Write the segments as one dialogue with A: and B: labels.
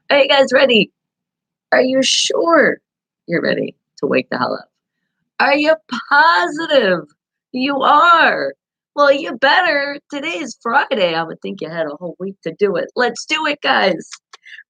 A: Are you guys ready? Are you sure you're ready to wake the hell up? Are you positive you are? Well, you better. Today is Friday. I would think you had a whole week to do it. Let's do it, guys.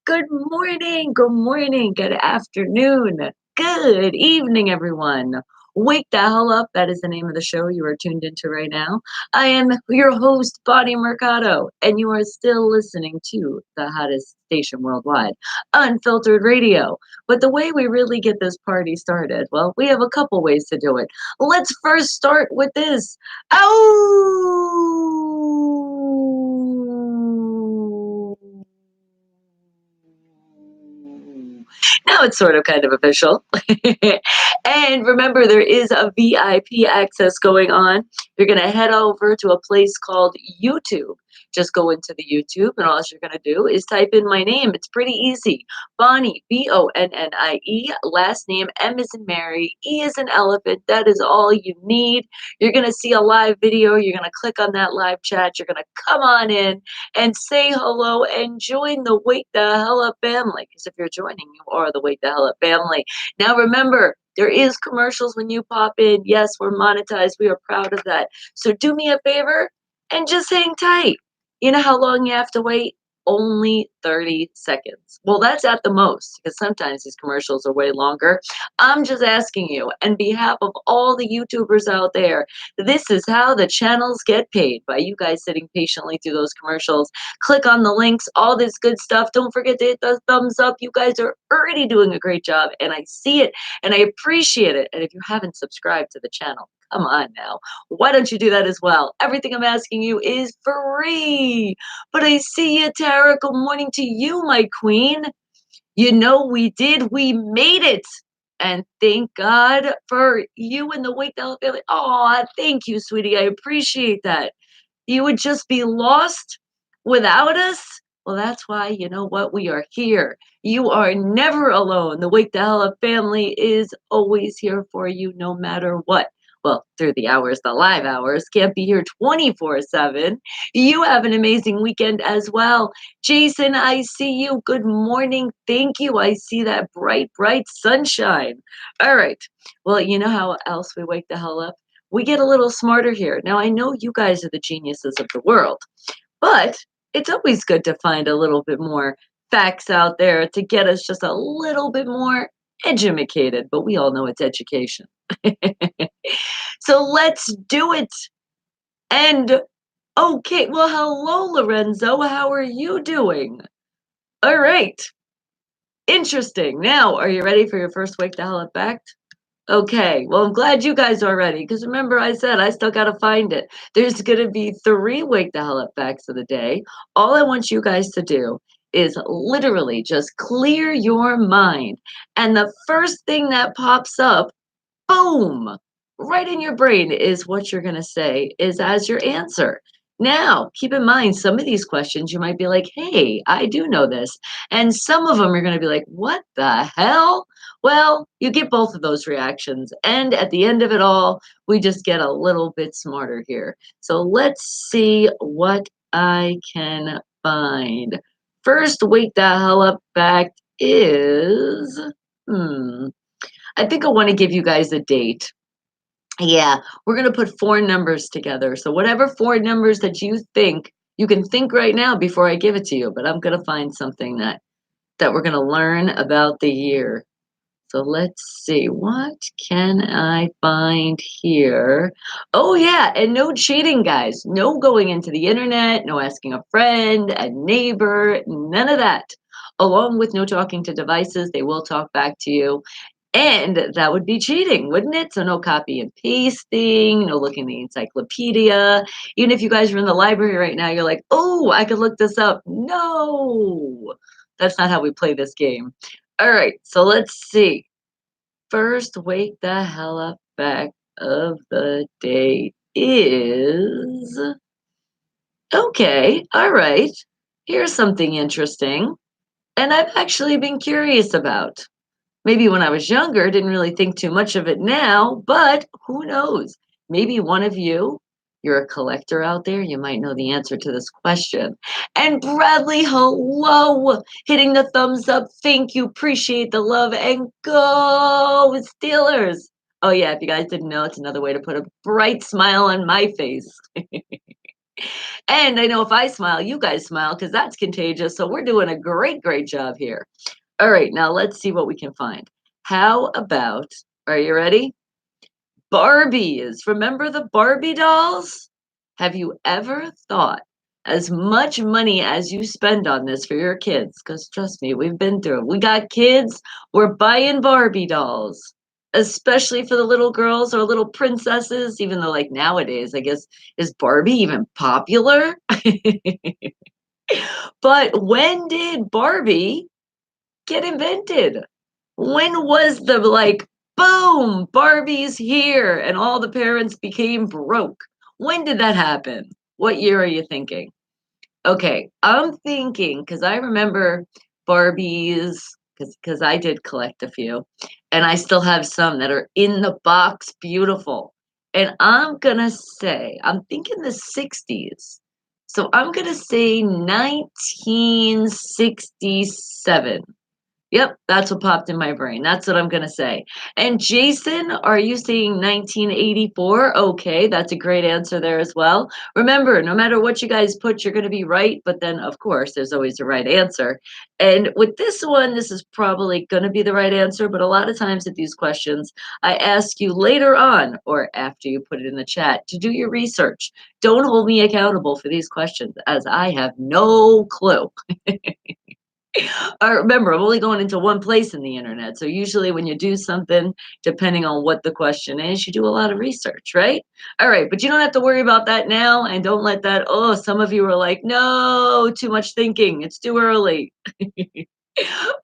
A: Good morning, good afternoon, good evening, everyone. Wake the hell up. That is the name of the show you are tuned into right now. I am your host, Bonnie Mercado, and you are still listening to the hottest station worldwide, Unfiltered Radio. But the way we really get this party started, well, we have a couple ways to do it. Let's first start with this. Ow! Now it's sort of kind of official. And remember, there is a VIP access going on. You're going to head over to a place called YouTube. Just go into the YouTube, and all you're going to do is type in my name. It's pretty easy. Bonnie, Bonnie. Last name M is in Mary, E is in elephant. That is all you need. You're going to see a live video. You're going to click on that live chat. You're going to come on in and say hello and join the Wake the Hell Up family. Because if you're joining, you are the Wake the Hell Up family. Now remember, there is commercials when you pop in. Yes, we're monetized. We are proud of that. So do me a favor and just hang tight. You know how long you have to wait? Only 30 seconds. Well, that's at the most because sometimes these commercials are way longer. I'm just asking you, on behalf of all the YouTubers out there, this is how the channels get paid, by you guys sitting patiently through those commercials. Click on the links, all this good stuff. Don't forget to hit the thumbs up. You guys are already doing a great job, and I see it and I appreciate it. And if you haven't subscribed to the channel, come on now. Why don't you do that as well? Everything I'm asking you is free. But I see you, Tara. Good morning to you, my queen. You know, we did. We made it. And thank God for you and the Wake the Hell family. Oh, thank you, sweetie. I appreciate that. You would just be lost without us. Well, that's why, you know what? We are here. You are never alone. The Wake the Hell Up family is always here for you no matter what. Well, through the hours, the live hours, can't be here 24/7. You have an amazing weekend as well. Jason, I see you. Good morning. Thank you. I see that bright, bright sunshine. All right. Well, you know how else we wake the hell up? We get a little smarter here. Now, I know you guys are the geniuses of the world, but it's always good to find a little bit more facts out there to get us just a little bit more educated, but we all know it's education. So let's do it. And okay, well, hello, Lorenzo. How are you doing? All right. Interesting. Now, are you ready for your first Wake the Hell Up fact? Okay, well, I'm glad you guys are ready because remember, I said I still got to find it. There's going to be three Wake the Hell Up facts of the day. All I want you guys to do is literally just clear your mind. And the first thing that pops up, boom, right in your brain is what you're going to say is as your answer. Now, keep in mind, some of these questions you might be like, hey, I do know this. And some of them you're going to be like, what the hell? Well, you get both of those reactions. And at the end of it all, we just get a little bit smarter here. So let's see what I can find. First, wake the hell up fact is, hmm, I think I want to give you guys a date. Yeah, we're going to put four numbers together. So whatever four numbers that you can think right now before I give it to you, but I'm going to find something that we're going to learn about the year. So let's see, what can I find here? Oh yeah, and no cheating, guys. No going into the internet, no asking a friend, a neighbor, none of that. Along with no talking to devices, they will talk back to you. And that would be cheating, wouldn't it? So no copy and pasting, no looking in the encyclopedia. Even if you guys are in the library right now, you're like, oh, I could look this up. No, that's not how we play this game. All right, so let's see. First wake the hell up fact of the day is okay, all right. Here's something interesting, and I've actually been curious about. Maybe when I was younger, didn't really think too much of it now, but who knows? Maybe one of you, you're a collector out there, you might know the answer to this question. And Bradley, hello, hitting the thumbs up. Thank you. Appreciate the love. And go Steelers. Oh, yeah. If you guys didn't know, it's another way to put a bright smile on my face. And I know if I smile, you guys smile because that's contagious. So we're doing a great, great job here. All right. Now let's see what we can find. How about, are you ready? Barbies. Remember the Barbie dolls? Have you ever thought as much money as you spend on this for your kids? Because trust me, we've been through it. We got kids, we're buying Barbie dolls, especially for the little girls or little princesses, even though, like nowadays, I guess, is Barbie even popular? But when did Barbie get invented? When was the like, boom, Barbie's here and all the parents became broke? When did that happen? What year are you thinking? Okay, I'm thinking because I remember Barbies because I did collect a few, and I still have some that are in the box, beautiful. And I'm gonna say I'm thinking the 60s. So I'm gonna say 1967. Yep, that's what popped in my brain. That's what I'm gonna say. And Jason, are you saying 1984? Okay, that's a great answer there as well. Remember, no matter what you guys put, you're gonna be right, but then of course there's always a right answer. And with this one, this is probably gonna be the right answer, but a lot of times with these questions, I ask you later on or after you put it in the chat to do your research. Don't hold me accountable for these questions as I have no clue. Remember, I'm only going into one place in the internet. So usually when you do something, depending on what the question is, you do a lot of research, right? All right, but you don't have to worry about that now. And don't let that, oh, some of you are like, no, too much thinking. It's too early.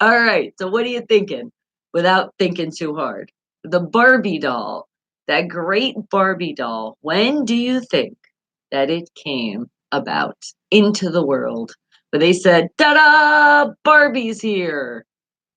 A: All right, so what are you thinking without thinking too hard? The Barbie doll, that great Barbie doll, when do you think that it came about into the world? But they said, ta-da, Barbie's here.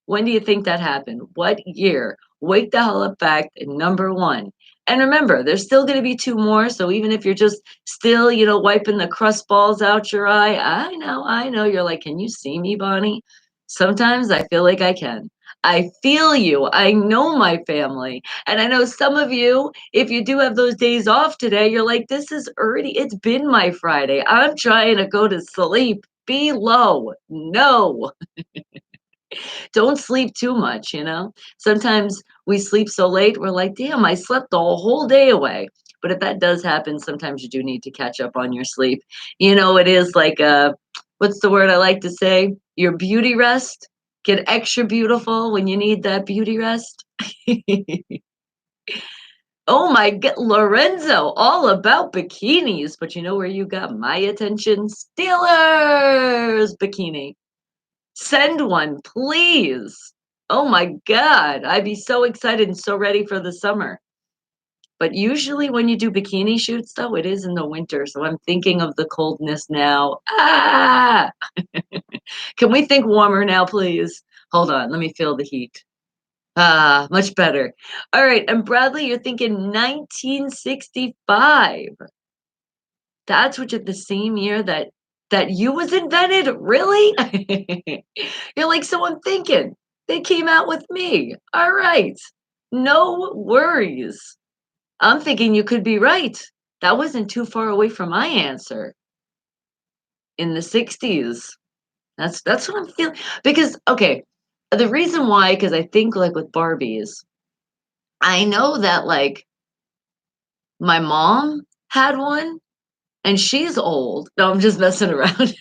A: When do you think that happened? What year? Wake the hell up fact number one. And remember, there's still going to be two more. So even if you're just still, wiping the crust balls out your eye, I know. You're like, can you see me, Bonnie? Sometimes I feel like I can. I feel you. I know my family. And I know some of you, if you do have those days off today, you're like, this is already, it's been my Friday. I'm trying to go to sleep. Be low. No. Don't sleep too much. Sometimes we sleep so late, we're like, damn, I slept the whole day away. But if that does happen, sometimes you do need to catch up on your sleep. It is like what's the word I like to say? Your beauty rest. Get extra beautiful when you need that beauty rest. Oh my god, Lorenzo, all about bikinis. But you know where you got my attention? Steelers bikini. Send one, please. Oh my God. I'd be so excited and so ready for the summer. But usually when you do bikini shoots, though, it is in the winter. So I'm thinking of the coldness now. Ah! Can we think warmer now, please? Hold on. Let me feel the heat. Ah, much better. All right. And Bradley, you're thinking 1965. That's what the same year that you was invented? Really? You're like, so I'm thinking they came out with me. All right. No worries. I'm thinking you could be right. That wasn't too far away from my answer. In the 60s. That's what I'm feeling. Because okay, the reason why, because I think like with Barbies, I know that like my mom had one and she's old. No, I'm just messing around.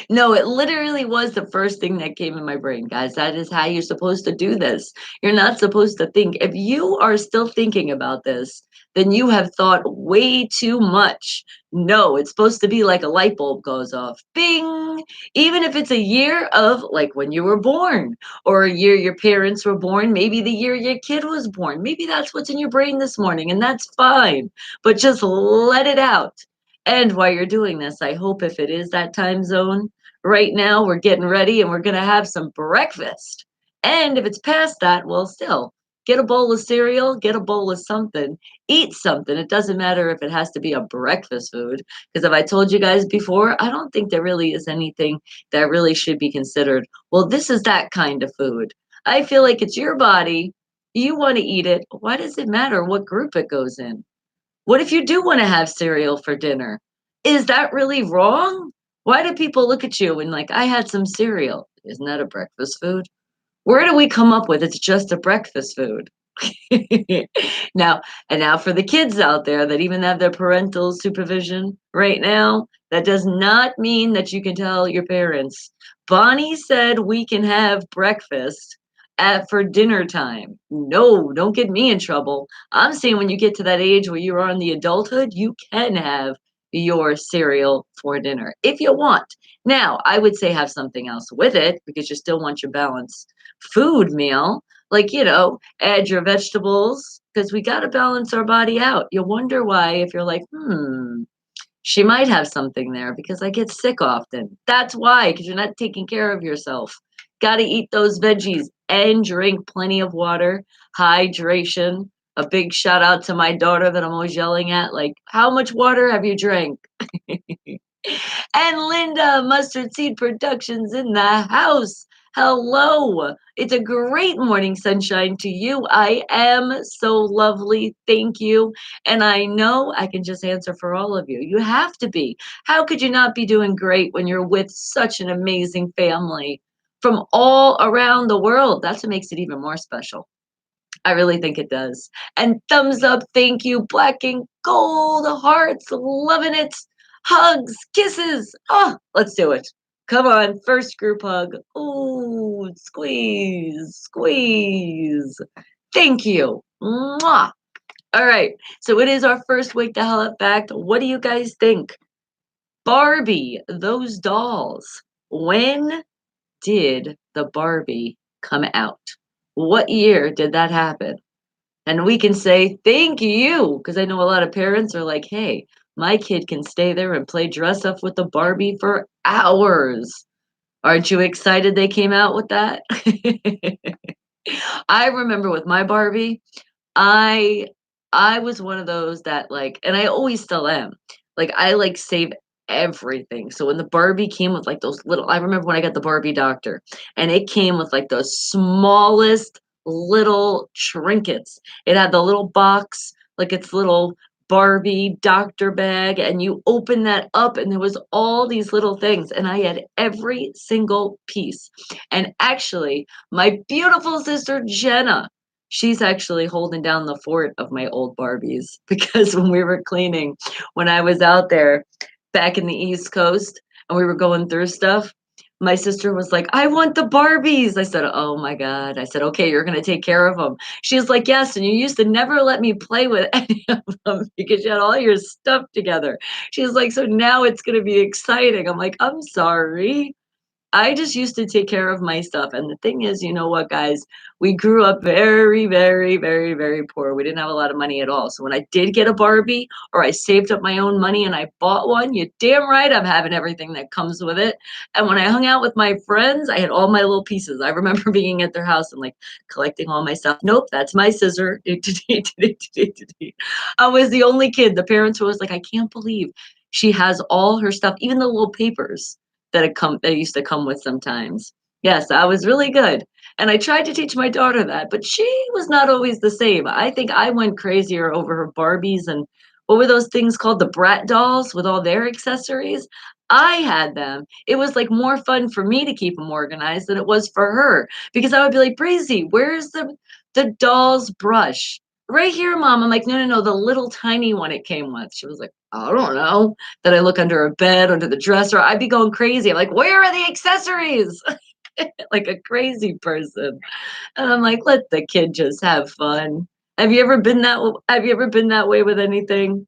A: No, it literally was the first thing that came in my brain, guys. That is how you're supposed to do this. You're not supposed to think. If you are still thinking about this, then you have thought way too much. No, it's supposed to be like a light bulb goes off. Bing! Even if it's a year of like when you were born, or a year your parents were born, maybe the year your kid was born. Maybe that's what's in your brain this morning, and that's fine. But just let it out. And while you're doing this, I hope if it is that time zone, right now we're getting ready and we're going to have some breakfast. And if it's past that, well, still, Get a bowl of cereal, get a bowl of something, eat something. It doesn't matter if it has to be a breakfast food. Because if I told you guys before, I don't think there really is anything that really should be considered, well, this is that kind of food. I feel like it's your body. You want to eat it. Why does it matter what group it goes in? What if you do want to have cereal for dinner? Is that really wrong? Why do people look at you and like, I had some cereal? Isn't that a breakfast food? Where do we come up with it's just a breakfast food? Now, and now for the kids out there that even have their parental supervision right now, that does not mean that you can tell your parents, Bonnie said we can have breakfast at for dinner time. No, don't get me in trouble. I'm saying when you get to that age where you're on the adulthood, you can have your cereal for dinner if you want. Now, I would say have something else with it because you still want your balanced food meal. Like, add your vegetables because we got to balance our body out. You wonder why, if you're like, she might have something there because I get sick often. That's why, because you're not taking care of yourself. Got to eat those veggies and drink plenty of water, hydration. A big shout out to my daughter that I'm always yelling at, like, how much water have you drank? And Linda, Mustard Seed Productions in the house. Hello. It's a great morning sunshine to you. I am so lovely. Thank you. And I know I can just answer for all of you. You have to be. How could you not be doing great when you're with such an amazing family from all around the world? That's what makes it even more special. I really think it does. And thumbs up, thank you, black and gold, hearts, loving it. Hugs, kisses. Oh, let's do it. Come on, first group hug. Ooh, squeeze, squeeze. Thank you. Mwah. All right, so it is our first Wake the Hell Up fact. What do you guys think? Barbie, those dolls. When did the Barbie come out? What year did that happen? And we can say, "Thank you," because I know a lot of parents are like, "Hey, my kid can stay there and play dress up with the Barbie for hours." Aren't you excited they came out with that? I remember with my Barbie, I I was one of those that, like, and I always still am. Like, I, like, save everything. So when the Barbie came with, like, those little, I remember when I got the Barbie doctor, and it came with, like, the smallest little trinkets. It had the little box, like, its little Barbie doctor bag, and you open that up, and there was all these little things, and I had every single piece. And actually, my beautiful sister Jenna, she's actually holding down the fort of my old Barbies because when we were cleaning, when I was out there back in the East Coast and we were going through stuff, my sister was like, I want the Barbies. I said, oh my God. I said, okay, you're going to take care of them. She was like, yes. And you used to never let me play with any of them because you had all your stuff together. She was like, so now it's going to be exciting. I'm like, I'm sorry. I just used to take care of my stuff. And the thing is, you know what, guys? We grew up very, very, very, very poor. We didn't have a lot of money at all. So when I did get a Barbie or I saved up my own money and I bought one, you're damn right I'm having everything that comes with it. And when I hung out with my friends, I had all my little pieces. I remember being at their house and like collecting all my stuff. Nope, that's my scissor. I was the only kid. The parents were always like, I can't believe she has all her stuff, even the little papers that used to come with sometimes. Yes, I was really good. And I tried to teach my daughter that, but she was not always the same. I think I went crazier over her Barbies and what were those things called? The Brat dolls with all their accessories. I had them. It was like more fun for me to keep them organized than it was for her because I would be like, Breezy, where's the doll's brush? Right here, mom. I'm like, no, no, no, the little tiny one it came with. She was like, I don't know. That I look under a bed, under the dresser. I'd be going crazy. I'm like, where are the accessories? Like a crazy person. And I'm like, let the kid just have fun. Have you ever been that way with anything?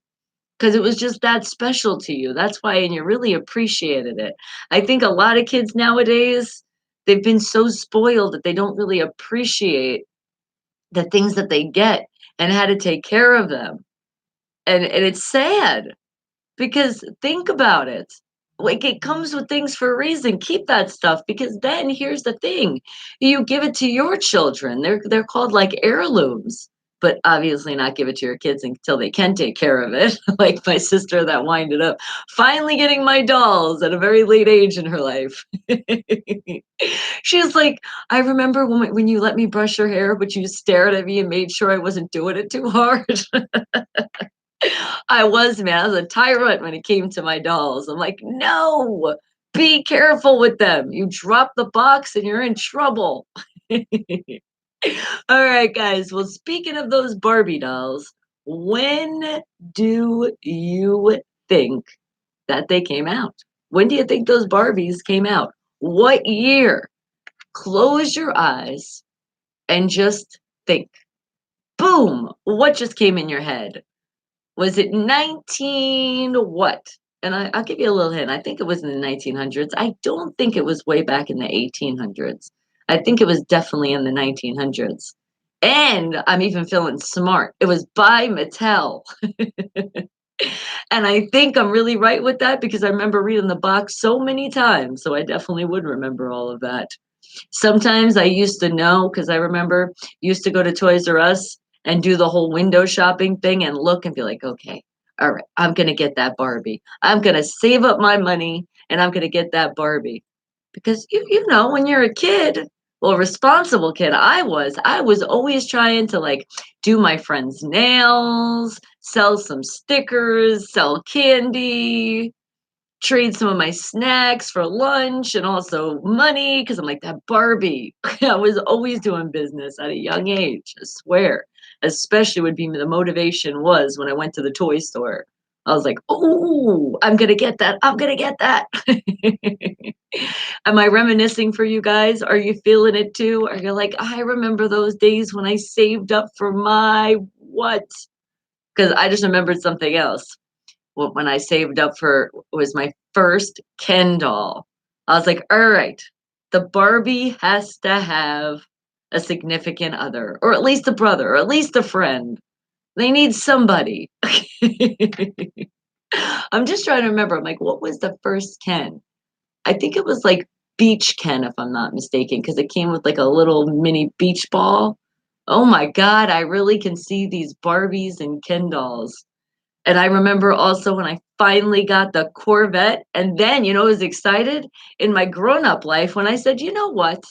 A: Because it was just that special to you. That's why, and you really appreciated it. I think a lot of kids nowadays, they've been so spoiled that they don't really appreciate the things that they get and how to take care of them. And it's sad because think about it. Like, it comes with things for a reason. Keep that stuff because then here's the thing. You give it to your children. They're called like heirlooms, but obviously not give it to your kids until they can take care of it. Like my sister that winded up finally getting my dolls at a very late age in her life. She's like, I remember when you let me brush your hair, but you stared at me and made sure I wasn't doing it too hard. I was, man. I was a tyrant when it came to my dolls. I'm like, no, be careful with them. You drop the box and you're in trouble. All right, guys. Well, speaking of those Barbie dolls, when do you think that they came out? When do you think those Barbies came out? What year? Close your eyes and just think. Boom! What just came in your head? Was it 19 what? And I'll give you a little hint. I think it was in the 1900s. I don't think it was way back in the 1800s. I think it was definitely in the 1900s. And I'm even feeling smart. It was by Mattel. And I think I'm really right with that because I remember reading the box so many times. So I definitely would remember all of that. Sometimes I used to know because I remember used to go to Toys R Us and do the whole window shopping thing and look and be like, okay, all right, I'm gonna get that Barbie. I'm gonna save up my money and I'm gonna get that Barbie. Because you know, when you're a kid, well, a responsible kid, I was always trying to like do my friends' nails, sell some stickers, sell candy, trade some of my snacks for lunch and also money because I'm like that Barbie. I was always doing business at a young age, I swear. Especially would be the motivation was when I went to the toy store. I was like, oh, I'm gonna get that. I'm gonna get that. Am I reminiscing for you guys? Are you feeling it too? Are you like, I remember those days when I saved up for my what? Because I just remembered something else when I saved up for was my first Ken doll. I was like, all right, the Barbie has to have a significant other, or at least a brother, or at least a friend. They need somebody. I'm just trying to remember. I'm like, what was the first Ken? I think it was like Beach Ken, if I'm not mistaken, because it came with like a little mini beach ball. Oh my God, I really can see these Barbies and Ken dolls. And I remember also when I finally got the Corvette, and then, I was excited in my grown-up life when I said, you know what?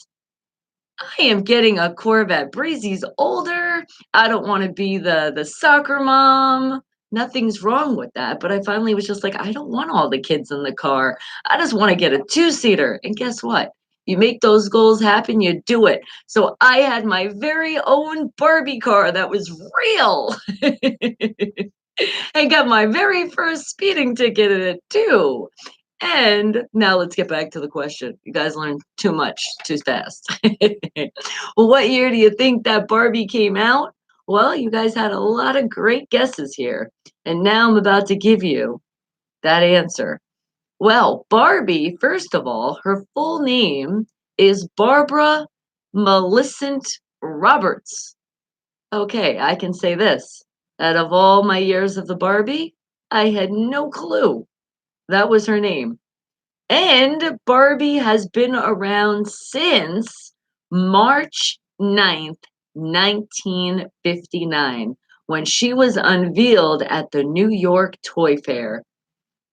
A: I am getting a Corvette. Breezy's older. I don't want to be the soccer mom. Nothing's wrong with that. But I finally was just like, I don't want all the kids in the car. I just want to get a two-seater. And guess what? You make those goals happen, you do it. So I had my very own Barbie car that was real. And got my very first speeding ticket in it too. And now let's get back to the question. You guys learned too much too fast. Well, what year do you think that Barbie came out? Well, you guys had a lot of great guesses here. And now I'm about to give you that answer. Well, Barbie, first of all, her full name is Barbara Millicent Roberts. Okay, I can say this. Out of all my years of the Barbie, I had no clue that was her name. And Barbie has been around since March 9th, 1959, when she was unveiled at the New York Toy Fair.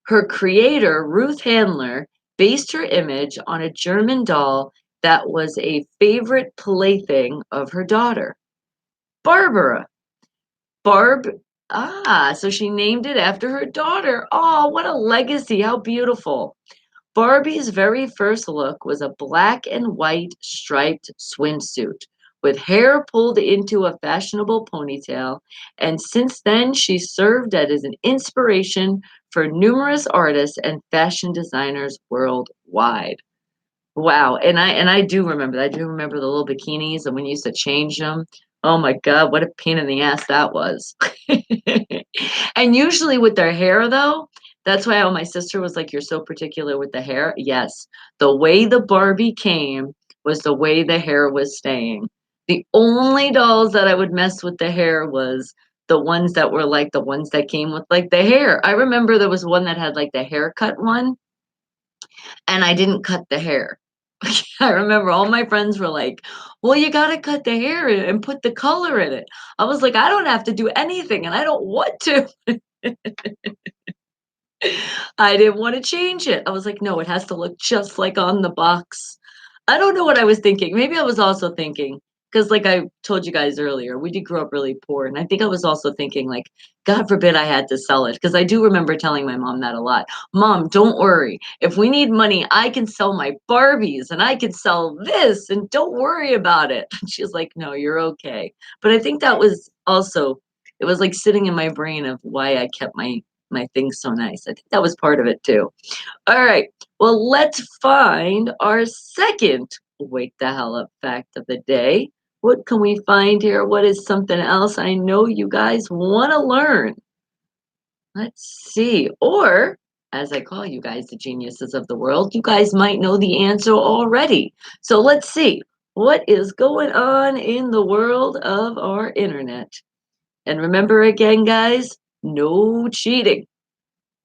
A: Her creator, Ruth Handler, based her image on a German doll that was a favorite plaything of her daughter, Barbara. Barb so she named it after her daughter. Oh, what a legacy. How beautiful. Barbie's very first look was a black and white striped swimsuit with hair pulled into a fashionable ponytail, and since then she served as an inspiration for numerous artists and fashion designers worldwide. Wow, and I do remember that. I do remember the little bikinis and when you used to change them. Oh my God, what a pain in the ass that was. And usually with their hair though, that's why my sister was like, "You're so particular with the hair." Yes, the way the Barbie came was the way the hair was staying. The only dolls that I would mess with the hair was the ones that were like the ones that came with like the hair. I remember there was one that had like the haircut one. and I didn't cut the hair. I remember all my friends were like, "Well, you gotta cut the hair and put the color in it." I was like, "I don't have to do anything, and I don't want to." I didn't wanna change it. I was like, "No, it has to look just like on the box." I don't know what I was thinking. Maybe I was also thinking, because like I told you guys earlier, we did grow up really poor, and I think I was also thinking like, God forbid I had to sell it, because I do remember telling my mom that a lot. "Mom, don't worry. If we need money, I can sell my Barbies, and I can sell this, and don't worry about it." And she's like, "No, you're okay." But I think that was also, it was like sitting in my brain of why I kept my things so nice. I think that was part of it too. All right. Well, let's find our second wake the hell up fact of the day. What can we find here? What is something else I know you guys want to learn? Let's see. Or, as I call you guys the geniuses of the world, you guys might know the answer already. So let's see. What is going on in the world of our internet? And remember again, guys, no cheating.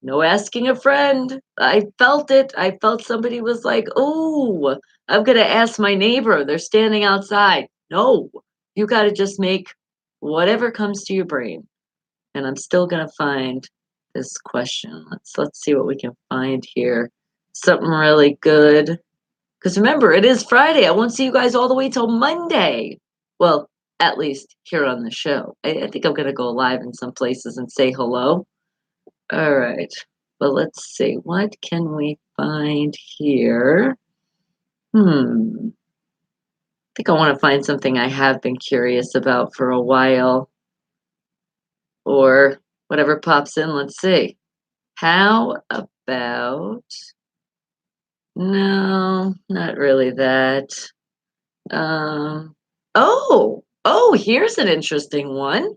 A: No asking a friend. I felt it. I felt somebody was like, "Oh, I'm gonna ask my neighbor. They're standing outside." No, you gotta just make whatever comes to your brain. And I'm still gonna find this question. Let's see what we can find here. Something really good. Because remember, it is Friday. I won't see you guys all the way till Monday. Well, at least here on the show. I think I'm gonna go live in some places and say hello. All right. Well, let's see. What can we find here? I think I want to find something I have been curious about for a while, or whatever pops in. Let's see. How about, no, not really that. Um, oh, here's an interesting one.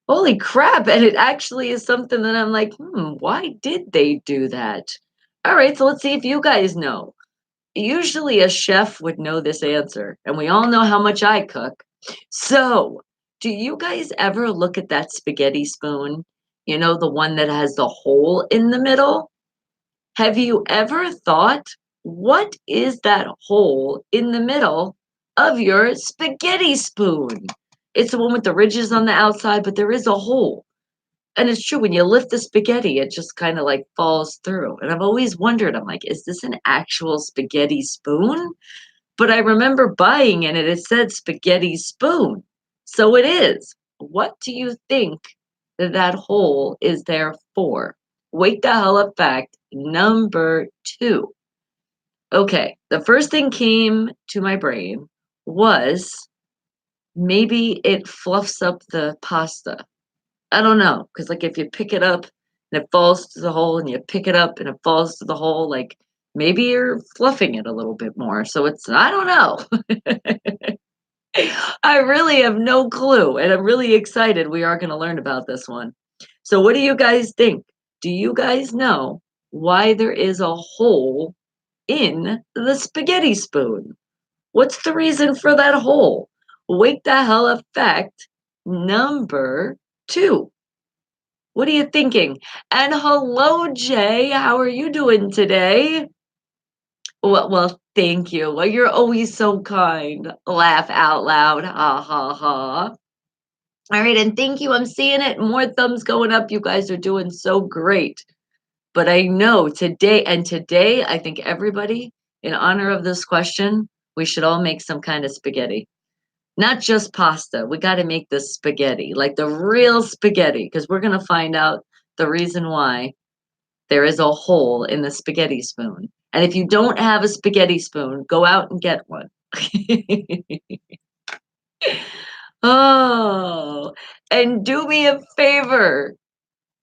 A: Holy crap. And it actually is something that I'm like, why did they do that? All right, so let's see if you guys know. Usually a chef would know this answer, and we all know how much I cook. So, do you guys ever look at that spaghetti spoon? You know, the one that has the hole in the middle? Have you ever thought, what is that hole in the middle of your spaghetti spoon? It's the one with the ridges on the outside, but there is a hole. And it's true, when you lift the spaghetti, it just kinda, like, falls through, and I've always wondered, I'm like, "Is this an actual spaghetti spoon?" But I remember buying it, and it said spaghetti spoon, so it is. What do you think that that hole is there for? Wake the hell up fact number 2. Okay, the first thing came to my brain was maybe it fluffs up the pasta. I don't know, cause like, if you pick it up and it falls to the hole and you pick it up and it falls to the hole, like, maybe you're fluffing it a little bit more, so it's, I don't know. I really have no clue, and I'm really excited we are gonna learn about this one. So what do you guys think? Do you guys know why there is a hole in the spaghetti spoon? What's the reason for that hole? Wake the hell up fact number 2. What are you thinking? And hello, Jay. How are you doing today? Well, thank you. Well, you're always so kind. Laugh out loud. Ha ha ha. All right, and thank you. I'm seeing it. More thumbs going up. You guys are doing so great. But I know today, and today, I think everybody, in honor of this question, we should all make some kind of spaghetti. Not just pasta. We got to make the spaghetti, like the real spaghetti, because we're going to find out the reason why there is a hole in the spaghetti spoon. And if you don't have a spaghetti spoon, go out and get one. Oh, and do me a favor.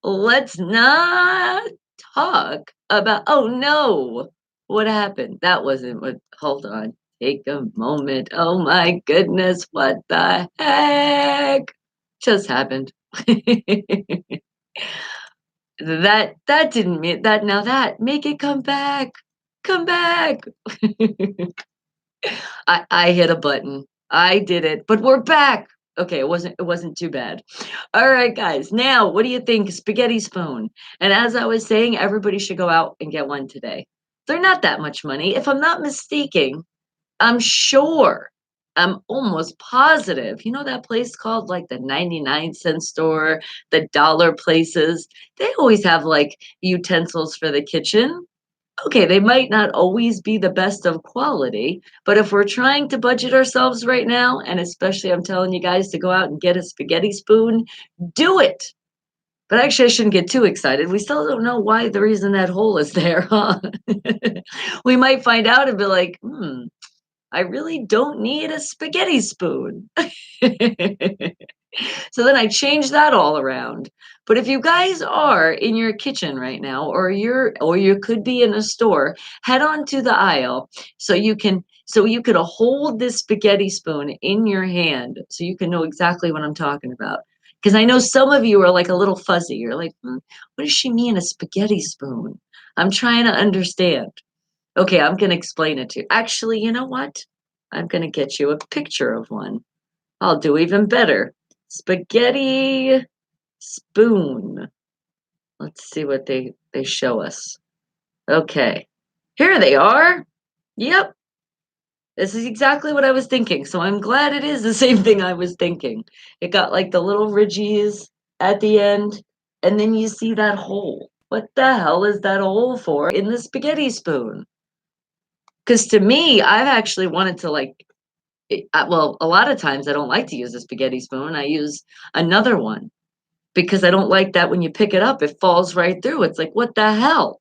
A: Let's not talk about, oh no, what happened? That wasn't what, hold on. Take a moment. Oh my goodness, what the heck just happened? That didn't mean that, now that, make it come back. Come back. I hit a button. I did it, but we're back. Okay, it wasn't too bad. All right, guys. Now, what do you think? Spaghetti spoon. And as I was saying, everybody should go out and get one today. They're not that much money. If I'm not mistaken, I'm sure, I'm almost positive. You know that place called like the 99-cent store, the dollar places? They always have like utensils for the kitchen. Okay, they might not always be the best of quality, but if we're trying to budget ourselves right now, and especially I'm telling you guys to go out and get a spaghetti spoon, do it. But actually, I shouldn't get too excited. We still don't know why the reason that hole is there, huh? We might find out and be like, I really don't need a spaghetti spoon. So then I change that all around. But if you guys are in your kitchen right now, or you could be in a store, head on to the aisle so you could hold this spaghetti spoon in your hand so you can know exactly what I'm talking about. Because I know some of you are like a little fuzzy. You're like, what does she mean, a spaghetti spoon? I'm trying to understand. Okay, I'm gonna explain it to you. Actually, you know what? I'm gonna get you a picture of one. I'll do even better. Spaghetti spoon. Let's see what they show us. Okay. Here they are. Yep. This is exactly what I was thinking. So I'm glad it is the same thing I was thinking. It got like the little ridges at the end, and then you see that hole. What the hell is that hole for in the spaghetti spoon? Because to me, I've actually wanted to like, well, a lot of times I don't like to use a spaghetti spoon. I use another one because I don't like that when you pick it up, it falls right through. It's like, what the hell?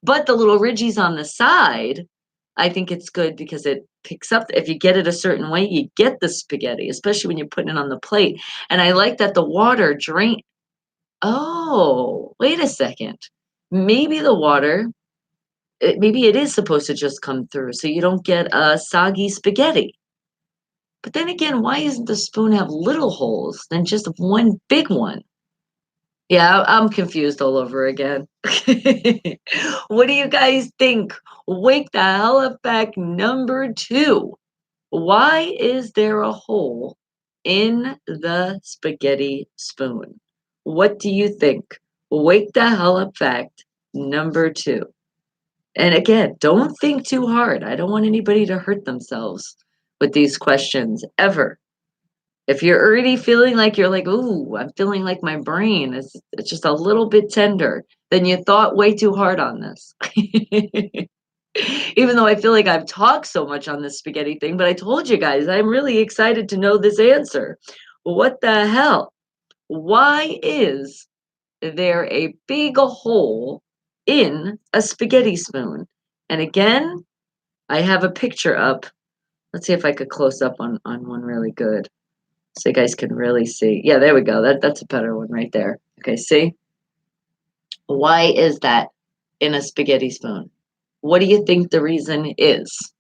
A: But the little ridges on the side, I think it's good because it picks up. If you get it a certain way, you get the spaghetti, especially when you're putting it on the plate. And I like that the water drain. Oh, wait a second. Maybe the water, maybe it is supposed to just come through so you don't get a soggy spaghetti. But then again, why doesn't the spoon have little holes than just one big one? Yeah, I'm confused all over again. What do you guys think? Wake the hell up back number 2. Why is there a hole in the spaghetti spoon? What do you think? Wake the hell up fact number 2. And again, don't think too hard. I don't want anybody to hurt themselves with these questions ever. If you're already feeling like you're like, "Ooh, I'm feeling like my brain is it's just a little bit tender," then you thought way too hard on this. Even though I feel like I've talked so much on this spaghetti thing, but I told you guys, I'm really excited to know this answer. What the hell? Why is there a big hole in a spaghetti spoon? And again, I have a picture up. Let's see if I could close up on one really good. So you guys can really see. Yeah, there we go. That's a better one right there. Okay, see? Why is that in a spaghetti spoon? What do you think the reason is?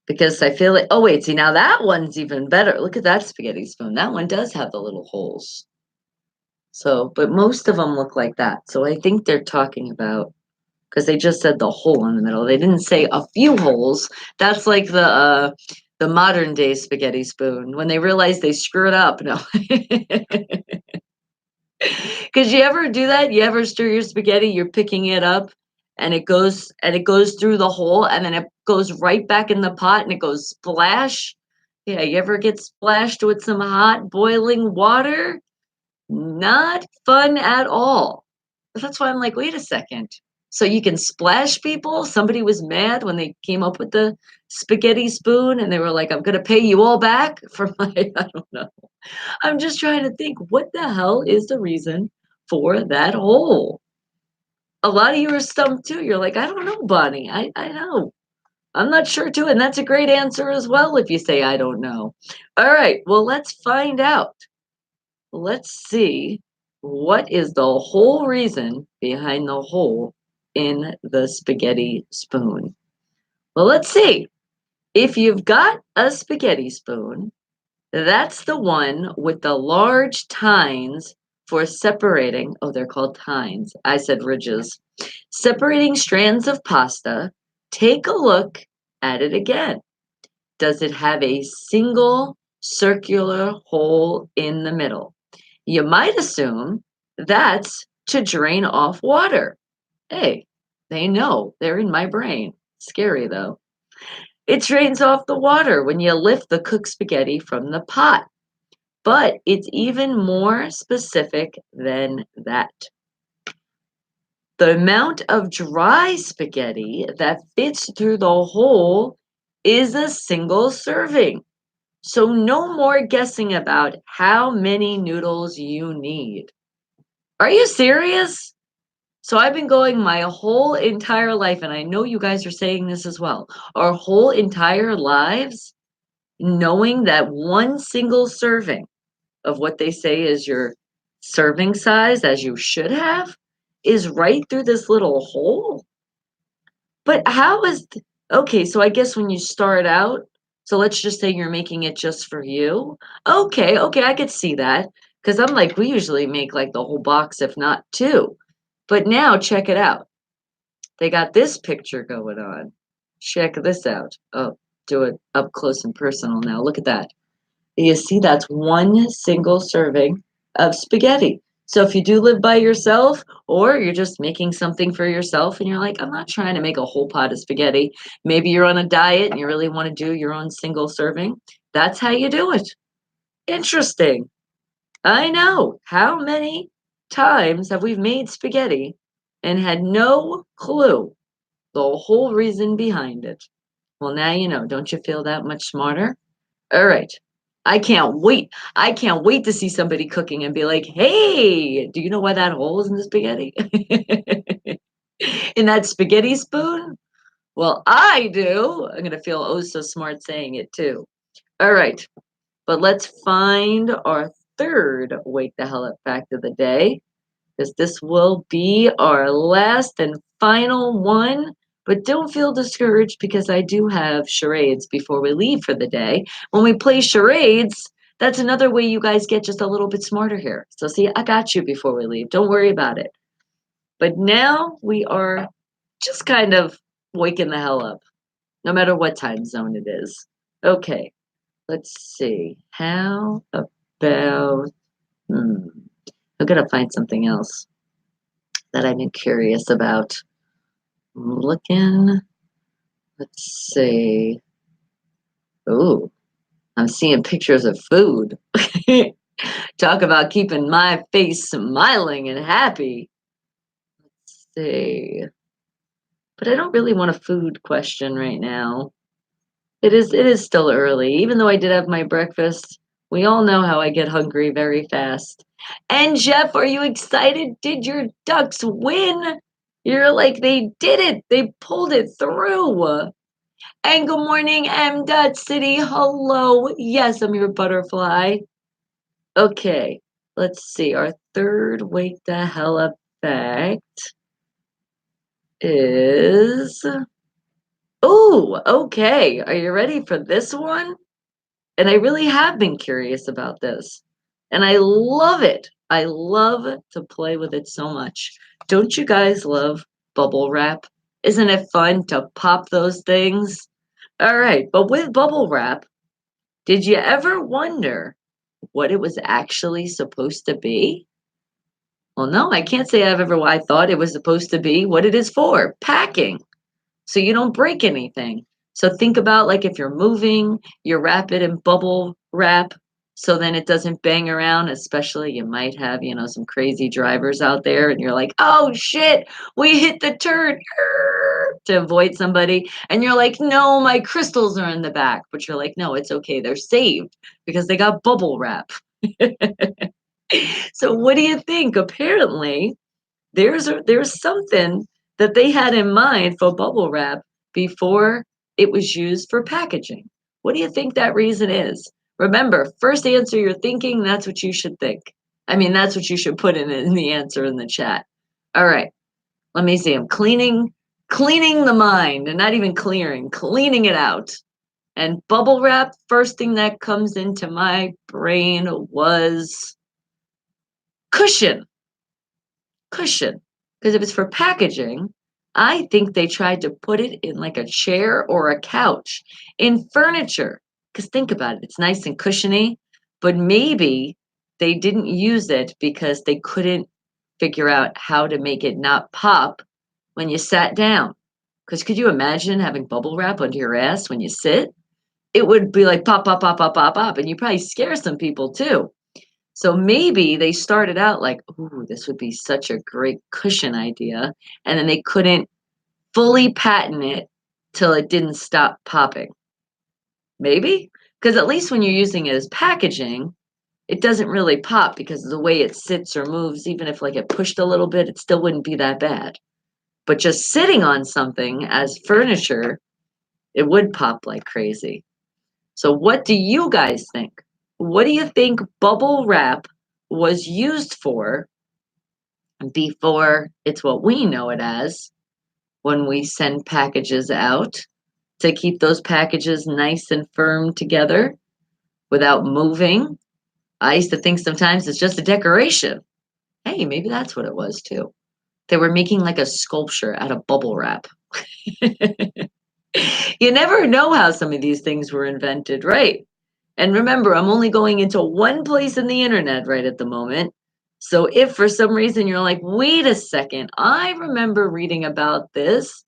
A: Because I feel like, oh wait, see now that one's even better. Look at that spaghetti spoon. That one does have the little holes. So, but most of them look like that. So I think they're talking about because they just said the hole in the middle. They didn't say a few holes. That's like the modern day spaghetti spoon when they realize they screwed up. No. Cause you ever do that? You ever stir your spaghetti, you're picking it up and it goes through the hole and then it goes right back in the pot and it goes splash? Yeah, you ever get splashed with some hot boiling water? Not fun at all. That's why I'm like, wait a second. So you can splash people? Somebody was mad when they came up with the spaghetti spoon and they were like, I'm gonna pay you all back for my I don't know. I'm just trying to think, what the hell is the reason for that hole? A lot of you are stumped too. You're like, I don't know, Bonnie. I know. I'm not sure too. And that's a great answer as well if you say, I don't know. All right. Well, let's find out. Let's see what is the whole reason behind the hole in the spaghetti spoon. Well, let's see. If you've got a spaghetti spoon, that's the one with the large tines for separating. Oh, they're called tines. I said ridges. Separating strands of pasta. Take a look at it again. Does it have a single circular hole in the middle? You might assume that's to drain off water. Hey, They know. They're in my brain. Scary though. It drains off the water when you lift the cooked spaghetti from the pot. But it's even more specific than that. The amount of dry spaghetti that fits through the hole is a single serving. So no more guessing about how many noodles you need. Are you serious? So I've been going my whole entire life, and I know you guys are saying this as well, our whole entire lives, knowing that one single serving of what they say is your serving size, as you should have, is right through this little hole. But how is okay, so I guess when you start out, so let's just say you're making it just for you. Okay, I could see that. Because I'm like, we usually make like the whole box, if not two. But now check it out. They got this picture going on. Check this out. Oh, do it up close and personal now. Look at that. You see, that's one single serving of spaghetti. So if you do live by yourself, or you're just making something for yourself and you're like, I'm not trying to make a whole pot of spaghetti. Maybe you're on a diet and you really want to do your own single serving. That's how you do it. Interesting. I know. How many times have we made spaghetti and had no clue the whole reason behind it? Well, now you know. Don't you feel that much smarter? All right. I can't wait. I can't wait to see somebody cooking and be like, hey, do you know why that hole is in the spaghetti? In that spaghetti spoon? Well, I do. I'm going to feel oh so smart saying it too. All right. But let's find our third wake the hell up fact of the day, because this will be our last and final one. But don't feel discouraged because I do have charades before we leave for the day. When we play charades, that's another way you guys get just a little bit smarter here. So, see, I got you before we leave. Don't worry about it. But now we are just kind of waking the hell up, no matter what time zone it is. Okay, let's see. How about, I'm going to find something else that I've been curious about. I'm looking. Let's see. Ooh, I'm seeing pictures of food. Talk about keeping my face smiling and happy. Let's see. But I don't really want a food question right now. It is still early. Even though I did have my breakfast, we all know how I get hungry very fast. And Jeff, are you excited? Did your Ducks win? You're like, they did it. They pulled it through. And good morning, M. Dot City. Hello. Yes, I'm your butterfly. Okay, let's see. Our third wake the hell up fact is. Oh, okay. Are you ready for this one? And I really have been curious about this. And I love it. I love to play with it so much. Don't you guys love bubble wrap? Isn't it fun to pop those things? All right, but with bubble wrap, did you ever wonder what it was actually supposed to be? Well, no, I can't say I thought it was supposed to be what it is for, packing. So you don't break anything. So think about like if you're moving, you wrap it in bubble wrap so then it doesn't bang around, especially you might have, some crazy drivers out there and you're like, "Oh shit, we hit the turn." To avoid somebody and you're like, "No, my crystals are in the back." But you're like, "No, it's okay. They're saved because they got bubble wrap." So what do you think? Apparently, there's something that they had in mind for bubble wrap before it was used for packaging. What do you think that reason is? Remember, first answer you're thinking, that's what you should think. I mean, that's what you should put in the answer in the chat. All right, let me see. I'm cleaning the mind, and not even clearing, cleaning it out. And bubble wrap, first thing that comes into my brain was cushion. Cushion. Because if it's for packaging, I think they tried to put it in like a chair or a couch in furniture. Because think about it, it's nice and cushiony, but maybe they didn't use it because they couldn't figure out how to make it not pop when you sat down. Because could you imagine having bubble wrap under your ass when you sit? It would be like pop, pop, pop, pop, pop, pop, and you probably scare some people too. So maybe they started out like, ooh, this would be such a great cushion idea. And then they couldn't fully patent it till it didn't stop popping. Maybe? Because at least when you're using it as packaging, it doesn't really pop because of the way it sits or moves. Even if like it pushed a little bit, it still wouldn't be that bad. But just sitting on something as furniture, it would pop like crazy. So what do you guys think? What do you think bubble wrap was used for before it's what we know it as when we send packages out to keep those packages nice and firm together without moving? I used to think sometimes it's just a decoration. Hey, maybe that's what it was too. They were making like a sculpture out of bubble wrap. You never know how some of these things were invented, right? And remember, I'm only going into one place in the internet right at the moment. So if for some reason you're like, wait a second, I remember reading about this,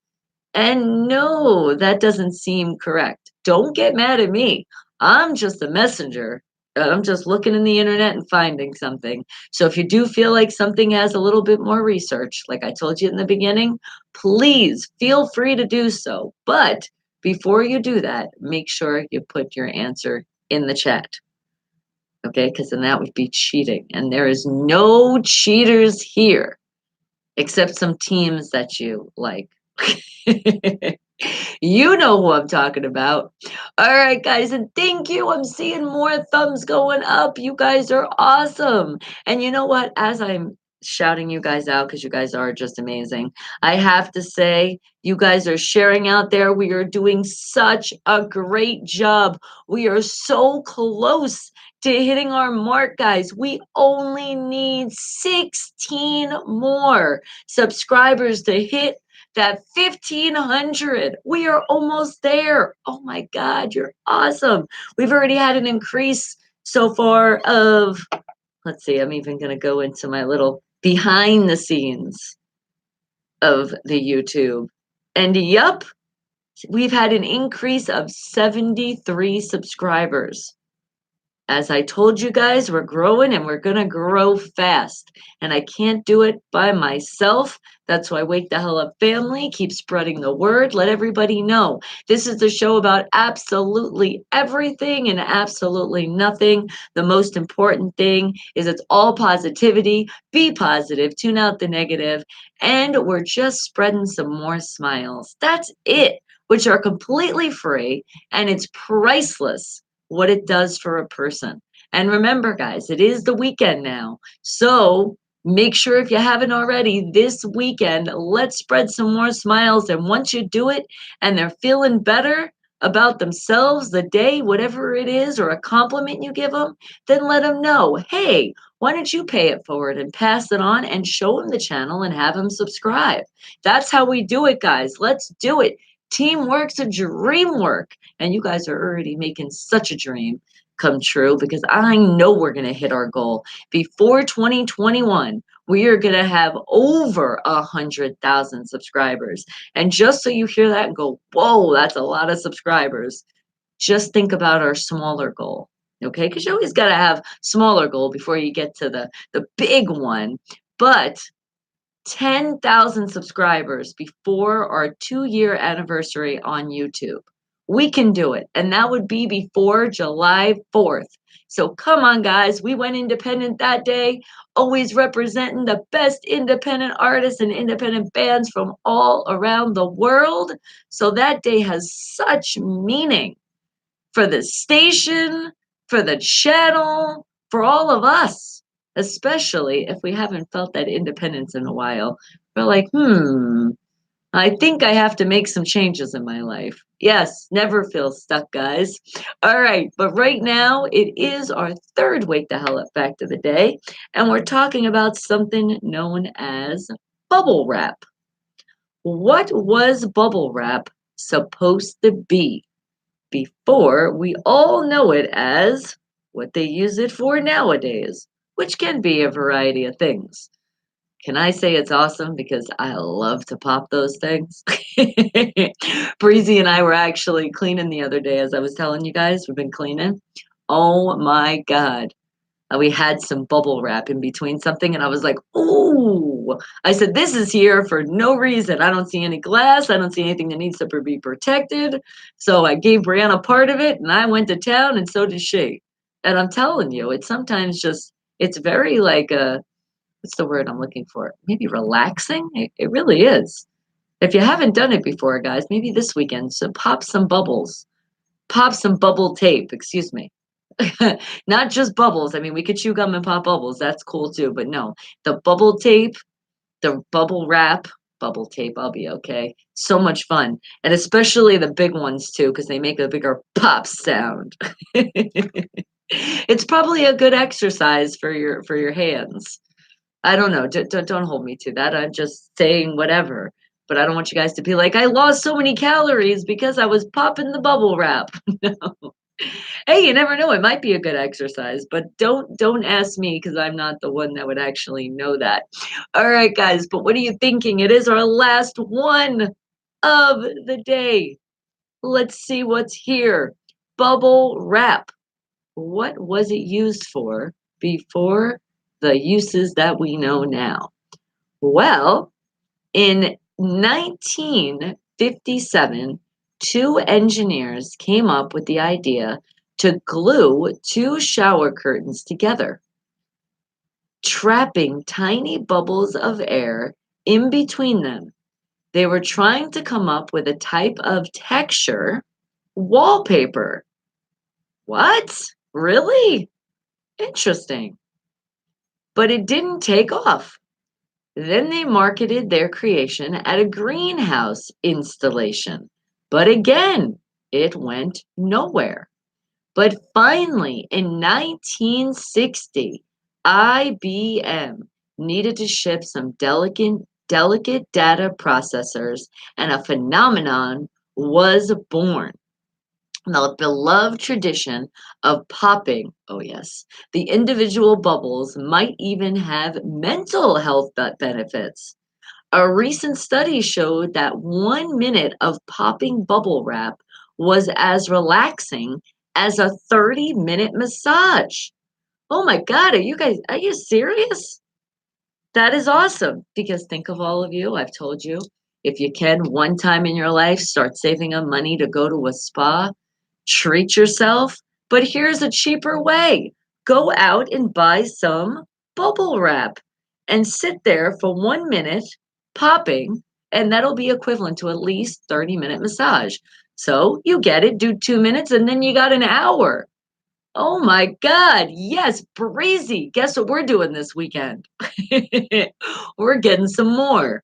A: and no, that doesn't seem correct. Don't get mad at me. I'm just a messenger. I'm just looking in the internet and finding something. So if you do feel like something has a little bit more research, like I told you in the beginning, please feel free to do so. But before you do that, make sure you put your answer in the chat. Okay, because then that would be cheating. And there is no cheaters here, except some teams that you like. You know who I'm talking about. All right, guys, and thank you. I'm seeing more thumbs going up. You guys are awesome. And you know what? As I'm shouting you guys out, because you guys are just amazing, I have to say, you guys are sharing out there. We are doing such a great job. We are so close to hitting our mark, guys. We only need 16 more subscribers to hit that 1,500. We are almost there. Oh my God, you're awesome. We've already had an increase so far of, let's see, I'm even going to go into my little behind the scenes of the YouTube. And yup, we've had an increase of 73 subscribers. As I told you guys, we're growing and we're going to grow fast. And I can't do it by myself. That's why Wake the Hell Up family, keep spreading the word. Let everybody know. This is the show about absolutely everything and absolutely nothing. The most important thing is it's all positivity. Be positive, tune out the negative, and we're just spreading some more smiles. That's it, which are completely free and it's priceless what it does for a person. And remember, guys, it is the weekend now. So make sure if you haven't already, this weekend, let's spread some more smiles. And once you do it and they're feeling better about themselves, the day, whatever it is, or a compliment you give them, then let them know, hey, why don't you pay it forward and pass it on and show them the channel and have them subscribe? That's how we do it, guys. Let's do it. Teamwork's a dream work. And you guys are already making such a dream come true because I know we're going to hit our goal. Before 2021, we are going to have over 100,000 subscribers. And just so you hear that and go, whoa, that's a lot of subscribers, just think about our smaller goal. Okay, because you always got to have smaller goal before you get to the big one. But 10,000 subscribers before our 2-year anniversary on YouTube. We can do it. And that would be before July 4th. So come on, guys. We went independent that day, always representing the best independent artists and independent bands from all around the world. So that day has such meaning for the station, for the channel, for all of us, especially if we haven't felt that independence in a while. We're like, I think I have to make some changes in my life. Yes, never feel stuck, guys. All right, but right now it is our third Wake the Hell Up fact of the day, and we're talking about something known as bubble wrap. What was bubble wrap supposed to be before we all know it as what they use it for nowadays, which can be a variety of things? Can I say it's awesome because I love to pop those things? Breezy and I were actually cleaning the other day, as I was telling you guys, we've been cleaning. Oh my God. We had some bubble wrap in between something, and I was like, "Ooh!" I said, "This is here for no reason. I don't see any glass. I don't see anything that needs to be protected." So I gave Brianna part of it, and I went to town, and so did she. And I'm telling you, it's sometimes just it's very like what's the word I'm looking for? Maybe relaxing. It really is. If you haven't done it before, guys, maybe this weekend, so pop some bubbles, pop some bubble tape. Excuse me. Not just bubbles. I mean, we could chew gum and pop bubbles. That's cool too. But no, the bubble tape, the bubble wrap, bubble tape, I'll be okay. So much fun. And especially the big ones too, because they make a bigger pop sound. It's probably a good exercise for your hands. I don't know. Don't hold me to that. I'm just saying whatever. But I don't want you guys to be like, I lost so many calories because I was popping the bubble wrap. No. Hey, you never know. It might be a good exercise, but don't ask me because I'm not the one that would actually know that. All right, guys, but what are you thinking? It is our last one of the day. Let's see what's here. Bubble wrap. What was it used for before the uses that we know now? Well, in 1957, two engineers came up with the idea to glue two shower curtains together, trapping tiny bubbles of air in between them. They were trying to come up with a type of texture wallpaper. What? Really? Interesting. But it didn't take off. Then they marketed their creation at a greenhouse installation. But again, it went nowhere. But finally, in 1960, IBM needed to ship some delicate data processors, and a phenomenon was born. The beloved tradition of popping, oh yes, the individual bubbles might even have mental health benefits. A recent study showed that 1 minute of popping bubble wrap was as relaxing as a 30-minute massage. Oh my God, are you serious? That is awesome because think of all of you. I've told you, if you can, one time in your life, start saving up money to go to a spa, treat yourself. But here's a cheaper way, go out and buy some bubble wrap and sit there for 1 minute popping, and that'll be equivalent to at least 30-minute massage. So you get it, do 2 minutes, and then you got an hour. Oh my God. Yes, breezy. Guess what we're doing this weekend? We're getting some more.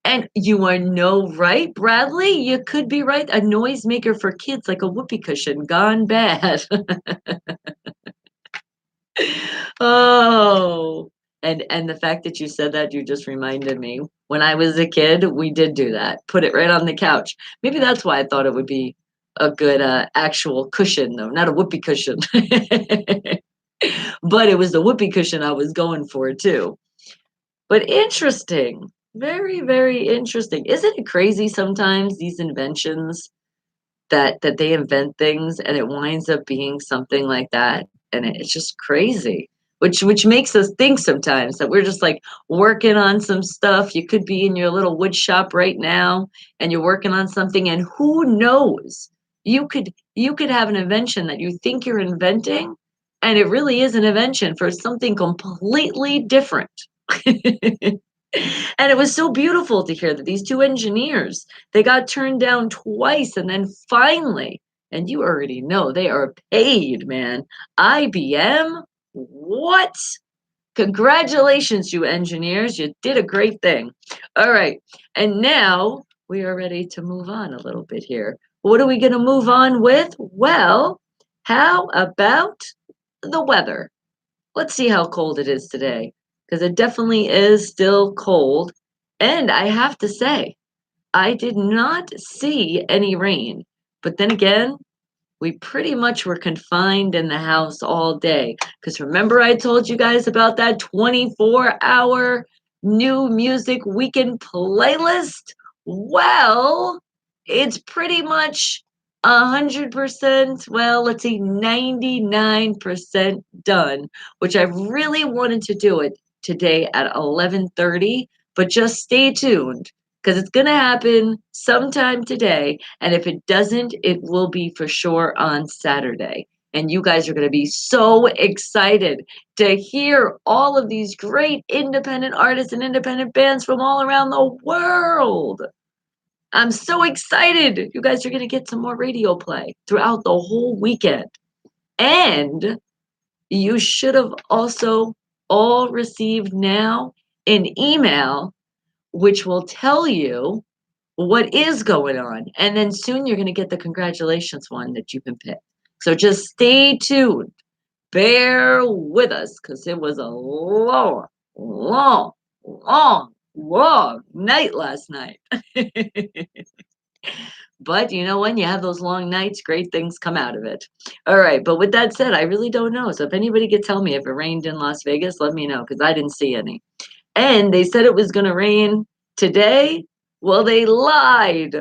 A: And you are no right, Bradley. You could be right. A noisemaker for kids like a whoopee cushion gone bad. Oh. And the fact that you said that, you just reminded me. When I was a kid, we did do that. Put it right on the couch. Maybe that's why I thought it would be a good actual cushion, though, not a whoopee cushion. But it was the whoopee cushion I was going for too. But interesting. Very, very interesting. Isn't it crazy sometimes these inventions that they invent things and it winds up being something like that? And it's just crazy. Which makes us think sometimes that we're just like working on some stuff. You could be in your little wood shop right now and you're working on something, and who knows? You could have an invention that you think you're inventing, and it really is an invention for something completely different. And it was so beautiful to hear that these two engineers, they got turned down twice, and then finally, and you already know they are paid, man. IBM? What? Congratulations, you engineers. You did a great thing. All right. And now we are ready to move on a little bit here. What are we going to move on with? Well, how about the weather? Let's see how cold it is today, because it definitely is still cold. And I have to say, I did not see any rain. But then again, We pretty much were confined in the house all day. Because remember, I told you guys about that 24-hour new music weekend playlist? Well, it's pretty much 100%, well, let's see, 99% done, which I really wanted to do it today at 11:30, but just stay tuned because it's going to happen sometime today. And if it doesn't, it will be for sure on Saturday. And you guys are going to be so excited to hear all of these great independent artists and independent bands from all around the world. I'm so excited. You guys are going to get some more radio play throughout the whole weekend. And you should have also all received now an email which will tell you what is going on. And then soon you're going to get the congratulations one that you can pick. So just stay tuned. Bear with us because it was a long, long, long, long night last night. But you know, when you have those long nights, great things come out of it. All right. But with that said, I really don't know. So if anybody could tell me if it rained in Las Vegas, let me know because I didn't see any. And they said it was going to rain today. Well, they lied.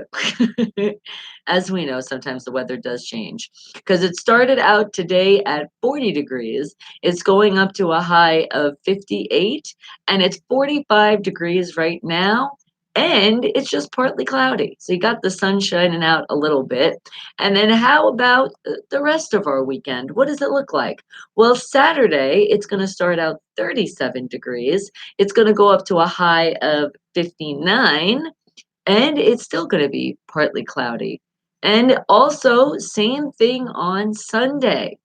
A: As we know, sometimes the weather does change because it started out today at 40 degrees. It's going up to a high of 58, and it's 45 degrees right now. And it's just partly cloudy. So you got the sun shining out a little bit. And then how about the rest of our weekend? What does it look like? Well, Saturday, it's going to start out 37 degrees. It's going to go up to a high of 59, and it's still going to be partly cloudy. And also, same thing on Sunday.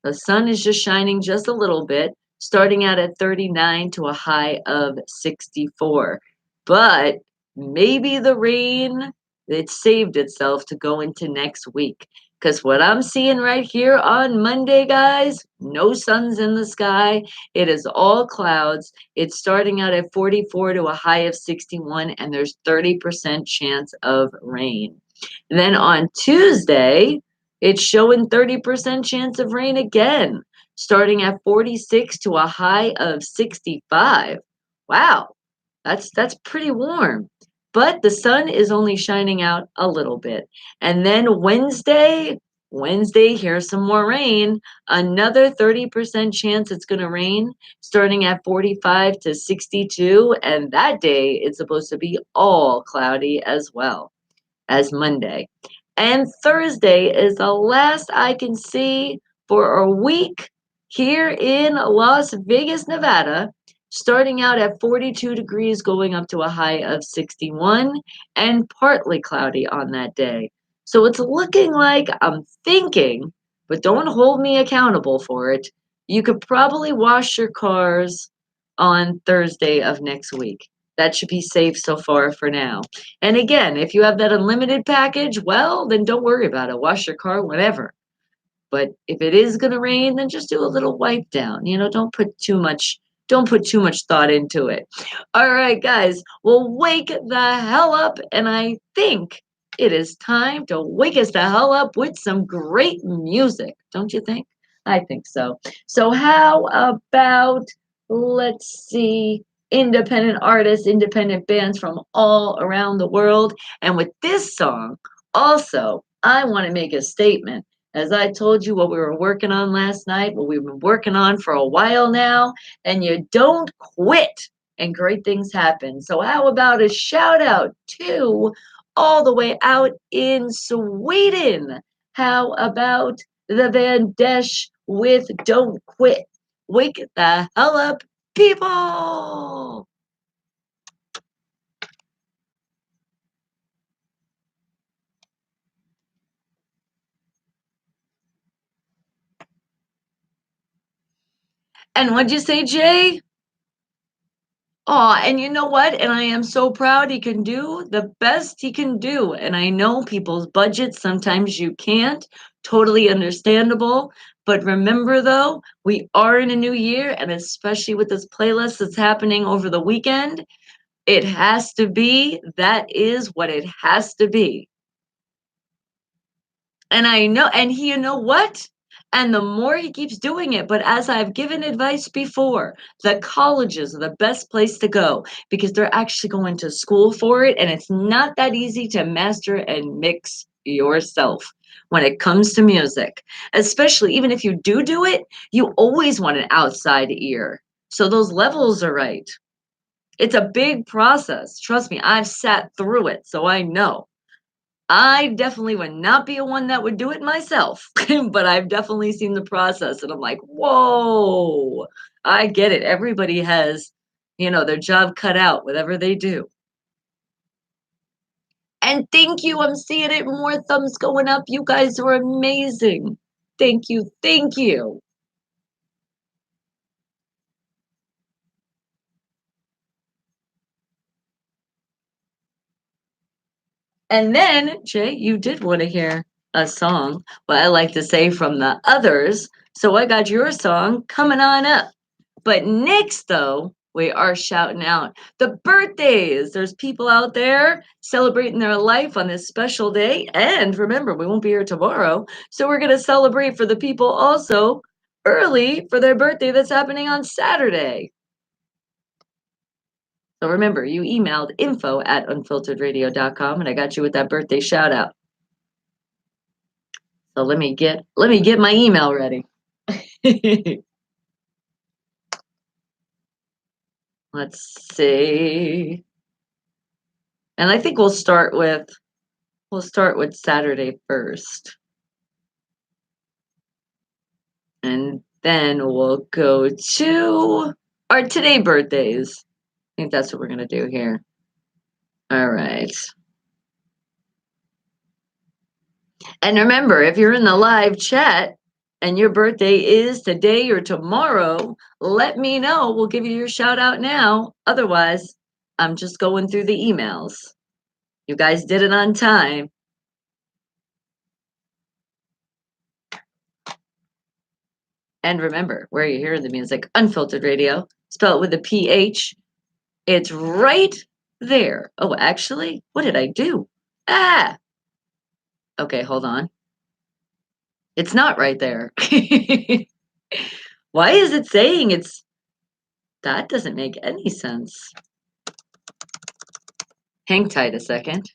A: The sun is just shining just a little bit, starting out at 39 to a high of 64. But maybe the rain, it saved itself to go into next week. Because what I'm seeing right here on Monday, guys, no sun's in the sky. It is all clouds. It's starting out at 44 to a high of 61, and there's 30% chance of rain. And then on Tuesday, it's showing 30% chance of rain again, starting at 46 to a high of 65. Wow, that's pretty warm. But the sun is only shining out a little bit. And then Wednesday, here's some more rain. Another 30% chance it's going to rain, starting at 45 to 62. And that day, it's supposed to be all cloudy as well as Monday. And Thursday is the last I can see for a week here in Las Vegas, Nevada, starting out at 42 degrees, going up to a high of 61, and partly cloudy on that day. So it's looking like I'm thinking, but don't hold me accountable for it. You could probably wash your cars on Thursday of next week. That should be safe so far for now. And again, if you have that unlimited package, well, then don't worry about it. Wash your car whenever. But if it is going to rain, then just do a little wipe down. You know, don't put too much thought into it. All right, guys. Well, wake the hell up and I think it is time to wake us the hell up with some great music. Don't you think? I think so. So how about let's see independent artists, independent bands from all around the world. And with this song, also, I want to make a statement. As I told you what we were working on last night, what we've been working on for a while now, and you don't quit and great things happen. So how about a shout out to all the way out in Sweden? How about the Van Desh with Don't Quit? Wake the hell up, people! And what'd you say, Jay? Oh, and you know what? And I am so proud he can do the best he can do. And I know people's budgets, sometimes you can't. Totally understandable. But remember, though, we are in a new year, and especially with this playlist that's happening over the weekend, it has to be, that is what it has to be. And I know, and he, you know what? And the more he keeps doing it, but as I've given advice before, the colleges are the best place to go because they're actually going to school for it. And it's not that easy to master and mix yourself when it comes to music, especially even if you do it, you always want an outside ear. So those levels are right. It's a big process. Trust me, I've sat through it, so I know. I definitely would not be a one that would do it myself, but I've definitely seen the process and I'm like, whoa, I get it. Everybody has, their job cut out, whatever they do. And thank you. I'm seeing it more thumbs going up. You guys are amazing. Thank you. Thank you. And then, Jay, you did want to hear a song, what I like to say from the others. So I got your song coming on up. But next, though, we are shouting out the birthdays. There's people out there celebrating their life on this special day. And remember, we won't be here tomorrow. So we're going to celebrate for the people also early for their birthday that's happening on Saturday. So remember, you emailed info@unfilteredradio.com and I got you with that birthday shout out. So let me get my email ready. Let's see. And I think we'll start with Saturday first. And then we'll go to our today birthdays. I think that's what we're gonna do here. All right. And remember, if you're in the live chat and your birthday is today or tomorrow, let me know. We'll give you your shout out now. Otherwise, I'm just going through the emails. You guys did it on time. And remember, where you hear the music, Unfiltered Radio, spell it with a PH. It's right there. Oh, actually, what did I do? Ah, okay, hold on. It's not right there. Why is it saying that doesn't make any sense. Hang tight a second.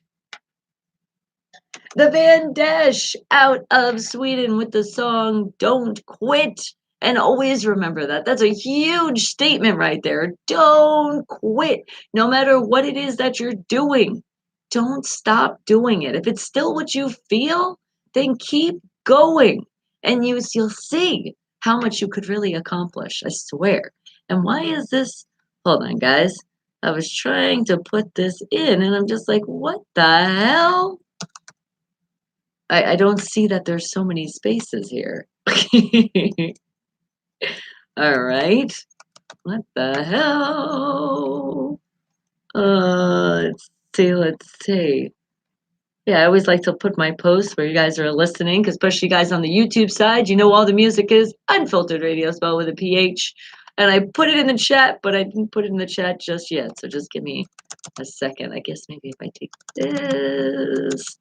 A: The Van Dash out of Sweden with the song Don't Quit. And always remember that. That's a huge statement right there. Don't quit. No matter what it is that you're doing, don't stop doing it. If it's still what you feel, then keep going. And you'll see how much you could really accomplish. I swear. And why is this? Hold on, guys. I was trying to put this in, and I'm just like, what the hell? I don't see that there's so many spaces here. All right. What the hell? Let's see. Yeah, I always like to put my posts where you guys are listening, especially you guys on the YouTube side. You know all the music is Unfiltered Radio, spelled with a PH. And I put it in the chat, but I didn't put it in the chat just yet. So just give me a second. I guess maybe if I take this,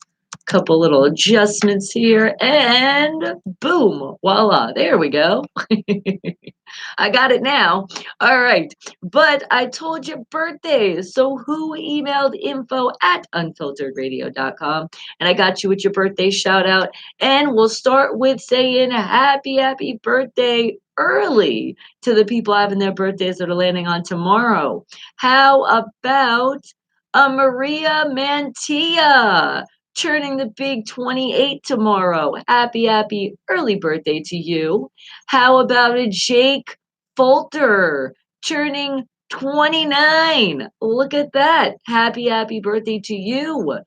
A: couple little adjustments here, and boom, voila, there we go. I got it now. All right. But I told you birthdays. So who emailed info@unfilteredradio.com? And I got you with your birthday shout out. And we'll start with saying happy birthday early to the people having their birthdays that are landing on tomorrow. How about Maria Mantilla? Turning the big 28 tomorrow. Happy early birthday to you. How about a Jake Folter turning 29? Look at that. Happy birthday to you.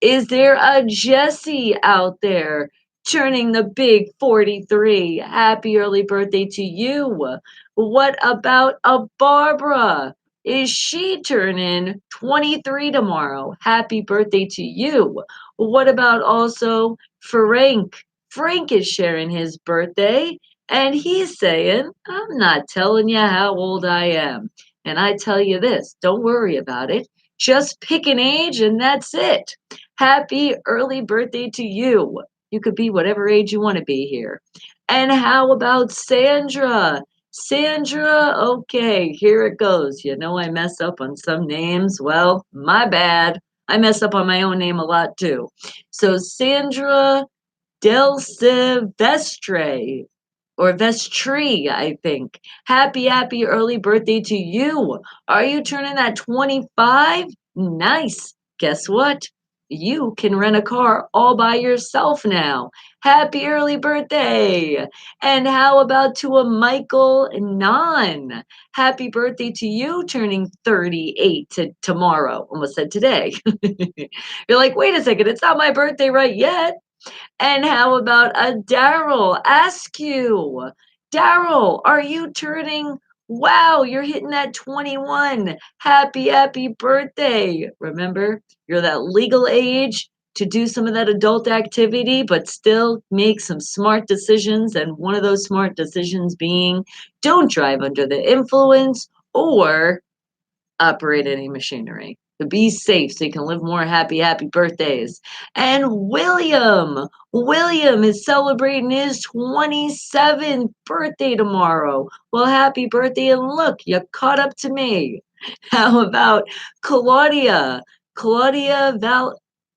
A: Is there a Jesse out there turning the big 43? Happy early birthday to you. What about a Barbara? Is she turning 23 tomorrow? Happy birthday to you. What about also Frank? Frank is sharing his birthday and he's saying, I'm not telling you how old I am. And I tell you this, don't worry about it. Just pick an age and that's it. Happy early birthday to you. You could be whatever age you want to be here. And how about Sandra? Sandra, okay, here it goes. You know, I mess up on some names. Well, my bad. I mess up on my own name a lot too. So, Sandra Del Silvestre or Vestry, I think. Happy early birthday to you. Are you turning that 25? Nice. Guess what? You can rent a car all by yourself now. Happy early birthday. And how about to a Michael Nan? Happy birthday to you, turning 38 tomorrow. Almost said today. You're like, wait a second, it's not my birthday right yet. And how about a Daryl Askew? Daryl, are you turning? Wow, you're hitting that 21. Happy birthday. Remember, you're that legal age to do some of that adult activity, but still make some smart decisions. And one of those smart decisions being don't drive under the influence or operate any machinery. To be safe so you can live more happy birthdays. And William is celebrating his 27th birthday tomorrow. Well, happy birthday. And look, you caught up to me. How about Claudia? Claudia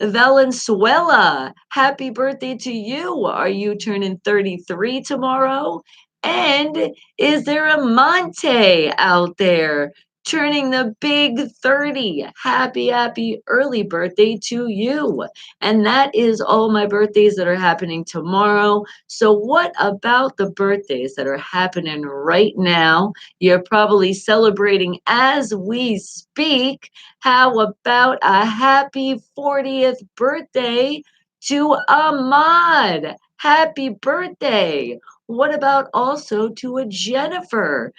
A: Valenzuela. Happy birthday to you. Are you turning 33 tomorrow? And is there a Monte out there turning the big 30? Happy early birthday to you. And that is all my birthdays that are happening tomorrow. So, what about the birthdays that are happening right now? You're probably celebrating as we speak. How about a happy 40th birthday to Ahmad? Happy birthday. What about also to a Jennifer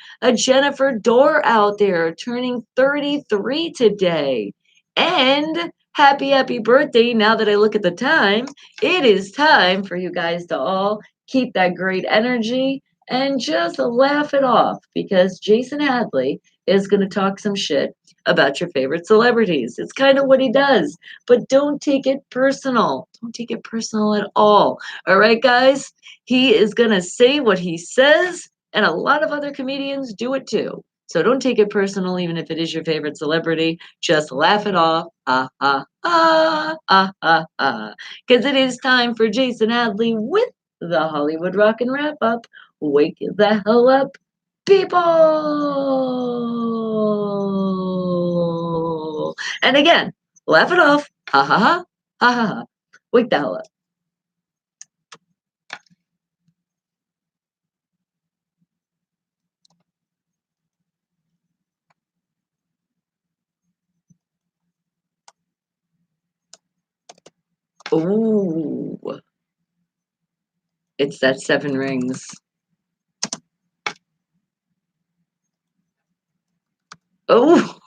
A: Dorr out there turning 33 today? And happy birthday. Now that I look at the time, it is time for you guys to all keep that great energy and just laugh it off because Jason Hadley is going to talk some shit about your favorite celebrities. It's kind of what he does, but don't take it personal. Don't take it personal at all. All right, guys? He is going to say what he says, and a lot of other comedians do it too. So don't take it personal, even if it is your favorite celebrity. Just laugh it off. Ah, ah, ah, ah, ah, ah. Because it is time for Jason Hadley with the Hollywood Rock and Wrap Up. Wake the hell up, people. And again, laugh it off. Ha ha ha. Ha ha ha. Wake the hell up. Ooh. It's that 7 rings. Oh.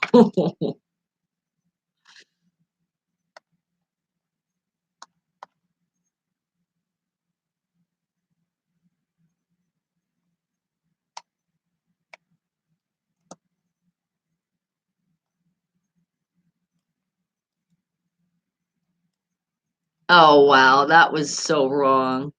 A: Oh, wow. That was so wrong.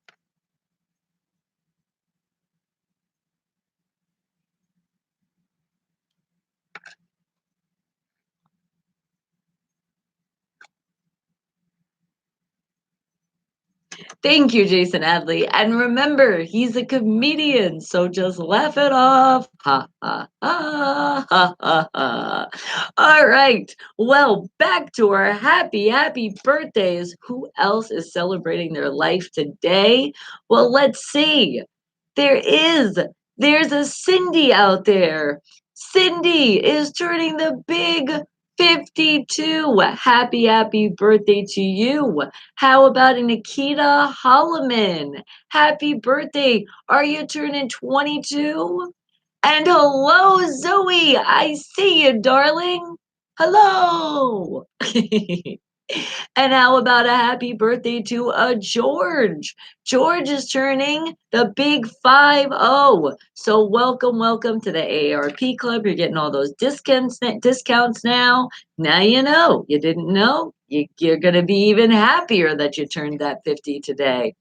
A: Thank you, Jason Adley. And remember, he's a comedian, so just laugh it off. Ha ha ha ha ha ha. All right. Well, back to our happy birthdays. Who else is celebrating their life today? Well, let's see. There is. There's a Cindy out there. Cindy is turning the big 52. Happy birthday to you. How about a Nikita Holloman? Happy birthday. Are you turning 22? And hello, Zoe. I see you, darling. Hello. And how about a happy birthday to George? George is turning the big 5-0. So welcome, welcome to the AARP Club. You're getting all those discounts now. Now you know. You didn't know? You're going to be even happier that you turned that 50 today.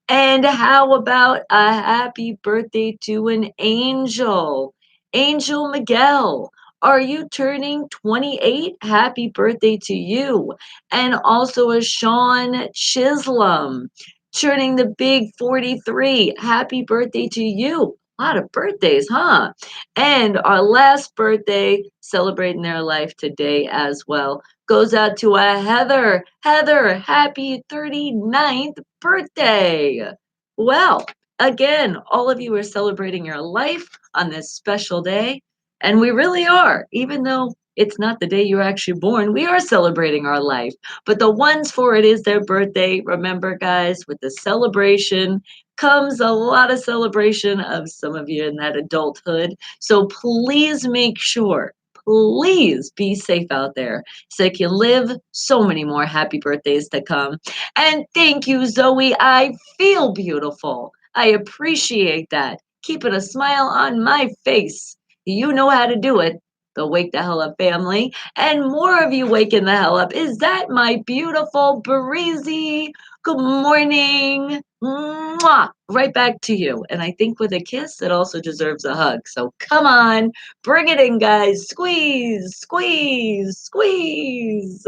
A: And how about a happy birthday to an angel? Angel Miguel, are you turning 28? Happy birthday to you. And also a Sean Chisholm, turning the big 43. Happy birthday to you. A lot of birthdays, huh? And our last birthday, celebrating their life today as well, goes out to a Heather. Heather, happy 39th birthday. Well, again, all of you are celebrating your life on this special day. And we really are, even though it's not the day you're actually born, we are celebrating our life. But the ones for it is their birthday. Remember, guys, with the celebration comes a lot of celebration of some of you in that adulthood. So please make sure, please be safe out there so you can live so many more happy birthdays to come. And thank you, Zoe. I feel beautiful. I appreciate that. Keeping a smile on my face. You know how to do it. The Wake the Hell Up family. And more of you waking the hell up. Is that my beautiful Breezy? Good morning. Mwah! Right back to you. And I think with a kiss, it also deserves a hug. So come on, bring it in, guys. Squeeze, squeeze, squeeze.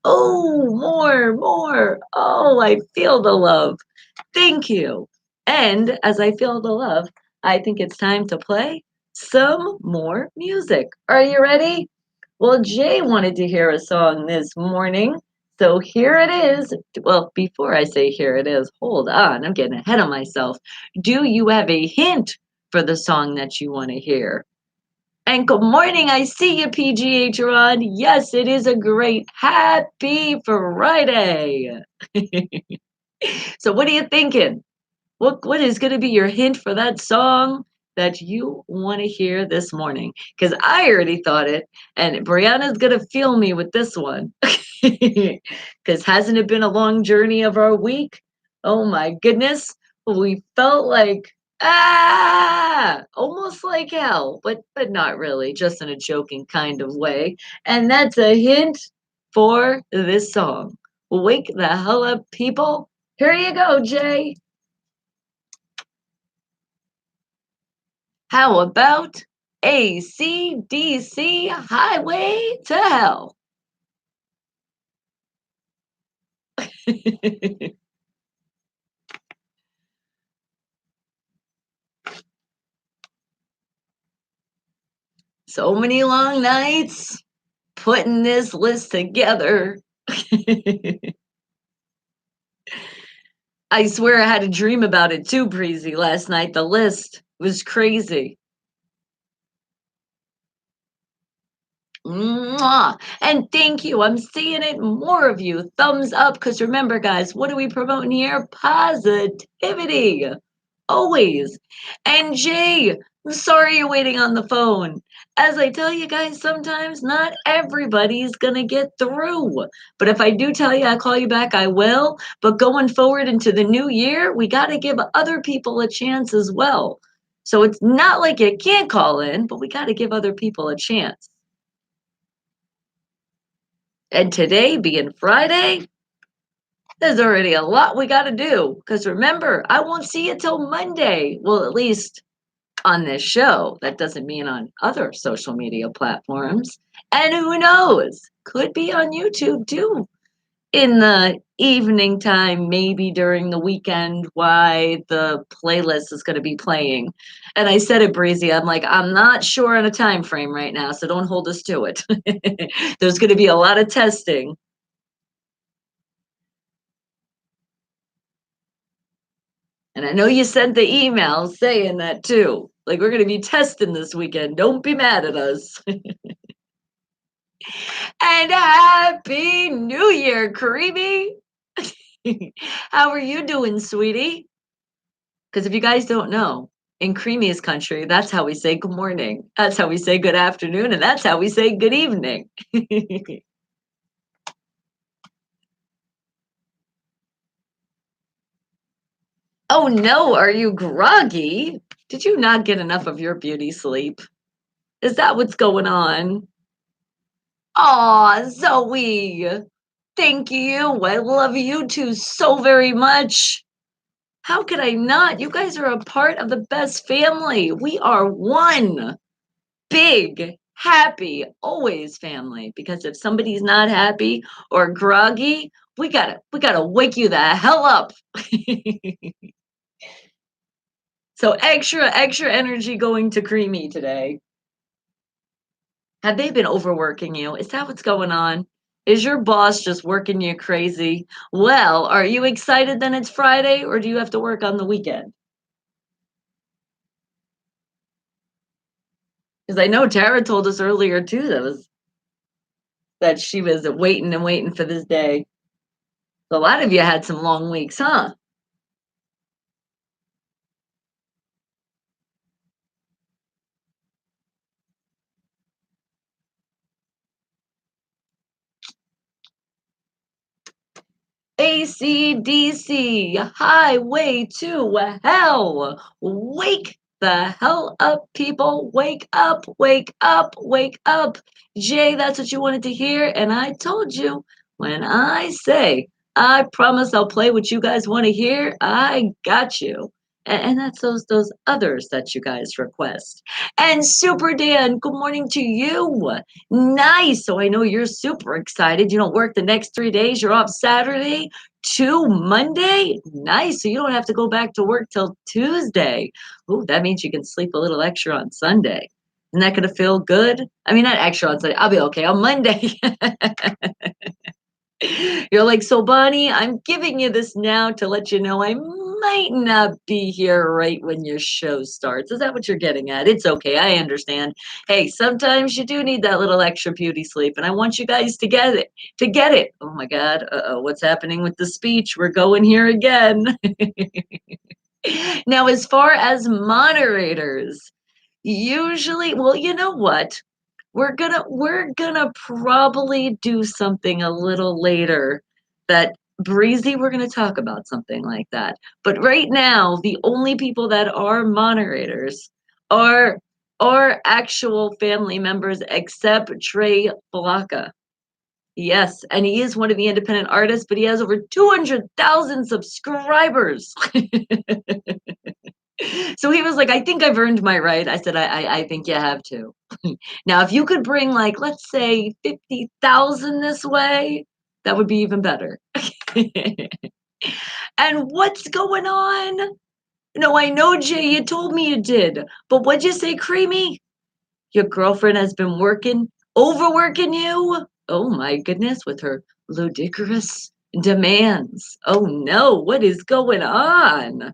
A: Oh, more, more. Oh, I feel the love. Thank you. And as I feel the love, I think it's time to play some more music. Are you ready? Well, Jay wanted to hear a song this morning. So here it is. Well, before I say here it is, hold on. I'm getting ahead of myself. Do you have a hint for the song that you want to hear? And good morning. I see you, PGA Ron. Yes, it is a great happy Friday. So what are you thinking? What is going to be your hint for that song that you want to hear this morning? Because I already thought it, and Brianna's going to feel me with this one. Because hasn't it been a long journey of our week? Oh my goodness. We felt like almost like hell, but not really, just in a joking kind of way. And that's a hint for this song. Wake the hell up, people. Here you go, Jay. How about AC/DC Highway to Hell? So many long nights putting this list together. I swear I had a dream about it too, Breezy, last night. The list was crazy. Mwah. And thank you. I'm seeing it. More of you. Thumbs up. Because remember, guys, what are we promoting here? Positivity. Always. And Jay, I'm sorry you're waiting on the phone. As I tell you guys, sometimes not everybody's going to get through. But if I do tell you I call you back, I will. But going forward into the new year, we got to give other people a chance as well. So it's not like you can't call in, but we got to give other people a chance. And today being Friday, there's already a lot we got to do. Because remember, I won't see you till Monday. Well, at least on this show. That doesn't mean on other social media platforms. And who knows? Could be on YouTube too. In the evening time, maybe during the weekend, why the playlist is going to be playing. And I said it, Breezy. I'm like, I'm not sure on a time frame right now, so don't hold us to it. There's going to be a lot of testing. And I know you sent the email saying that too. Like, we're going to be testing this weekend. Don't be mad at us. And happy New Year, Creamy. How are you doing, sweetie? Because if you guys don't know, in Creamy's country, that's how we say good morning. That's how we say good afternoon, and that's how we say good evening. Oh no, are you groggy? Did you not get enough of your beauty sleep? Is that what's going on? Aw, Zoe. Thank you. I love you too so very much. How could I not? You guys are a part of the best family. We are one big, happy, always family. Because if somebody's not happy or groggy, we gotta wake you the hell up. So extra energy going to Creamy today. Have they been overworking you? Is that what's going on? Is your boss just working you crazy? Well, are you excited then it's Friday or do you have to work on the weekend? Because I know Tara told us earlier too that she was waiting and waiting for this day. So a lot of you had some long weeks, huh? AC/DC, highway to hell. Wake the hell up, people. Wake up, wake up, wake up. Jay, that's what you wanted to hear. And I told you, when I say, I promise I'll play what you guys want to hear, I got you. And that's those others that you guys request. And Super Dan, good morning to you. Nice. So I know you're super excited. You don't work the next 3 days. You're off Saturday to Monday. Nice. So you don't have to go back to work till Tuesday. Oh, that means you can sleep a little extra on Sunday. Isn't that going to feel good? I mean, not extra on Sunday. I'll be okay on Monday. You're like, so Bonnie, I'm giving you this now to let you know I might not be here right when your show starts. Is that what you're getting at? It's okay. I understand. Hey, sometimes you do need that little extra beauty sleep, and I want you guys to get it. To get it. Oh my God. Uh-oh. What's happening with the speech? We're going here again. Now, as far as moderators, usually, well, you know what? We're gonna probably do something a little later that Breezy, we're gonna talk about something like that. But right now, the only people that are moderators are actual family members except Trey Balaka. Yes, and he is one of the independent artists, but he has over 200,000 subscribers. So he was like, I think I've earned my right. I said, I think you have to. Now, if you could bring like, let's say 50,000 this way, that would be even better. And what's going on? No, I know, Jay, you told me you did. But what'd you say, Creamy? Your girlfriend has been overworking you? Oh my goodness, with her ludicrous demands. Oh no, what is going on?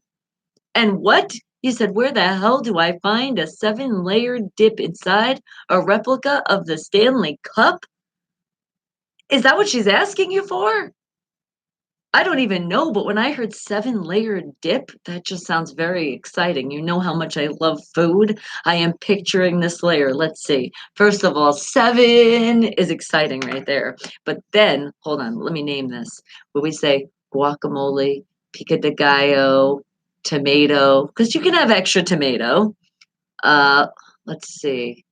A: And what? You said, where the hell do I find a 7-layered dip inside a replica of the Stanley Cup? Is that what she's asking you for? I don't even know, but when I heard 7-layered dip, that just sounds very exciting. You know how much I love food. I am picturing this layer. Let's see. First of all, 7 is exciting right there. But then, hold on, let me name this. When we say guacamole, pico de gallo, tomato, because you can have extra tomato. Uh, let's see.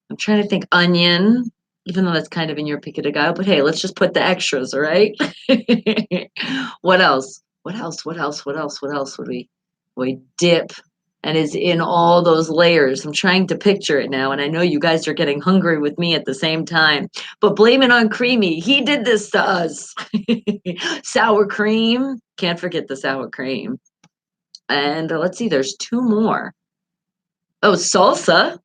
A: I'm trying to think onion, even though that's kind of in your pico de gallo, but hey, let's just put the extras, all right? What else? What else? What else? What else? What else would we dip and is in all those layers? I'm trying to picture it now, and I know you guys are getting hungry with me at the same time. But blame it on Creamy. He did this to us. Sour cream. Can't forget the sour cream. And let's see, there's 2 more. Oh, salsa.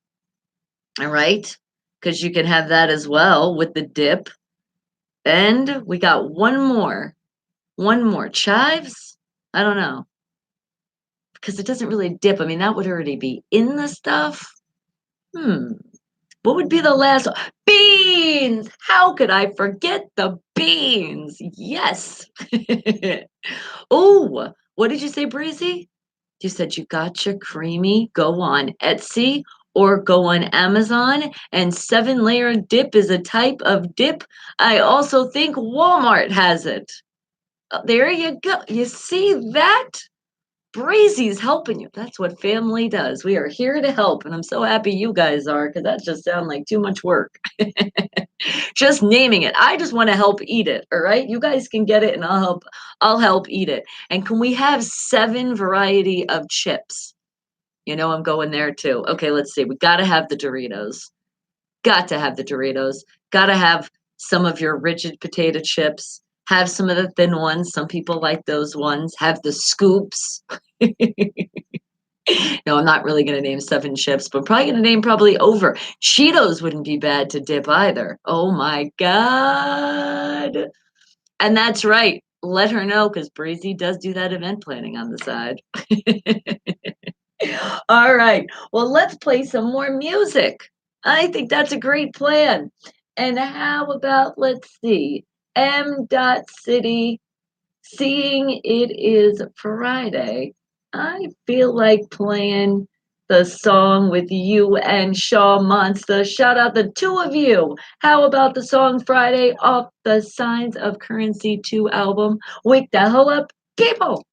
A: All right. Because you can have that as well with the dip. And we got one more. One more. Chives? I don't know. Because it doesn't really dip. I mean, that would already be in the stuff. Hmm. What would be the last one? Beans! How could I forget the beans? Yes. Oh, what did you say, Breezy? You said you got your creamy. Go on Etsy or go on Amazon. And 7-layer dip is a type of dip. I also think Walmart has it. There you go. You see that? Breezy's helping you. That's what family does. We are here to help, and I'm so happy you guys are because that just sounds like too much work. Just naming it. I just want to help eat it. All right. You guys can get it and I'll help eat it. And can we have 7 variety of chips? I'm going there too. Okay, let's see. We gotta have the Doritos. Got to have the Doritos. Gotta have some of your rigid potato chips. Have some of the thin ones. Some people like those ones. Have the scoops. No, I'm not really gonna name 7 chips, but probably gonna name probably over. Cheetos wouldn't be bad to dip either. Oh my God. And that's right. Let her know because Breezy does do that event planning on the side. All right. Well, let's play some more music. I think that's a great plan. And how about, let's see, M. Dot City, seeing it is Friday, I feel like playing the song with you and Shaw Monster. Shout out the two of you. How about the song Friday off the Signs of Currency 2 album? Wake the hell up, people!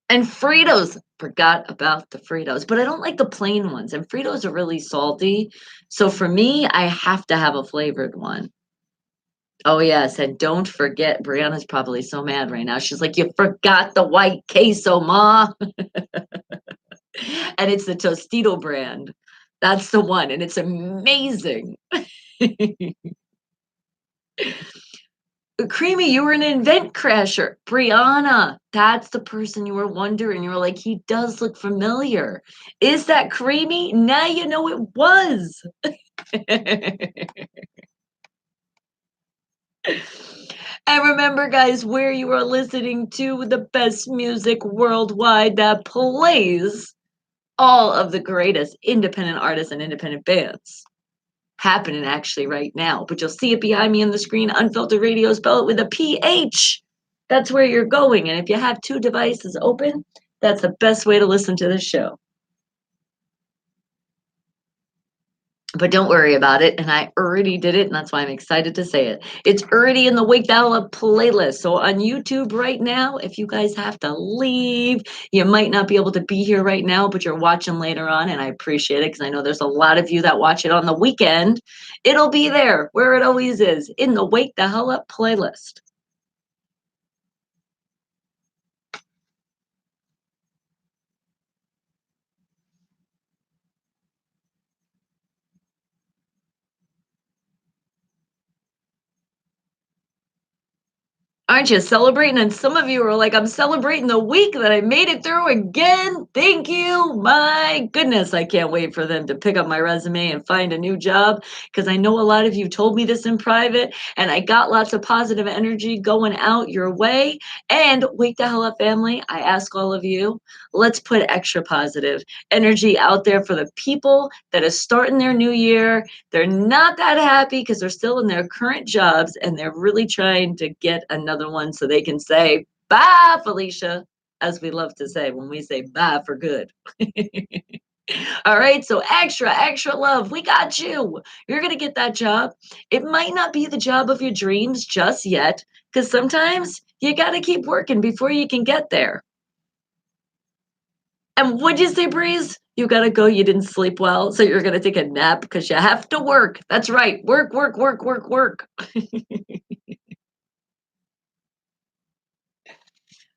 A: And Fritos. Forgot about the Fritos, but I don't like the plain ones. And Fritos are really salty. So for me, I have to have a flavored one. Oh, yes. And don't forget, Brianna's probably so mad right now. She's like, you forgot the white queso, Ma. And it's the Tostito brand. That's the one. And it's amazing. Creamy, you were an event crasher. Brianna, that's the person you were wondering. You were like, he does look familiar. Is that Creamy? Now you know it was. And remember, guys, where you are listening to the best music worldwide that plays all of the greatest independent artists and independent bands happening actually right now. But you'll see it behind me on the screen. Unfiltered Radio, spell it with a PH. That's where you're going. And if you have 2 devices open, that's the best way to listen to this show. But don't worry about it. And I already did it. And that's why I'm excited to say it. It's already in the Wake the Hell Up playlist. So on YouTube right now, if you guys have to leave, you might not be able to be here right now, but you're watching later on. And I appreciate it because I know there's a lot of you that watch it on the weekend. It'll be there where it always is in the Wake the Hell Up playlist. Aren't you celebrating? And some of you are like, I'm celebrating the week that I made it through again. Thank you. My goodness, I can't wait for them to pick up my resume and find a new job because I know a lot of you told me this in private and I got lots of positive energy going out your way. And Wake the Hell Up family, I ask all of you, let's put extra positive energy out there for the people that are starting their new year. They're not that happy because they're still in their current jobs and they're really trying to get another one so they can say, bye, Felicia, as we love to say when we say bye for good. All right, so extra, extra love. We got you. You're going to get that job. It might not be the job of your dreams just yet because sometimes you got to keep working before you can get there. And what'd you say, Breeze? You gotta go. You didn't sleep well, so you're gonna take a nap because you have to work. That's right. Work, work, work, work, work.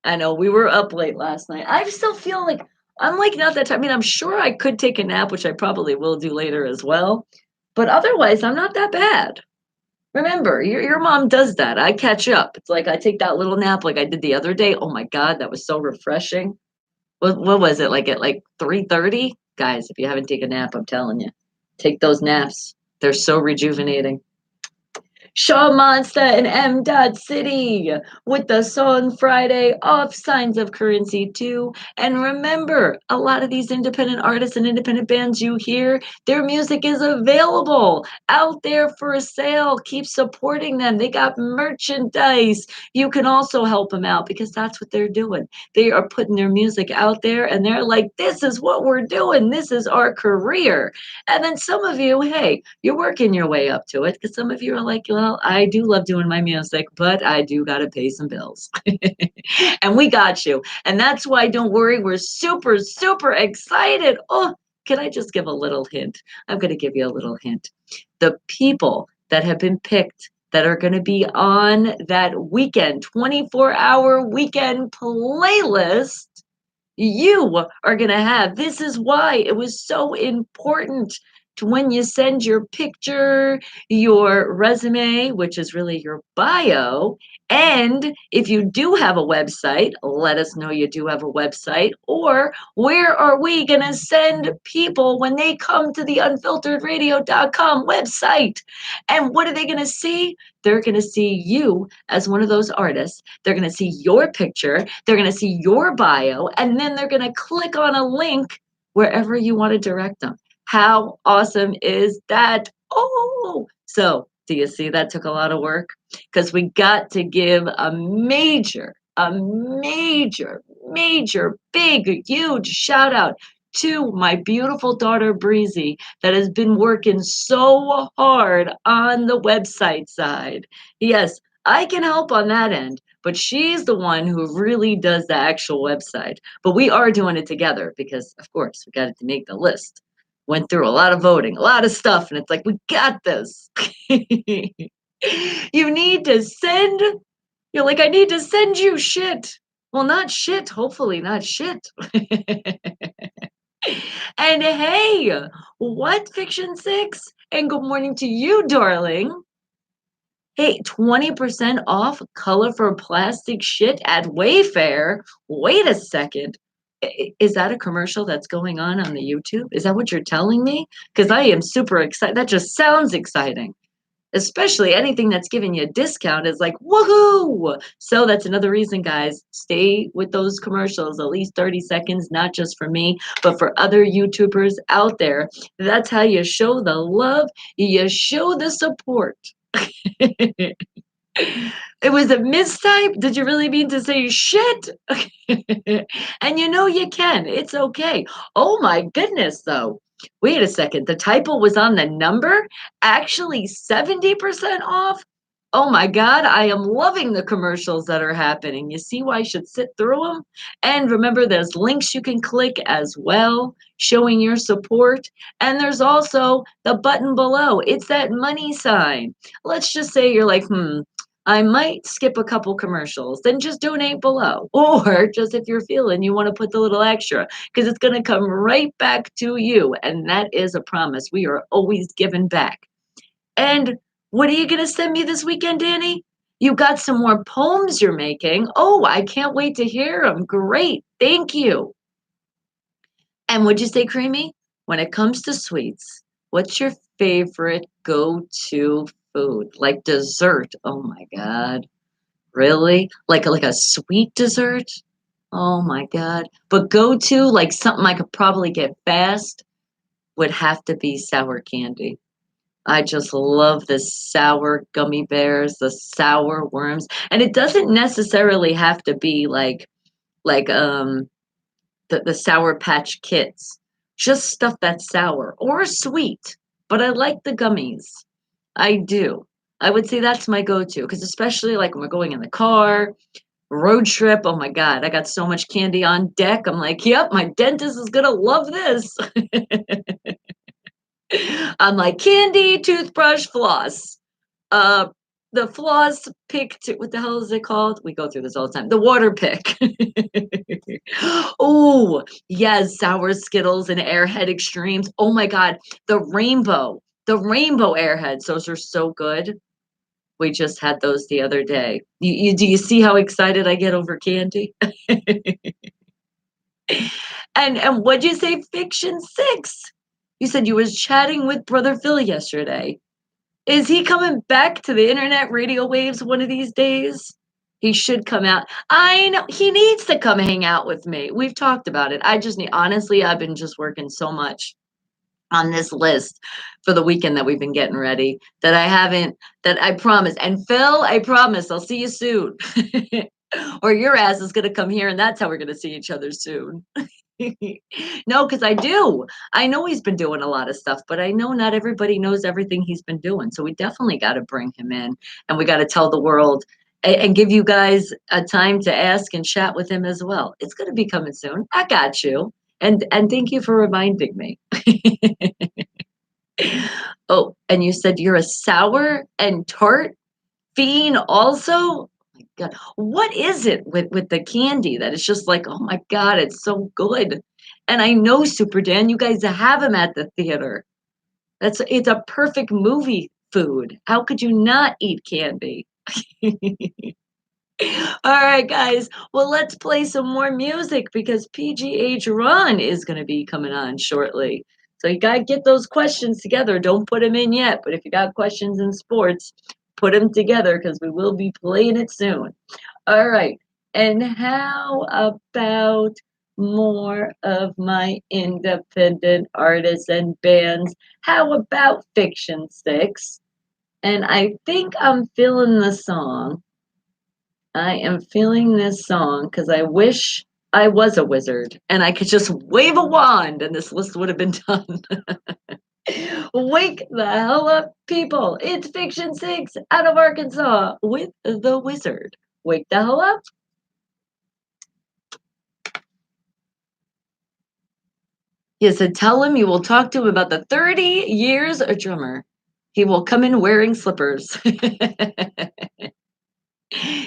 A: I know we were up late last night. I still feel like I'm like not that time. I mean, I'm sure I could take a nap, which I probably will do later as well. But otherwise, I'm not that bad. Remember, your mom does that. I catch up. It's like I take that little nap like I did the other day. Oh my God, that was so refreshing. What was it like at like 3:30? Guys, if you haven't taken a nap, I'm telling you, take those naps. They're so rejuvenating. Shaw Monster and M. Dot City with the song Friday off Signs of Currency 2. And remember, a lot of these independent artists and independent bands you hear, their music is available out there for sale. Keep supporting them. They got merchandise. You can also help them out because that's what they're doing. They are putting their music out there and they're like, this is what we're doing. This is our career. And then some of you, hey, you're working your way up to it because some of you are like, well, I do love doing my music, but I do got to pay some bills. And we got you. And that's why, don't worry, we're super, super excited. Oh, can I just give a little hint? I'm going to give you a little hint. The people that have been picked that are going to be on that weekend, 24-hour weekend playlist, you are going to have. This is why it was so important to, when you send your picture, your resume, which is really your bio, and if you do have a website, let us know you do have a website. Or where are we going to send people when they come to the unfilteredradio.com website? And what are they going to see? They're going to see you as one of those artists. They're going to see your picture. They're going to see your bio. And then they're going to click on a link wherever you want to direct them. How awesome is that? Oh, so do you see that took a lot of work? Because we got to give a major, big, huge shout out to my beautiful daughter Breezy that has been working so hard on the website side. Yes, I can help on that end, but she's the one who really does the actual website. But we are doing it together because, of course, we got it to make the list. Went through a lot of voting, a lot of stuff, and it's like, we got this. You need to send, you're like, I need to send you shit. Well, not shit, hopefully, not shit. And hey, what, Fiction Six? And good morning to you, darling. Hey, 20% off colorful plastic shit at Wayfair. Wait a second. Is that a commercial that's going on the YouTube? Is that what you're telling me? Because I am super excited. That just sounds exciting. Especially anything that's giving you a discount is like, woohoo! So that's another reason, guys. Stay with those commercials, at least 30 seconds, not just for me, but for other YouTubers out there. That's how you show the love, you show the support. It was a mistype. Did you really mean to say shit? And you know you can. It's okay. Oh my goodness, though. Wait a second. The typo was on the number? Actually, 70% off? Oh my God, I am loving the commercials that are happening. You see why I should sit through them? And remember, there's links you can click as well, showing your support. And there's also the button below. It's that money sign. Let's just say you're like, I might skip a couple commercials, then just donate below. Or just if you're feeling you want to put the little extra, because it's going to come right back to you. And that is a promise. We are always giving back. And what are you going to send me this weekend, Danny? You got some more poems you're making. Oh, I can't wait to hear them. Great. Thank you. And would you say, Creamy? When it comes to sweets, what's your favorite go-to food? Like dessert? Oh my God. Really? Like a sweet dessert? Oh my God. But go-to, like something I could probably get fast, would have to be sour candy. I just love the sour gummy bears, the sour worms. And it doesn't necessarily have to be like the Sour Patch Kids. Just stuff that's sour or sweet. But I like the gummies. I do. I would say that's my go-to because especially like when we're going in the car, road trip. Oh my God, I got so much candy on deck. I'm like, yep, my dentist is gonna love this. I'm like candy, toothbrush, floss. Uh, the floss pick. What the hell is it called? We go through this all the time. The water pick. Oh yes, sour Skittles and Airhead Extremes. Oh my God, the rainbow Airheads. Those are so good. We just had those the other day. Do you see how excited I get over candy? And what'd you say, Fiction Six? You said you was chatting with Brother Phil yesterday. Is he coming back to the internet radio waves one of these days? He should come out. I know he needs to come hang out with me. We've talked about it. I just need, honestly, I've been just working so much on this list for the weekend that we've been getting ready that I haven't, that I promise. And Phil, I promise I'll see you soon. Or your ass is going to come here and that's how we're going to see each other soon. No, because I do. I know he's been doing a lot of stuff, but I know not everybody knows everything he's been doing. So we definitely got to bring him in, and we got to tell the world and give you guys a time to ask and chat with him as well. It's going to be coming soon. I got you. And thank you for reminding me. Oh, and you said you're a sour and tart fiend also? Oh my God. What is it with the candy that it's just like, oh my God, it's so good. And I know Super Dan, you guys have him at the theater. It's a perfect movie food. How could you not eat candy? All right, guys. Well, let's play some more music because PGH Run is going to be coming on shortly. So you got to get those questions together. Don't put them in yet, but if you got questions in sports, put them together because we will be playing it soon. All right. And how about more of my independent artists and bands? How about Fiction Six? And I think I'm feeling the song. I am feeling this song because I wish I was a wizard and I could just wave a wand and this list would have been done. Wake the hell up, people. It's Fiction Six out of Arkansas with the wizard. Wake the hell up. He said, tell him you will talk to him about the 30 years a drummer. He will come in wearing slippers.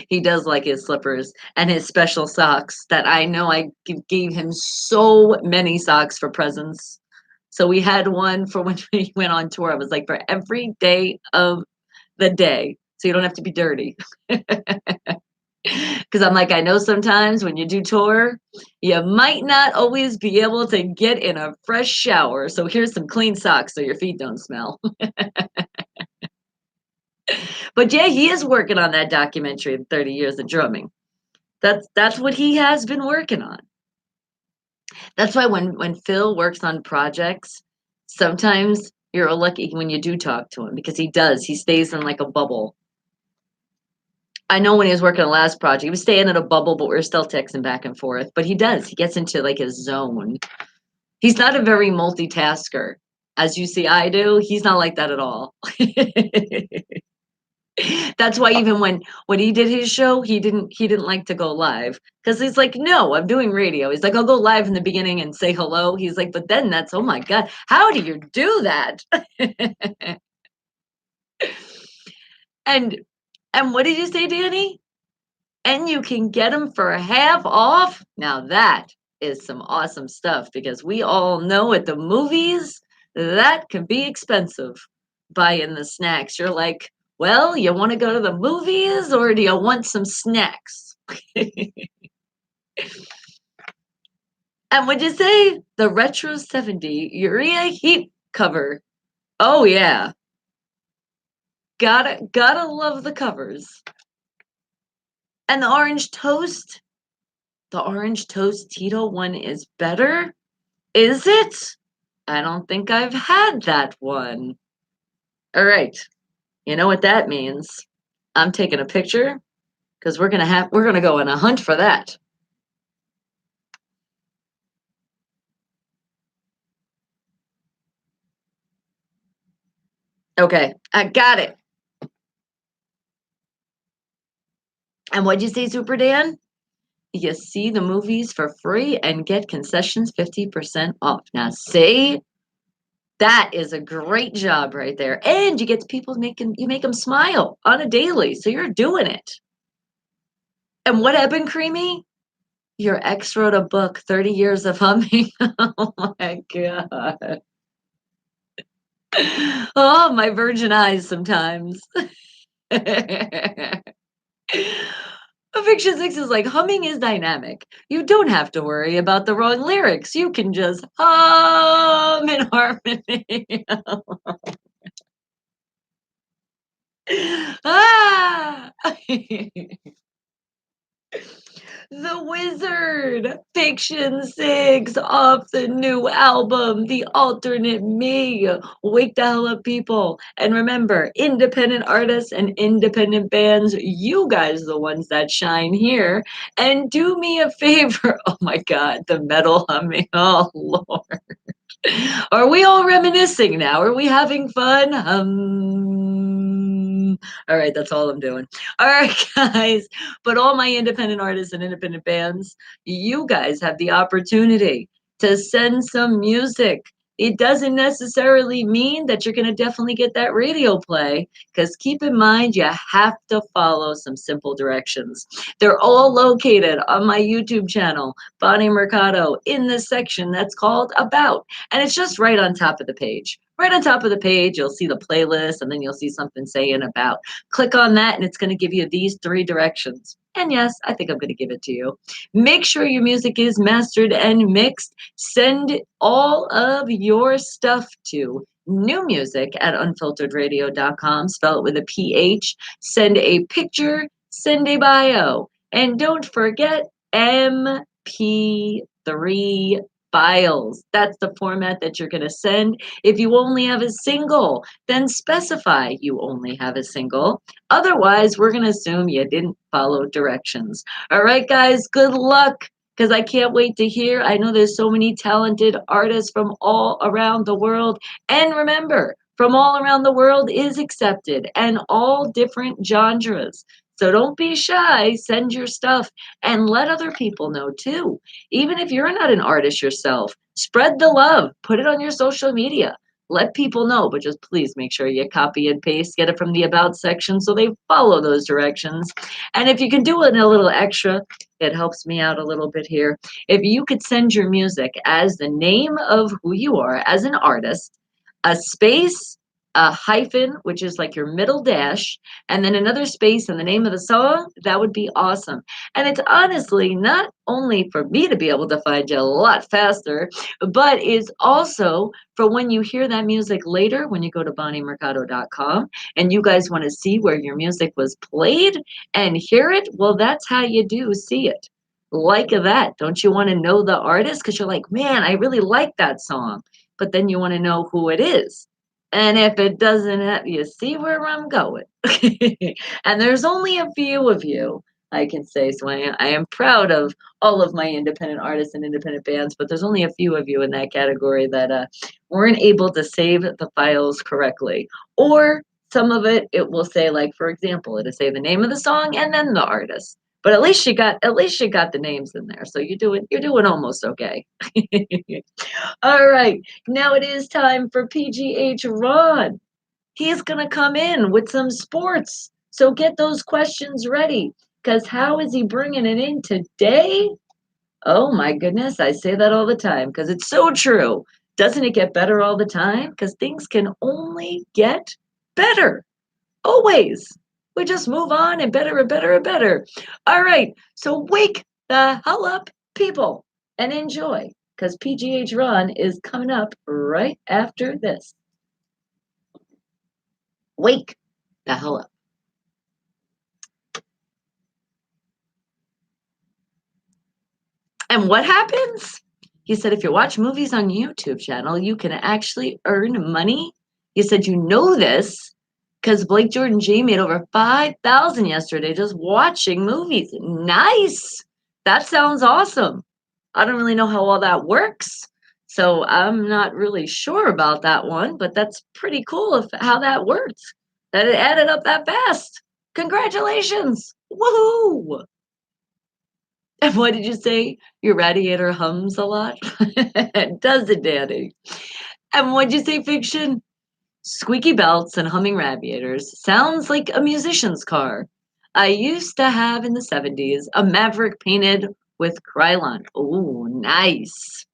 A: He does like his slippers and his special socks that I know I gave him so many socks for presents. So we had one for when we went on tour. I was like, for every day of the day. So you don't have to be dirty. Because I'm like, I know sometimes when you do tour, you might not always be able to get in a fresh shower. So here's some clean socks so your feet don't smell. But yeah, he is working on that documentary, 30 Years of Drumming. That's what he has been working on. That's why when Phil works on projects, sometimes you're lucky when you do talk to him because he does. He stays in like a bubble. I know when he was working on the last project, he was staying in a bubble, but we are still texting back and forth. But he does. He gets into like his zone. He's not a very multitasker. As you see, I do. He's not like that at all. That's why even when he did his show, he didn't like to go live because he's like, no, I'm doing radio. He's like, I'll go live in the beginning and say hello. He's like, but then that's oh my God, how do you do that? and and what did you say, Danny? And you can get them for half off. Now that is some awesome stuff because we all know at the movies that can be expensive buying the snacks. You're like, well, you want to go to the movies or do you want some snacks? And would you say the Retro 70 Urea Heat cover? Oh yeah. Gotta love the covers. And the orange toast? The orange toast Tito one is better? Is it? I don't think I've had that one. All right. You know what that means? I'm taking a picture because we're gonna go on a hunt for that. Okay, I got it. And what'd you say, Super Dan? You see the movies for free and get concessions 50% off. Now, see, that is a great job right there. And you get people you make them smile on a daily. So you're doing it. And what happened, Creamy? Your ex wrote a book, 30 Years of Humming. Oh my God. Oh, my virgin eyes sometimes. Fiction Six is like humming is dynamic. You don't have to worry about the wrong lyrics. You can just hum in harmony. Ah! The Wizard, Fiction 6 off the new album, The Alternate Me. Wake the hell up, people. And remember, independent artists and independent bands, you guys are the ones that shine here. And do me a favor. Oh my God, the metal humming. Oh Lord. Are we all reminiscing now? Are we having fun? All right, that's all I'm doing. All right, guys. But all my independent artists and independent bands, you guys have the opportunity to send some music. It doesn't necessarily mean that you're going to definitely get that radio play, because keep in mind, you have to follow some simple directions. They're all located on my YouTube channel, Bonnie Mercado, in the section that's called About. And it's just right on top of the page. Right on top of the page, you'll see the playlist, and then you'll see something saying About. Click on that, and it's going to give you these 3 directions. And yes, I think I'm going to give it to you. Make sure your music is mastered and mixed. Send all of your stuff to new music at unfilteredradio.com. Spell it with a PH. Send a picture, send a bio. And don't forget MP3 files. That's the format that you're going to send. If you only have a single, then specify you only have a single. Otherwise, we're going to assume you didn't follow directions. All right, guys, good luck, because I can't wait to hear. I know there's so many talented artists from all around the world. And remember, from all around the world is accepted, and all different genres. So don't be shy, send your stuff and let other people know too. Even if you're not an artist yourself, spread the love, put it on your social media. Let people know, but just please make sure you copy and paste, get it from the About section so they follow those directions. And if you can do it a little extra, it helps me out a little bit here. If you could send your music as the name of who you are as an artist, a space, a hyphen, which is like your middle dash, and then another space and the name of the song, that would be awesome. And it's honestly not only for me to be able to find you a lot faster, but it's also for when you hear that music later, when you go to bonniemercado.com and you guys want to see where your music was played and hear it, well, that's how you do see it. Like that. Don't you want to know the artist? Because you're like, man, I really like that song. But then you want to know who it is. And if it doesn't have, you see where I'm going. And there's only a few of you, I can say. So I am proud of all of my independent artists and independent bands, but there's only a few of you in that category that weren't able to save the files correctly. Or some of it, it will say, like, for example, it'll say the name of the song and then the artist. But at least you got the names in there. So you're doing almost okay. All right. Now it is time for PGH Ron. He's going to come in with some sports. So get those questions ready, because how is he bringing it in today? Oh my goodness. I say that all the time because it's so true. Doesn't it get better all the time? Because things can only get better. Always. We just move on and better and better and better. All right. So wake the hell up, people, and enjoy, because PGH Ron is coming up right after this. Wake the hell up. And what happens? He said, if you watch movies on YouTube channel, you can actually earn money. He said, you know this because Blake Jordan G made over 5,000 yesterday just watching movies. Nice. That sounds awesome. I don't really know how all that works, so I'm not really sure about that one, but that's pretty cool how that worked. That it added up that fast. Congratulations. Woohoo. And what did you say? Your radiator hums a lot? Does it, Danny? And what did you say, Fiction? Squeaky belts and humming radiators. Sounds like a musician's car. I used to have in the 70s a Maverick painted with Krylon. Oh, nice.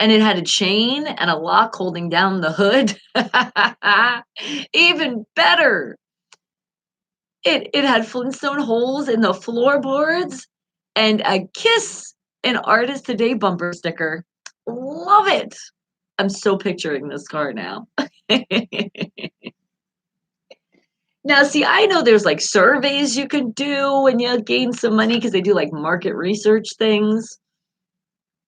A: And it had a chain and a lock holding down the hood. Even better. It had Flintstone holes in the floorboards and a Kiss an Artist Today bumper sticker. Love it. I'm so picturing this car now. Now, see, I know there's like surveys you can do and you gain some money because they do like market research things.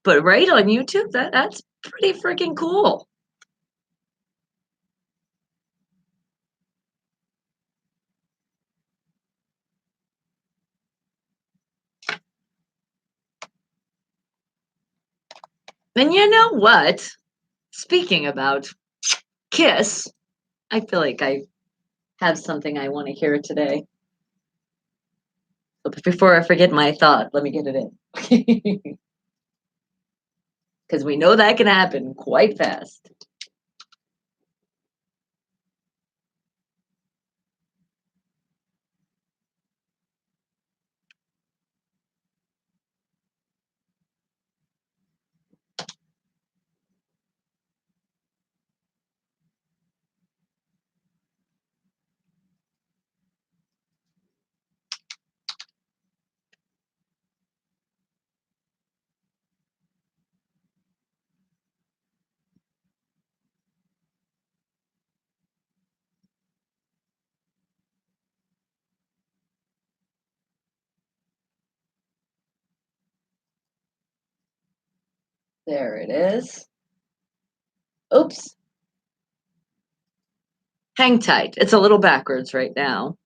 A: But right on YouTube, that's pretty freaking cool. And you know what? Speaking about Kiss, I feel like I have something I want to hear today. But before I forget my thought, let me get it in. Because we know that can happen quite fast. There it is. Oops. Hang tight. It's a little backwards right now.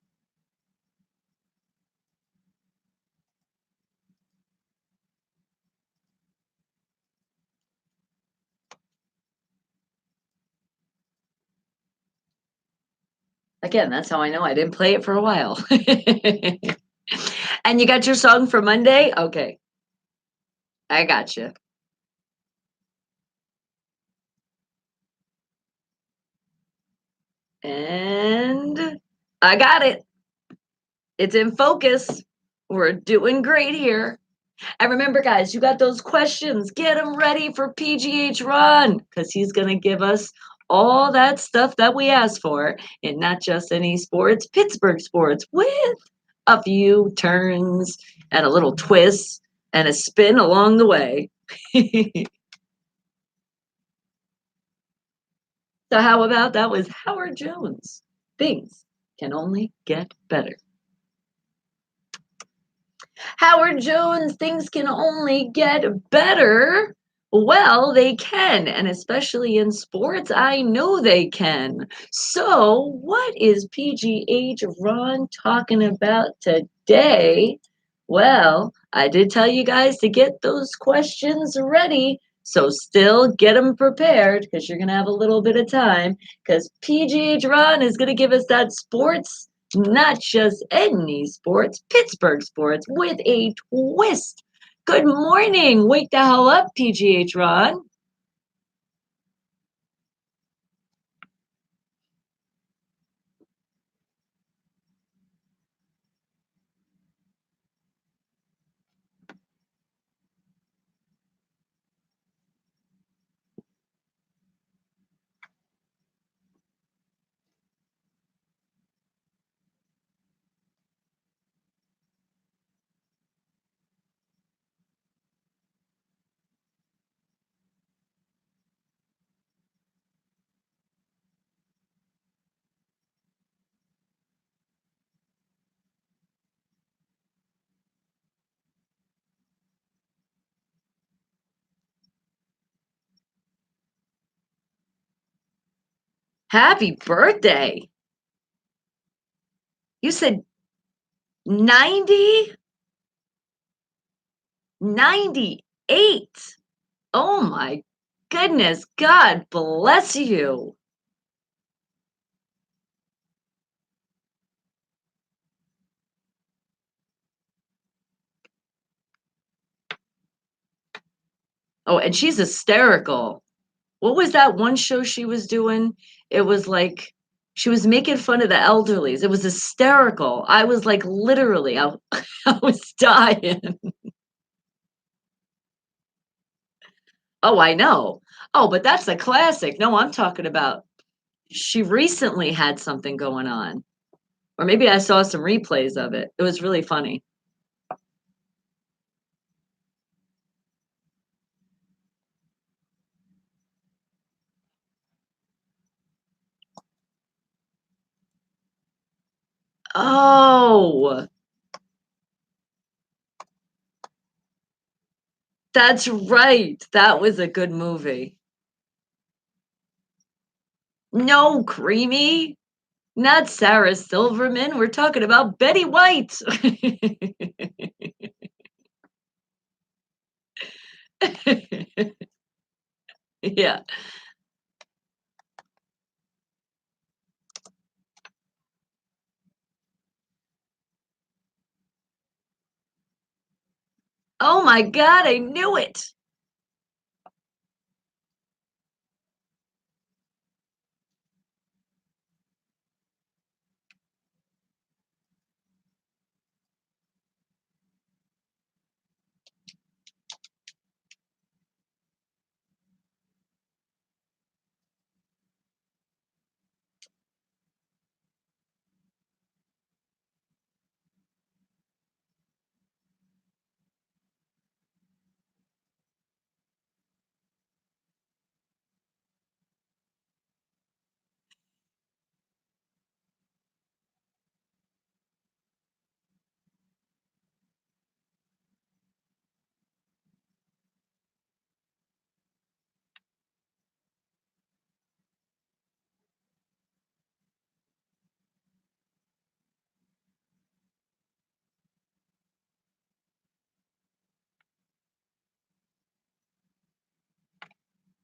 A: Again, that's how I know I didn't play it for a while. And you got your song for Monday? Okay, I got you. And I got it. It's in focus. We're doing great here. And remember, guys, you got those questions. Get them ready for PGH Ron because he's going to give us all that stuff that we asked for and not just any sports, Pittsburgh sports with a few turns and a little twist and a spin along the way. So how about that was Howard Jones? Things can only get better. Howard Jones, things can only get better. Well, they can, and especially in sports, I know they can. So, what is PGH Ron talking about today? Well, I did tell you guys to get those questions ready. So, still get them prepared because you're going to have a little bit of time because PGH Ron is going to give us that sports, not just any sports, Pittsburgh sports with a twist. Good morning. Wake the hell up, PGH Ron. Happy birthday. You said 90? 98. Oh my goodness. God bless you. Oh, and she's hysterical. What was that one show she was doing? It was like she was making fun of the elderlies. It was hysterical. I was like literally, I was dying. Oh, I know. Oh, but that's a classic. No, I'm talking about she recently had something going on. Or maybe I saw some replays of it. It was really funny. Oh, that's right. That was a good movie. No, Creamy. Not Sarah Silverman. We're talking about Betty White. Yeah. Oh my God, I knew it.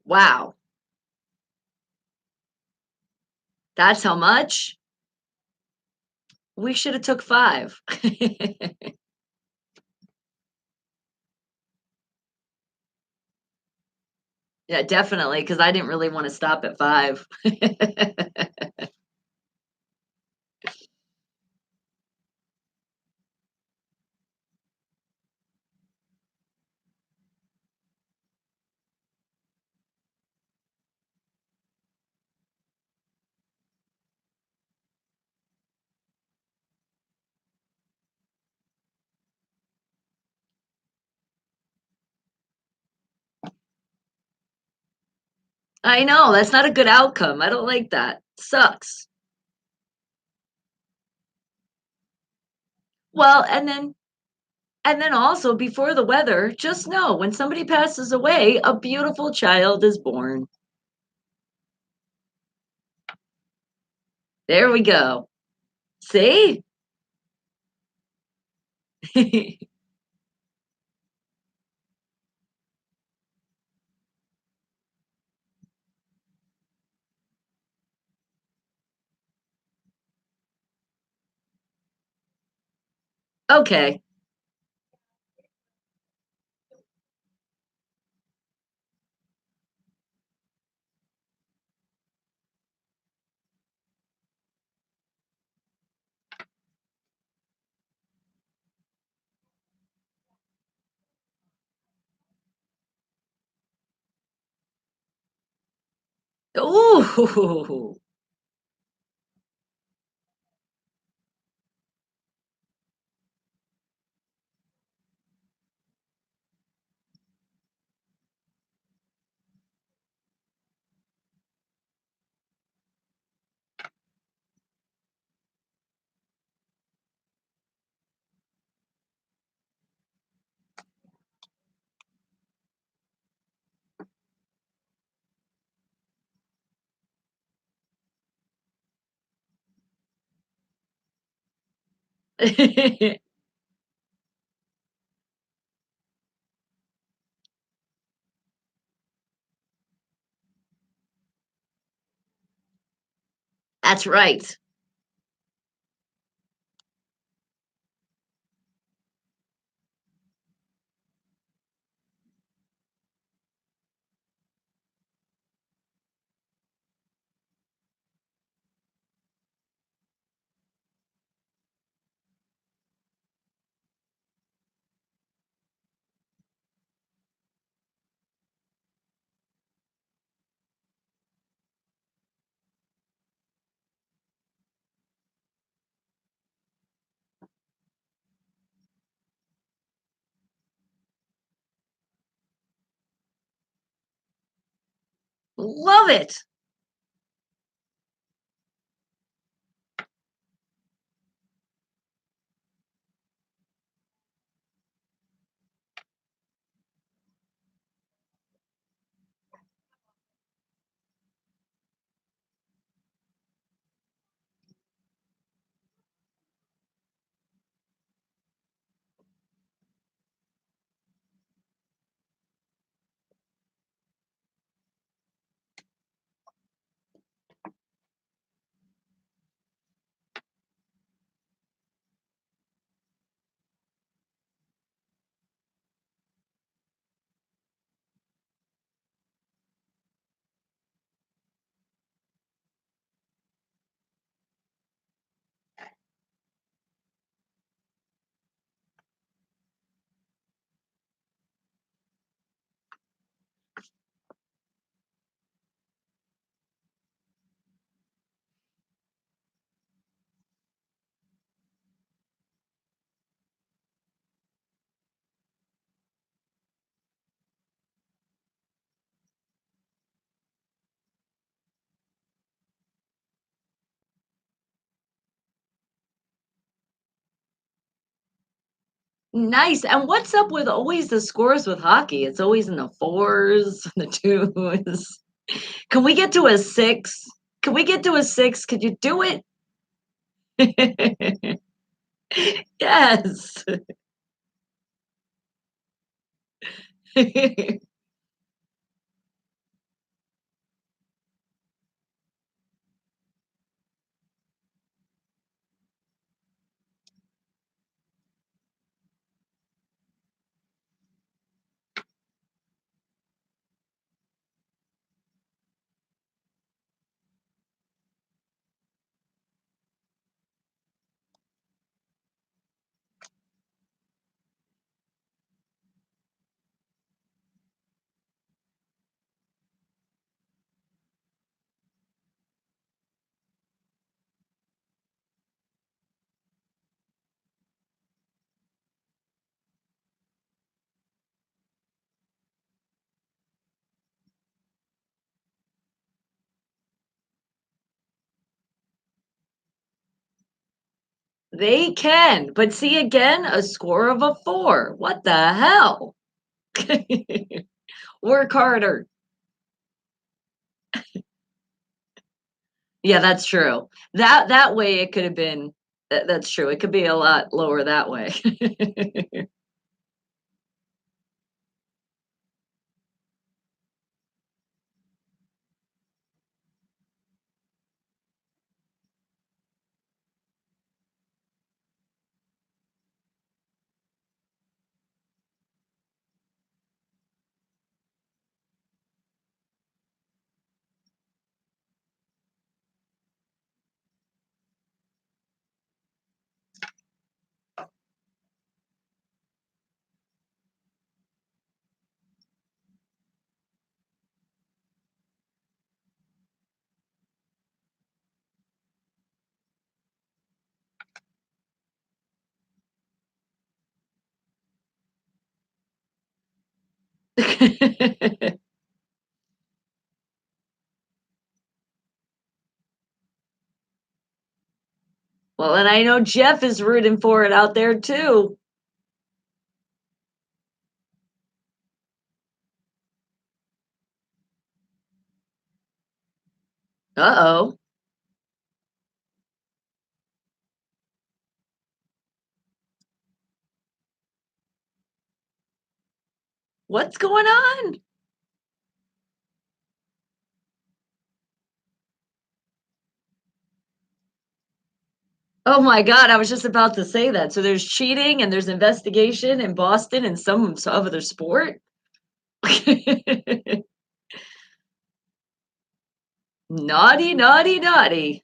A: Wow. That's how much? We should have took 5. Yeah, definitely, because I didn't really wanna stop at 5. I know, that's not a good outcome. I don't like that. Sucks. Well, and then also before the weather, just know when somebody passes away, a beautiful child is born. There we go. See? Okay. Ooh. That's right. Love it. Nice. And what's up with always the scores with hockey? It's always in the fours, the twos. Can we get to a six? Can we get to a six? Could you do it? Yes. They can, but see again, a score of a four. What the hell? Work harder. Yeah, that's true. That way it could have been that's true. It could be a lot lower that way. Well, and I know Jeff is rooting for it out there too. Uh-oh. What's going on? Oh my God, I was just about to say that. So there's cheating and there's investigation in Boston and some other sport. Naughty, naughty, naughty.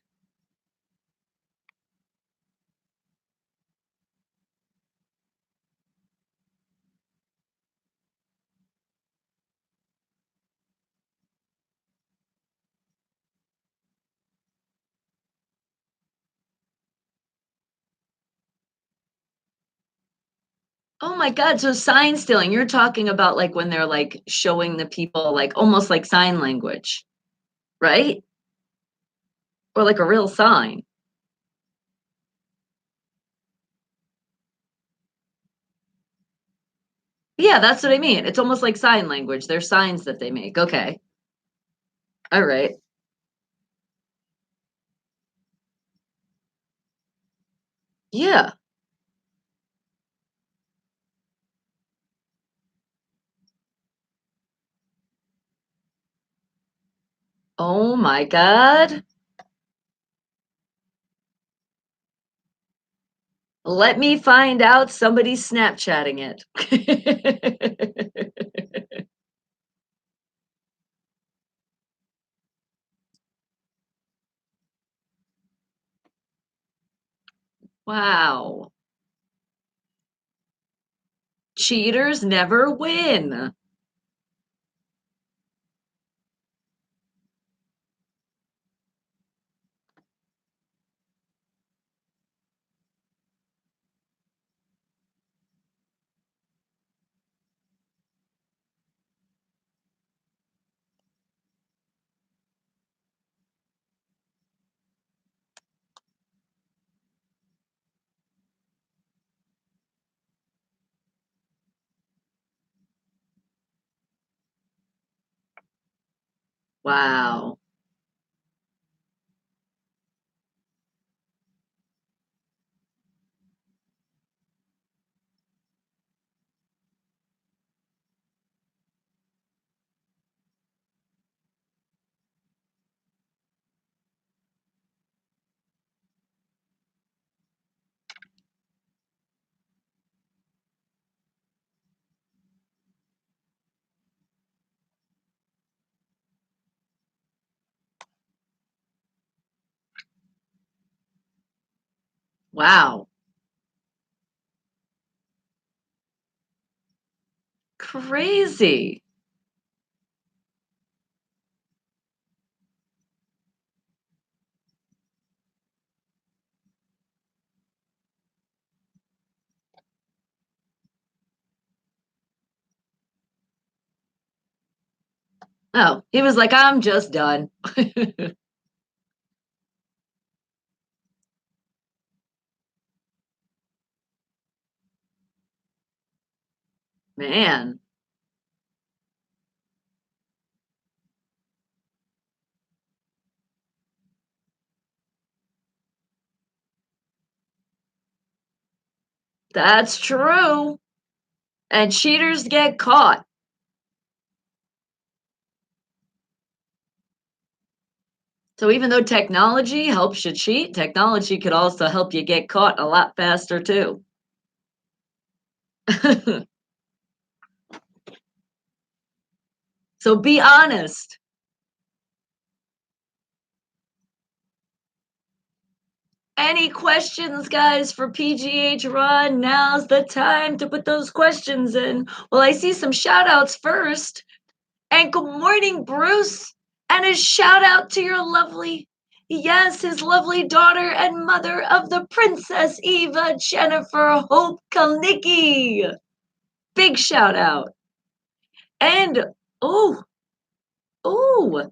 A: Oh my God. So sign stealing, you're talking about like when they're like showing the people like almost like sign language, right? Or like a real sign. Yeah, that's what I mean. It's almost like sign language. They're signs that they make. Okay. All right. Yeah. Oh my God. Let me find out somebody's Snapchatting it. Wow. Cheaters never win. Wow. Wow. Crazy. Oh, he was like, I'm just done. Man, that's true. And cheaters get caught. So even though technology helps you cheat, technology could also help you get caught a lot faster too. So be honest. Any questions, guys, for PGH Run? Now's the time to put those questions in. Well, I see some shout outs first. And good morning, Bruce. And a shout out to your lovely, yes, his lovely daughter and mother of the Princess Eva, Jennifer Hope Kalnicki. Big shout out. And, oh, oh,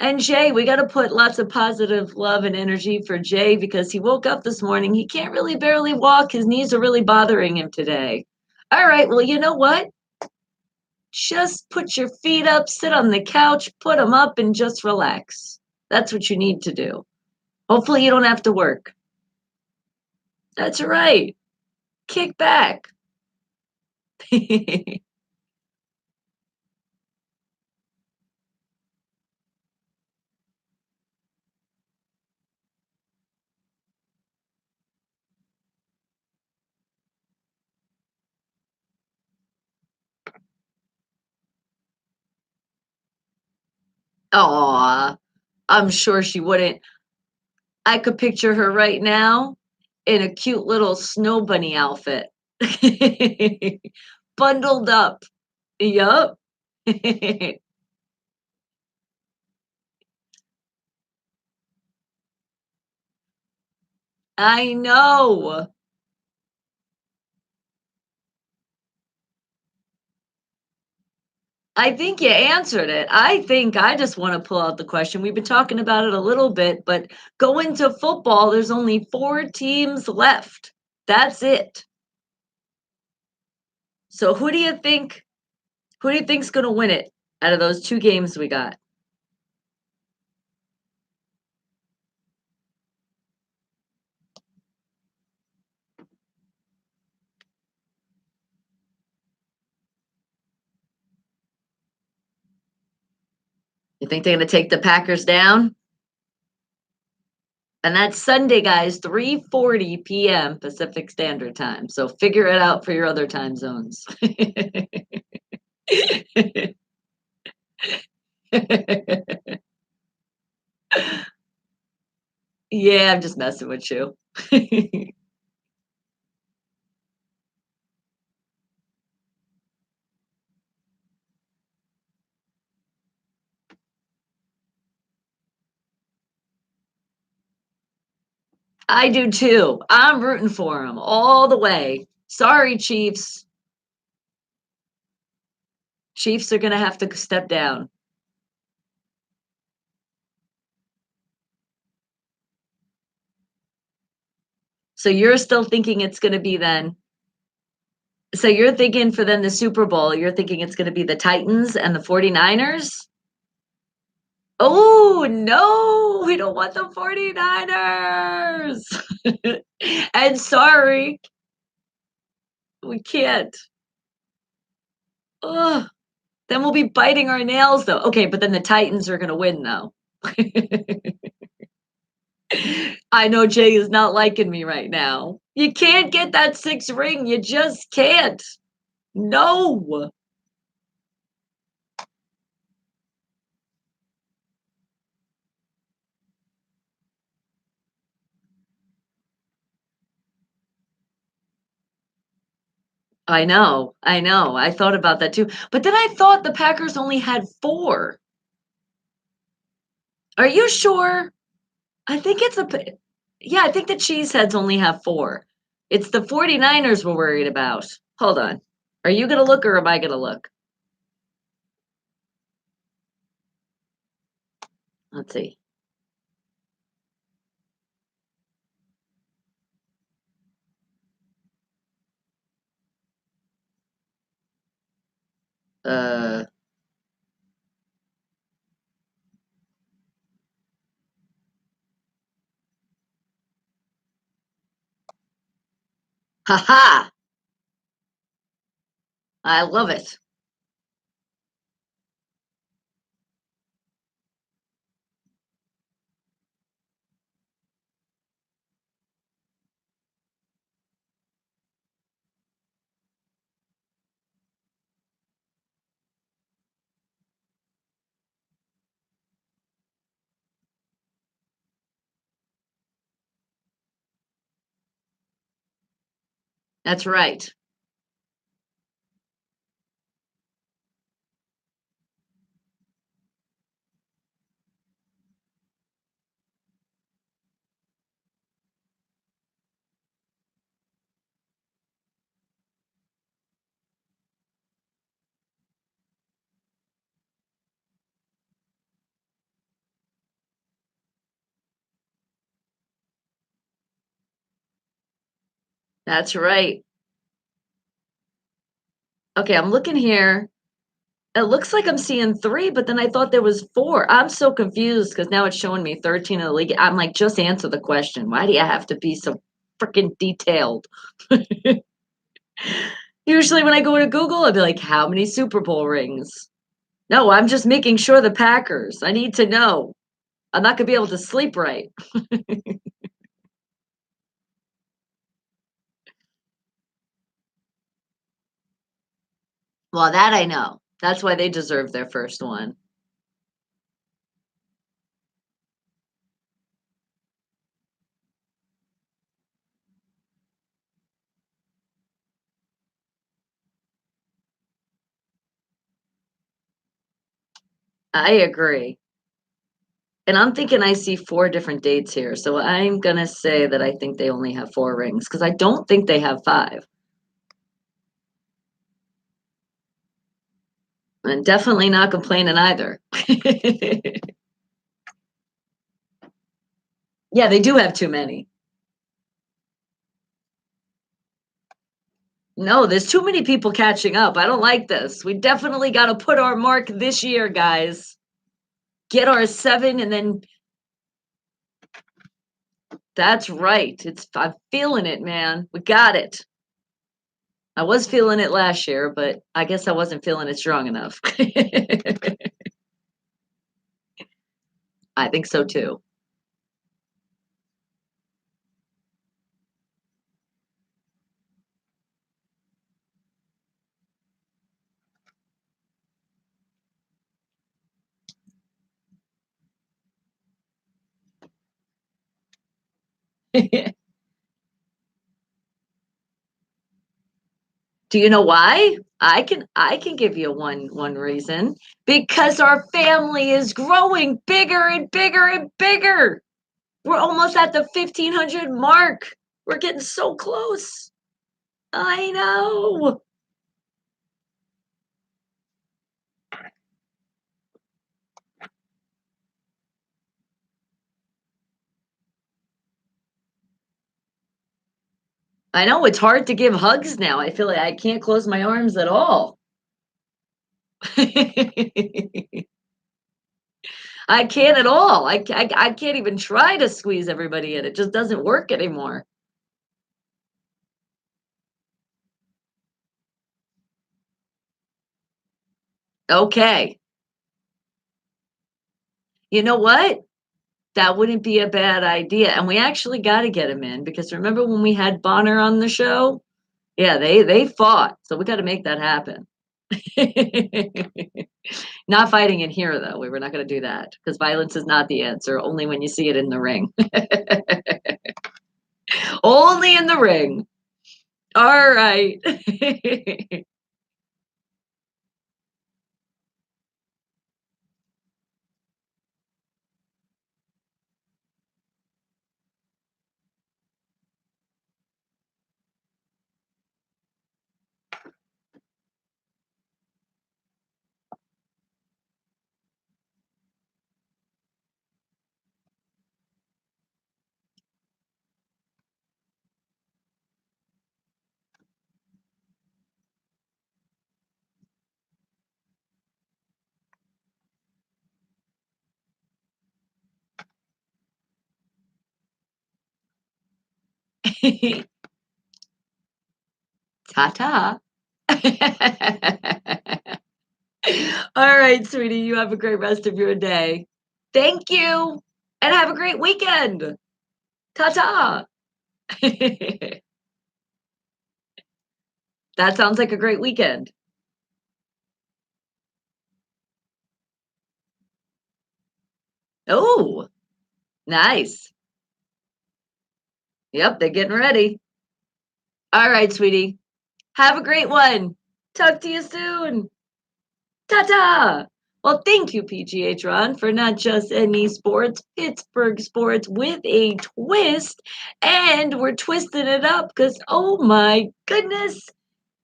A: and Jay, we got to put lots of positive love and energy for Jay because he woke up this morning. He can't really barely walk. His knees are really bothering him today. All right, well, you know what? Just put your feet up, sit on the couch, put them up, and just relax. That's what you need to do. Hopefully, you don't have to work. That's right. Kick back. Aw, I'm sure she wouldn't. I could picture her right now in a cute little snow bunny outfit. Bundled up. Yup. I know. I think you answered it. I think I just want to pull out the question. We've been talking about it a little bit, but going to football, there's only 4 teams left. That's it. So who do you think's going to win it out of those 2 games we got? You think they're going to take the Packers down? And that's Sunday, guys, 3:40 p.m. Pacific Standard Time. So figure it out for your other time zones. Yeah, I'm just messing with you. I do too. I'm rooting for them all the way. Sorry, Chiefs. Chiefs are going to have to step down. So you're still thinking it's going to be then. So you're thinking for then the Super Bowl, you're thinking it's going to be the Titans and the 49ers? Oh, no, we don't want the 49ers. And sorry, we can't. Ugh, then we'll be biting our nails though. Okay, but then the Titans are gonna win though. I know Jay is not liking me right now. You can't get that 6th ring, you just can't. No. I know, I thought about that too, but then I thought the Packers only had 4. Are you sure? I think it's a p yeah, I think the Cheeseheads only have 4. It's the 49ers we're worried about. Hold on. Are you gonna look or am I gonna look? Let's see. Uh, ha! I love it. That's right. That's right. Okay, I'm looking here. It looks like I'm seeing 3, but then I thought there was 4. I'm so confused because now it's showing me 13 in the league. I'm like, just answer the question. Why do you have to be so freaking detailed? Usually when I go to Google, I'd be like, how many Super Bowl rings? No, I'm just making sure the Packers. I need to know. I'm not gonna be able to sleep right. Well, that I know. That's why they deserve their first one. I agree. And I'm thinking I see 4 different dates here, so I'm gonna say that I think they only have 4 rings because I don't think they have 5. And definitely not complaining either. Yeah, they do have too many. No, there's too many people catching up. I don't like this. We definitely gotta put our mark this year, guys. Get our 7 and then that's right. I'm feeling it, man. We got it. I was feeling it last year, but I guess I wasn't feeling it strong enough. I think so too. Do you know why? I can give you one reason. Because our family is growing bigger and bigger and bigger. We're almost at the 1,500 mark. We're getting so close. I know. I know it's hard to give hugs now. I feel like I can't close my arms at all. I can't at all. I can't even try to squeeze everybody in. It just doesn't work anymore. Okay. You know what? That wouldn't be a bad idea, and we actually gotta get him in because remember when we had Bonner on the show? Yeah, they fought, so we gotta make that happen. Not fighting in here, though. We're not gonna do that because violence is not the answer, only when you see it in the ring. Only in the ring. Alright. Ta-ta. Alright, sweetie, you have a great rest of your day. Thank you, and have a great weekend. Ta-ta. That sounds like a great weekend. Oh, nice. Yep, they're getting ready. Alright, sweetie. Have a great one. Talk to you soon. Ta-ta. Well, thank you, PGH Ron, for not just any sports, Pittsburgh sports with a twist. And we're twisting it up because, oh my goodness,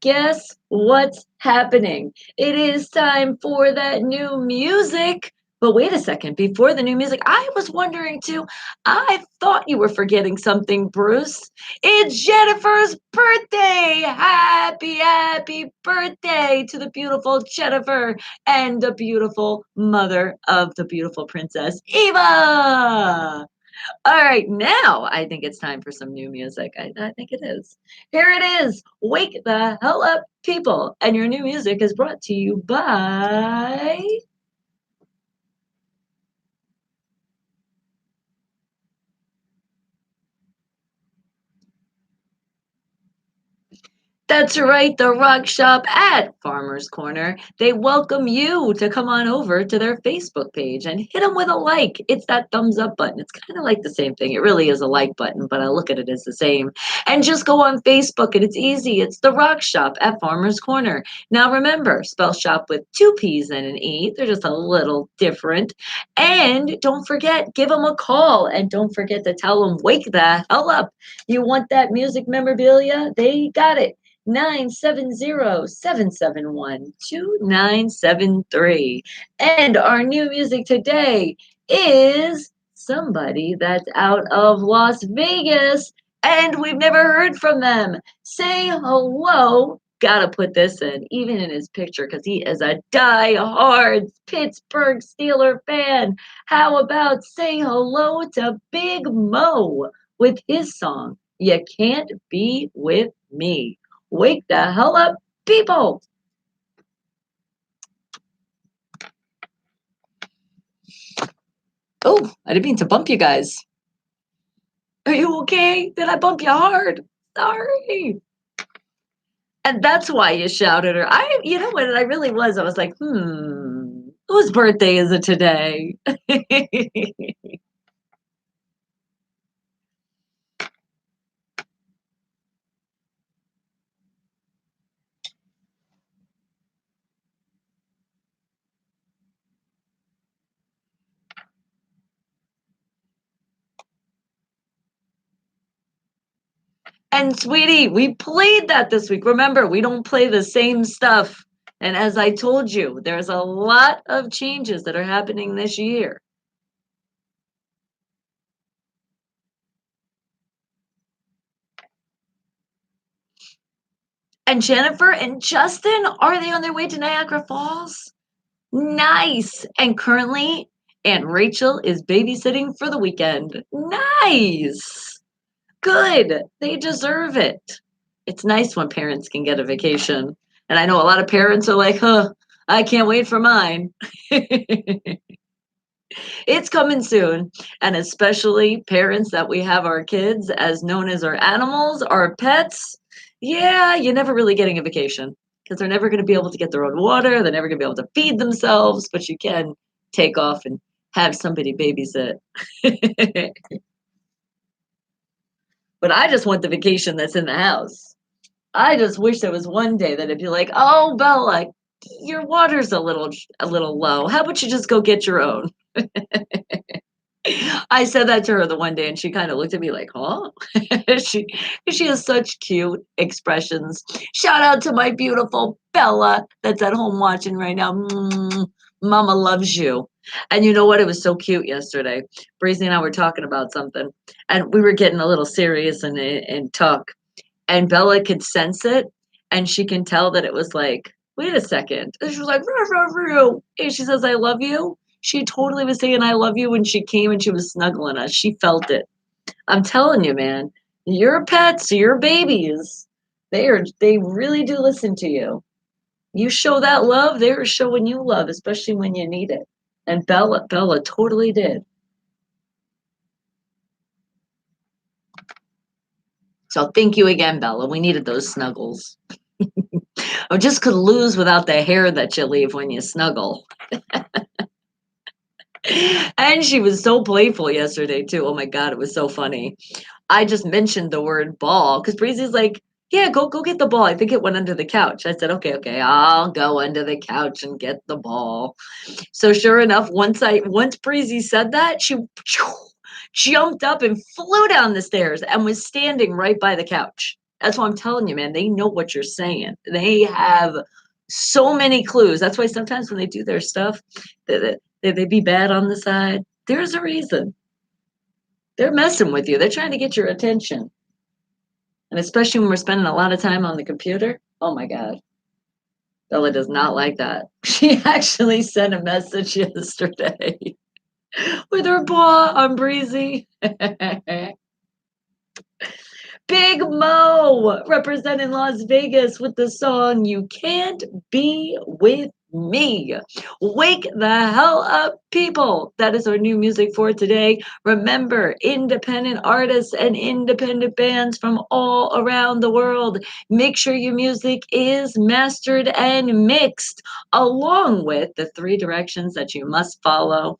A: guess what's happening? It is time for that new music. But wait a second, before the new music, I was wondering too. I thought you were forgetting something, Bruce. It's Jennifer's birthday. Happy, happy birthday to the beautiful Jennifer and the beautiful mother of the beautiful princess, Eva. All right, now I think it's time for some new music. I think it is. Here it is. Wake the hell up, people. And your new music is brought to you by. That's right, the Rock Shop at Farmer's Corner. They welcome you to come on over to their Facebook page and hit them with a like. It's that thumbs up button. It's kind of like the same thing. It really is a like button, but I look at it as the same. And just go on Facebook and it's easy. It's the Rock Shop at Farmer's Corner. Now remember, spell shop with two P's and an E. They're just a little different. And don't forget, give them a call and don't forget to tell them, wake the hell up. You want that music memorabilia? They got it. 970-771-2973. And our new music today is somebody that's out of Las Vegas and we've never heard from them. Say hello. Gotta put this in, even in his picture, because he is a die-hard Pittsburgh Steeler fan. How about say hello to Big Mo with his song, You Can't Be With Me? Wake the hell up, people! Oh, I didn't mean to bump you guys. Are you okay? Did I bump you hard? Sorry. And that's why you shouted her. You know what? I really was. I was like, whose birthday is it today? And sweetie, we played that this week. Remember, we don't play the same stuff. And as I told you, there's a lot of changes that are happening this year. And Jennifer and Justin, are they on their way to Niagara Falls? Nice. And currently, And Rachel is babysitting for the weekend. Nice. Good. They deserve it. It's nice when parents can get a vacation. And I know a lot of parents are like, huh, I can't wait for mine. It's coming soon. And especially parents that we have our kids as known as our animals, our pets. Yeah, you're never really getting a vacation because they're never going to be able to get their own water. They're never going to be able to feed themselves, but you can take off and have somebody babysit. But I just want the vacation that's in the house. I just wish there was one day that it'd be like, "Oh, Bella, your water's a little low. How about you just go get your own?" I said that to her the one day, and she kind of looked at me like, "Huh?" she she has such cute expressions. Shout out to my beautiful Bella that's at home watching right now. Mama loves you. And you know what? It was so cute yesterday. Breezy and I were talking about something, and we were getting a little serious and talk. And Bella could sense it, and she can tell that it was like, "Wait a second." And she was like, "Ruh, ruh, ruh," and she says, "I love you." She totally was saying, "I love you" when she came and she was snuggling us. She felt it. I'm telling you, man, your pets, your babies, they really do listen to you. You show that love, they're showing you love, especially when you need it. And Bella totally did. So thank you again, Bella. We needed those snuggles. I just could lose without the hair that you leave when you snuggle. And she was so playful yesterday too. Oh my God, it was so funny. I just mentioned the word ball because Breezy's like, "Yeah, go get the ball. I think it went under the couch." I said, "Okay, I'll go under the couch and get the ball." So sure enough, once Breezy said that, she jumped up and flew down the stairs and was standing right by the couch. That's what I'm telling you, man. They know what you're saying. They have so many clues. That's why sometimes when they do their stuff, they be bad on the side. There's a reason. They're messing with you. They're trying to get your attention. And especially when we're spending a lot of time on the computer. Oh my God. Bella does not like that. She actually sent a message yesterday with her paw on Breezy. Big Mo representing Las Vegas with the song You Can't Be With Me. Wake the hell up, people. That is our new music for today. Remember, independent artists and independent bands from all around the world. Make sure your music is mastered and mixed along with the 3 directions that you must follow,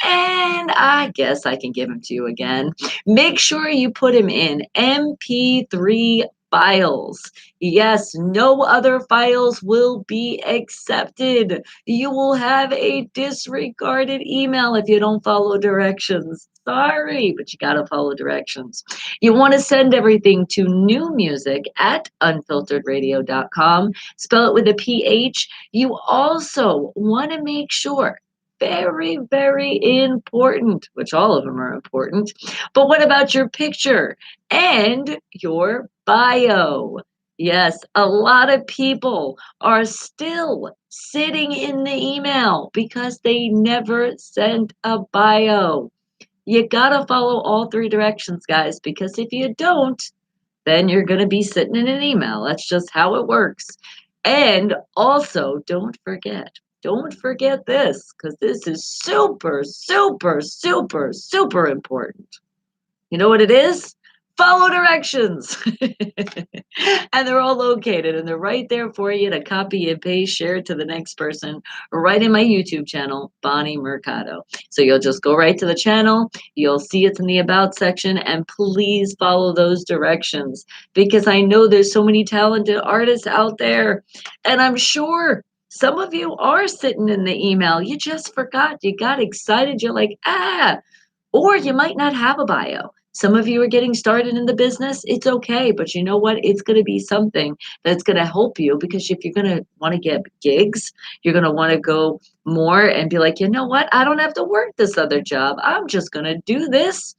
A: and I guess I can give them to you again. Make sure you put them in MP3 files. Yes, no other files will be accepted. You will have a disregarded email if you don't follow directions. Sorry, but you got to follow directions. You want to send everything to new music at unfilteredradio.com. Spell it with a PH. You also want to make sure, very, very important, which all of them are important. But what about your picture and your bio? Yes, a lot of people are still sitting in the email because they never sent a bio. You gotta follow all 3 directions, guys, because if you don't, then you're going to be sitting in an email. That's just how it works. And also, don't forget this, because this is super, super, super, super important. You know what it is? Follow directions. And they're all located and they're right there for you to copy and paste, share it to the next person, right in my YouTube channel, Bonnie Mercado. So you'll just go right to the channel, you'll see it's in the About section, and please follow those directions because I know there's so many talented artists out there, and I'm sure some of you are sitting in the email. You just forgot, you got excited, you're like, or you might not have a bio. Some of you are getting started in the business. It's okay. But you know what? It's going to be something that's going to help you because if you're going to want to get gigs, you're going to want to go more and be like, you know what? I don't have to work this other job. I'm just going to do this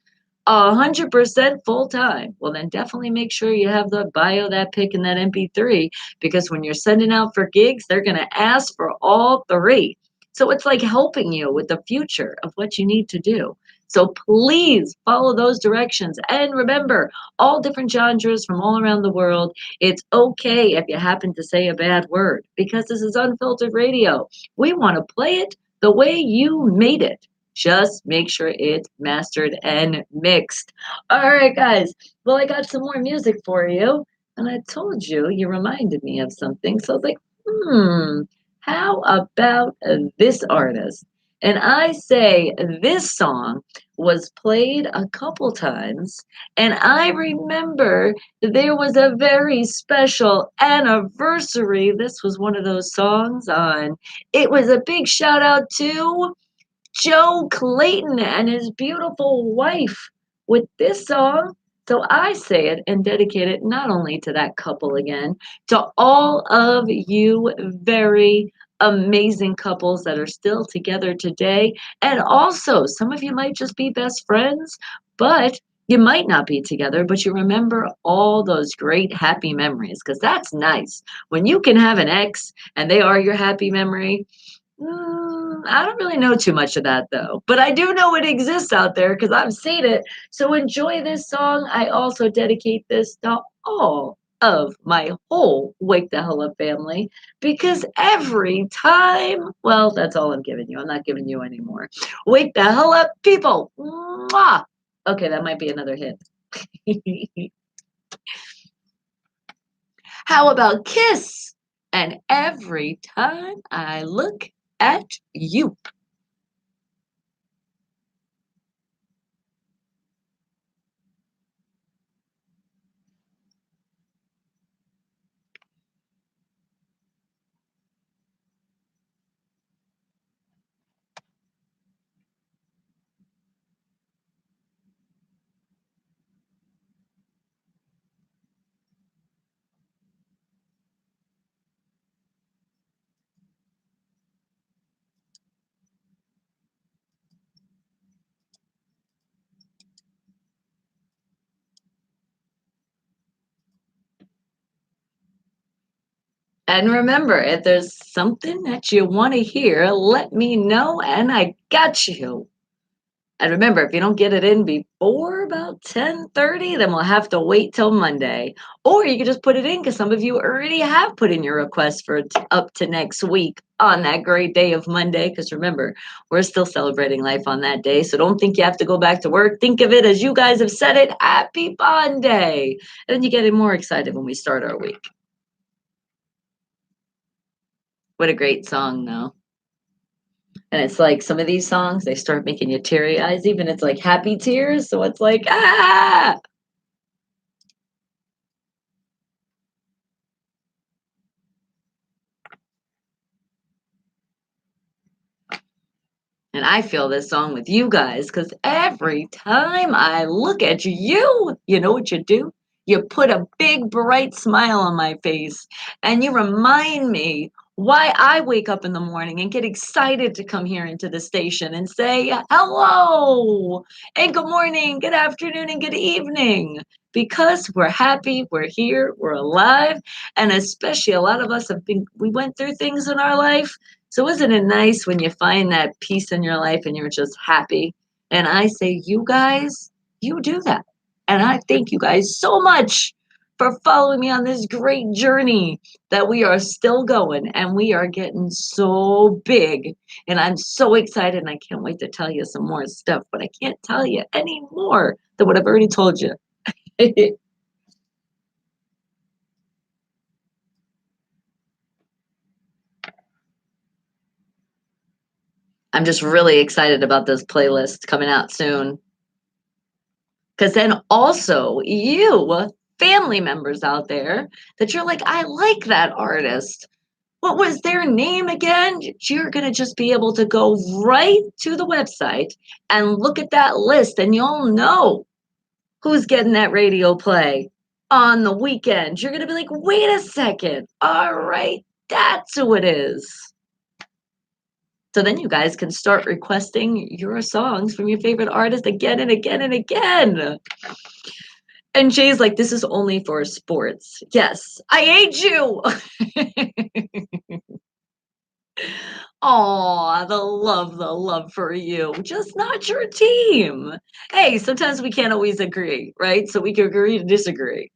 A: 100% full time. Well, then definitely make sure you have the bio, that pic, and that MP3 because when you're sending out for gigs, they're going to ask for all 3. So it's like helping you with the future of what you need to do. So please follow those directions. And remember, all different genres from all around the world. It's okay if you happen to say a bad word because this is unfiltered radio. We want to play it the way you made it. Just make sure it's mastered and mixed. All right, guys. Well, I got some more music for you. And I told you, you reminded me of something. So I was like, how about this artist? And I say this song was played a couple times, and I remember there was a very special anniversary. This was one of those songs on. It was a big shout out to Joe Clayton and his beautiful wife with this song. So I say it and dedicate it not only to that couple again, to all of you very amazing couples that are still together today. And also, some of you might just be best friends, but you might not be together, but you remember all those great happy memories because that's nice. When you can have an ex and they are your happy memory, I don't really know too much of that though, but I do know it exists out there because I've seen it. So enjoy this song. I also dedicate this to all of my whole Wake the Hell Up family because every time, well, that's all I'm giving you. I'm not giving you any more. Wake the hell up, people. Mwah! Okay, that might be another hit. How about Kiss? And every time I look at you. And remember, if there's something that you want to hear, let me know and I got you. And remember, if you don't get it in before about 10:30, then we'll have to wait till Monday. Or you can just put it in because some of you already have put in your request for up to next week on that great day of Monday. Because remember, we're still celebrating life on that day. So don't think you have to go back to work. Think of it as you guys have said it, Happy Monday. And then you get more excited when we start our week. What a great song, though. And it's like some of these songs, they start making you teary eyes, even it's like happy tears. So it's like, ah. And I feel this song with you guys because every time I look at you, you know what you do? You put a big bright smile on my face and you remind me why I wake up in the morning and get excited to come here into the station and say hello and good morning, good afternoon, and good evening. Because we're happy, we're here, we're alive, and especially a lot of us we went through things in our life, so isn't it nice when you find that peace in your life and you're just happy? And I say, you guys, you do that. And I thank you guys so much for following me on this great journey that we are still going and we are getting so big. And I'm so excited and I can't wait to tell you some more stuff, but I can't tell you any more than what I've already told you. I'm just really excited about this playlist coming out soon. Because then also you, family members out there, that you're like, I like that artist. What was their name again? You're going to just be able to go right to the website and look at that list, and you'll know who's getting that radio play on the weekend. You're going to be like, wait a second. All right, that's who it is. So then you guys can start requesting your songs from your favorite artist again and again and again. And Jay's like, this is only for sports. Yes, I hate you. Oh, the love for you, just not your team. Hey, sometimes we can't always agree, right? So we can agree to disagree.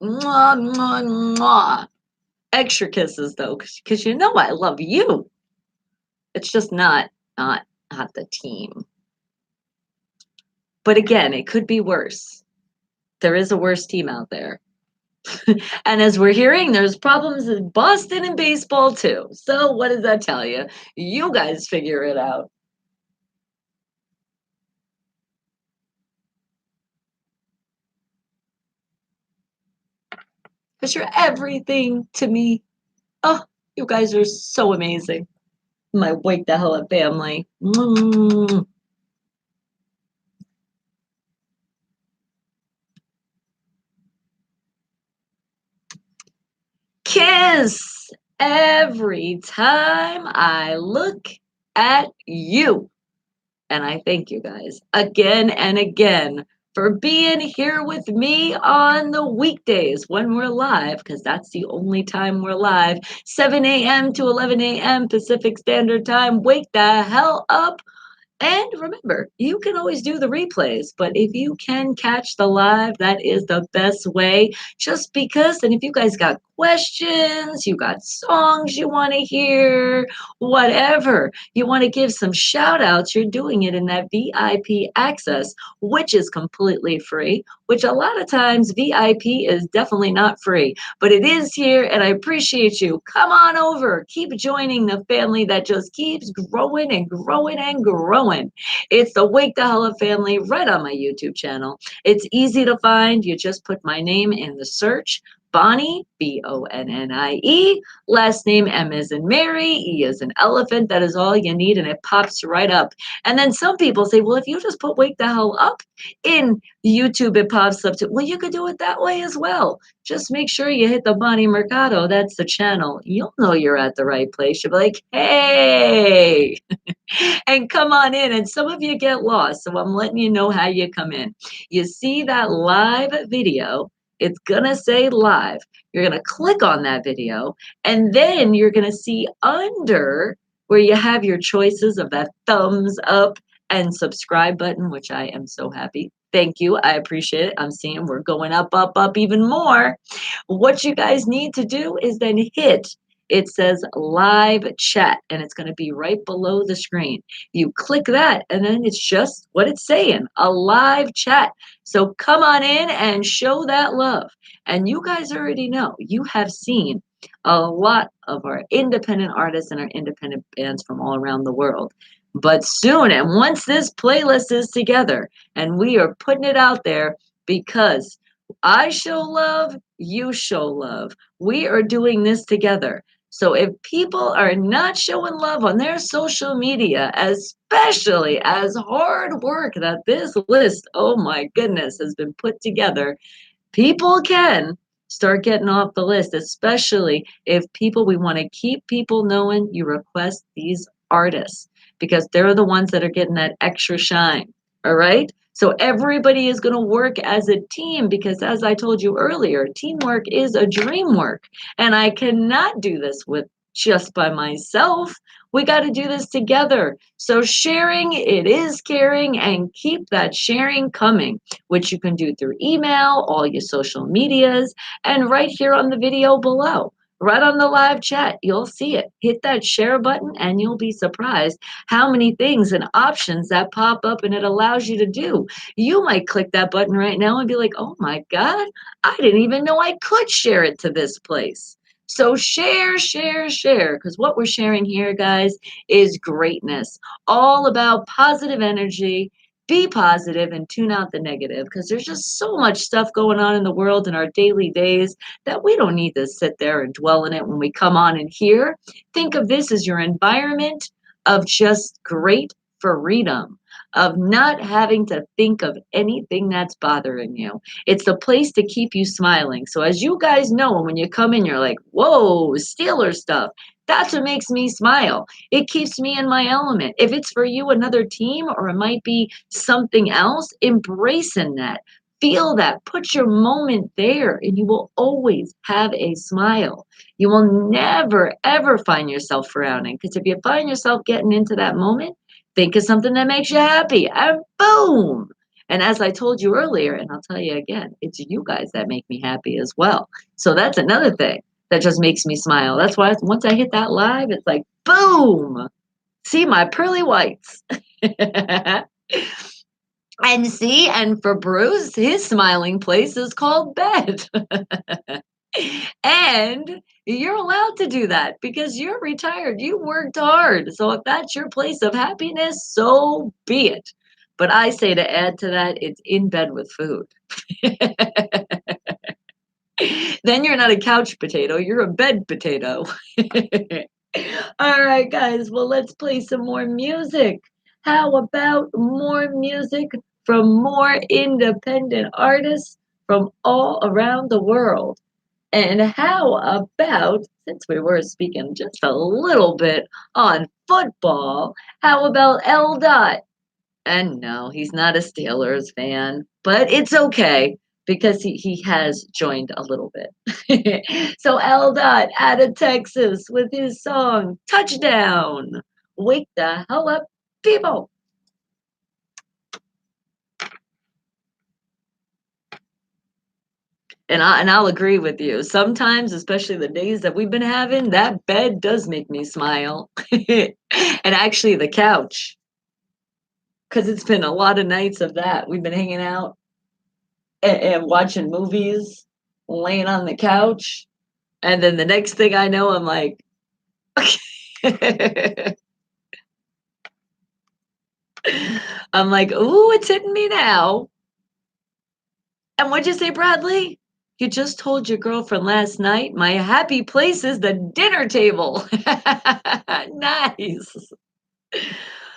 A: Mwah, mwah, mwah. Extra kisses though, because you know I love you. It's just not not the team. But again, it could be worse. There is a worse team out there. And as we're hearing, there's problems in Boston and baseball too. So what does that tell you? You guys figure it out. Because you're everything to me. Oh, you guys are so amazing. My Wake the Hell Up family. Mm. Kiss every time I look at you. And I thank you guys again and again for being here with me on the weekdays when we're live, because that's the only time we're live. 7 a.m. to 11 a.m. Pacific Standard Time. Wake the hell up. And remember, you can always do the replays, but if you can catch the live, that is the best way. Just because, and if you guys got questions, you got songs you want to hear, whatever, you want to give some shout outs, you're doing it in that VIP access, which is completely free, which a lot of times VIP is definitely not free, but it is here, and I appreciate you. Come on over, keep joining the family that just keeps growing and growing and growing. It's the Wake the Hell Up family right on my YouTube channel. It's easy to find. You just put my name in the search. Bonnie, Bonnie, last name M as in Mary, E as in elephant. That is all you need, and it pops right up. And then some people say, well, if you just put Wake the Hell Up in YouTube, it pops up too. Well, you could do it that way as well. Just make sure you hit the Bonnie Mercado. That's the channel. You'll know you're at the right place. You'll be like, hey, and come on in. And some of you get lost. So I'm letting you know how you come in. You see that live video, it's going to say live. You're going to click on that video, and then you're going to see under where you have your choices of that thumbs up and subscribe button, which I am so happy. Thank you. I appreciate it. I'm seeing we're going up, up, up even more. What you guys need to do is then hit, it says live chat, and it's going to be right below the screen. You click that, and then it's just what it's saying, a live chat. So come on in and show that love. And you guys already know, you have seen a lot of our independent artists and our independent bands from all around the world. But soon, and once this playlist is together, and we are putting it out there because I show love, you show love. We are doing this together. So if people are not showing love on their social media, especially as hard work that this list, oh my goodness, has been put together, people can start getting off the list, especially if people, we want to keep people knowing you request these artists because they're the ones that are getting that extra shine. All right. So everybody is going to work as a team because, as I told you earlier, teamwork is a dream work. And I cannot do this with just by myself. We got to do this together. So sharing, it is caring, and keep that sharing coming, which you can do through email, all your social medias, and right here on the video below. Right on the live chat, you'll see it. Hit that share button and you'll be surprised how many things and options that pop up and it allows you to do. You might click that button right now and be like, oh my God, I didn't even know I could share it to this place. So share, share, share, because what we're sharing here, guys, is greatness. All about positive energy. Be positive and tune out the negative because there's just so much stuff going on in the world in our daily days that we don't need to sit there and dwell in it when we come on in here. Think of this as your environment of just great freedom, of not having to think of anything that's bothering you. It's the place to keep you smiling. So as you guys know, when you come in, you're like, whoa, Steeler stuff. That's what makes me smile. It keeps me in my element. If it's for you, another team, or it might be something else, embracing that. Feel that. Put your moment there, and you will always have a smile. You will never, ever find yourself frowning. Because if you find yourself getting into that moment, think of something that makes you happy, and boom. And as I told you earlier, and I'll tell you again, it's you guys that make me happy as well. So that's another thing that just makes me smile. That's why once I hit that live, it's like, boom, see my pearly whites. And see, and for Bruce, his smiling place is called bed. And you're allowed to do that because you're retired. You worked hard. So if that's your place of happiness, so be it. But I say to add to that, it's in bed with food. Then you're not a couch potato, you're a bed potato. All right, guys. Well, let's play some more music. How about more music from more independent artists from all around the world? And how about, since we were speaking just a little bit on football, how about L. Dot? And no, he's not a Steelers fan, but it's okay because he has joined a little bit. So L. Dot out of Texas with his song Touchdown. Wake the hell up, people. And I'll agree with you. Sometimes, especially the days that we've been having, that bed does make me smile. And actually the couch, because it's been a lot of nights of that. We've been hanging out and watching movies, laying on the couch, and then the next thing I know, I'm like, I'm like, ooh, it's hitting me now. And what'd you say, Bradley? You just told your girlfriend last night my happy place is the dinner table. Nice.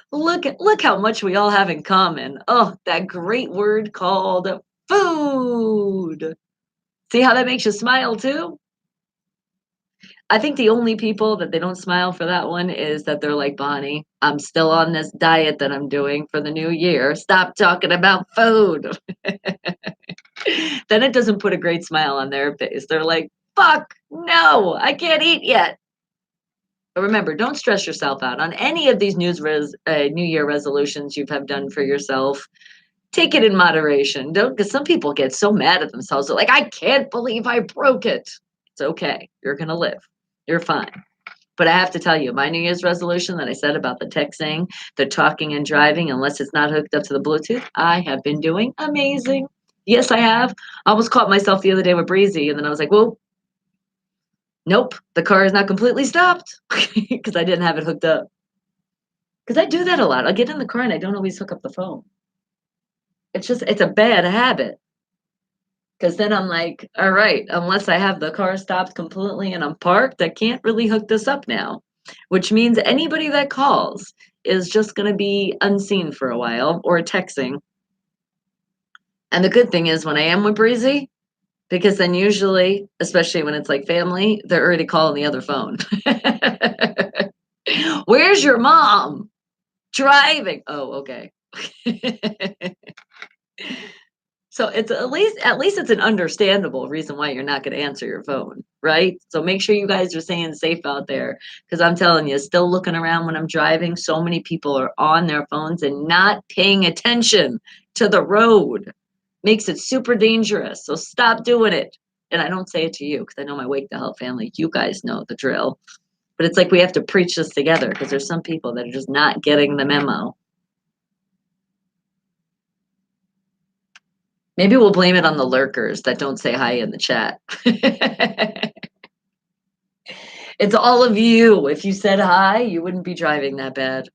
A: Look how much we all have in common. Oh, that great word called food. See how that makes you smile too? I think the only people that they don't smile for that one is that they're like, Bonnie, I'm still on this diet that I'm doing for the new year. Stop talking about food. Then it doesn't put a great smile on their face. They're like, fuck, no, I can't eat yet. But remember, don't stress yourself out on any of these New Year resolutions you have done for yourself. Take it in moderation. Don't, because some people get so mad at themselves. They're like, I can't believe I broke it. It's okay. You're gonna live. You're fine. But I have to tell you, my New Year's resolution that I said about the texting, the talking and driving, unless it's not hooked up to the Bluetooth, I have been doing amazing. Yes, I have. I almost caught myself the other day with Breezy, and then I was like, whoa, nope, the car is not completely stopped because I didn't have it hooked up. Because I do that a lot. I'll get in the car and I don't always hook up the phone. It's a bad habit. Because then I'm like, all right, unless I have the car stopped completely and I'm parked, I can't really hook this up now. Which means anybody that calls is just going to be unseen for a while or texting. And the good thing is when I am with Breezy, because then usually, especially when it's like family, they're already calling the other phone. Where's your mom? Driving. Oh, okay. So it's at least it's an understandable reason why you're not going to answer your phone, right? So make sure you guys are staying safe out there because I'm telling you, still looking around when I'm driving, so many people are on their phones and not paying attention to the road. Makes it super dangerous. So stop doing it. And I don't say it to you because I know my Wake the Hell family. You guys know the drill. But it's like we have to preach this together because there's some people that are just not getting the memo. Maybe we'll blame it on the lurkers that don't say hi in the chat. It's all of you. If you said hi, you wouldn't be driving that bad.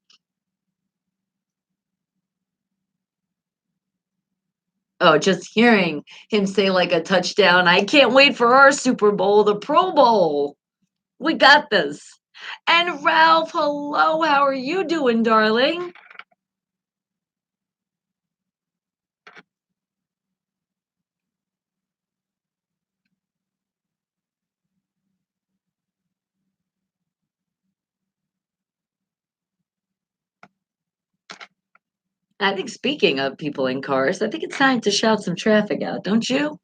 A: Oh, just hearing him say like a touchdown. I can't wait for our Super Bowl, the Pro Bowl. We got this. And Ralph, hello. How are you doing, darling? I think speaking of people in cars, I think it's time to shout some traffic out, don't you?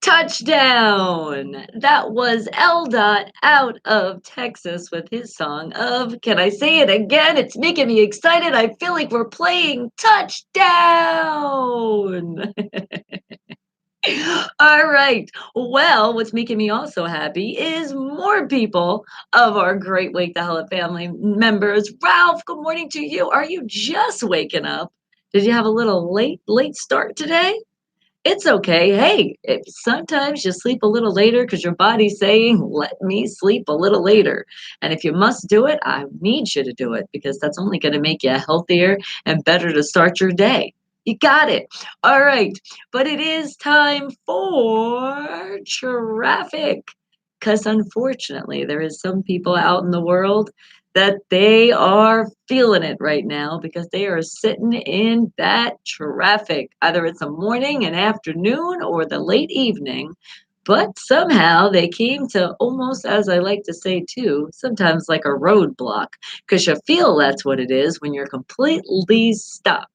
A: Touchdown! That was L Dot out of Texas with his song of, can I say it again? It's making me excited. I feel like we're playing touchdown. All right. Well, what's making me also happy is more people of our great Wake the Hell Up family members. Ralph, good morning to you. Are you just waking up? Did you have a little late start today? It's okay. Hey, if sometimes you sleep a little later because your body's saying, let me sleep a little later. And if you must do it, I need you to do it because that's only going to make you healthier and better to start your day. You got it. All right. But it is time for traffic. Because unfortunately, there is some people out in the world that they are feeling it right now because they are sitting in that traffic. Either it's a morning, an afternoon, or the late evening. But somehow they came to almost, as I like to say too, sometimes like a roadblock, because you feel that's what it is when you're completely stopped.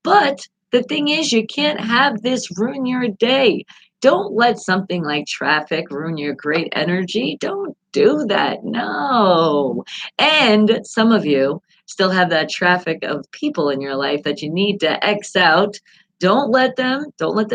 A: But the thing is, you can't have this ruin your day. Don't let something like traffic ruin your great energy. Don't do that. No. And some of you still have that traffic of people in your life that you need to X out. Don't let them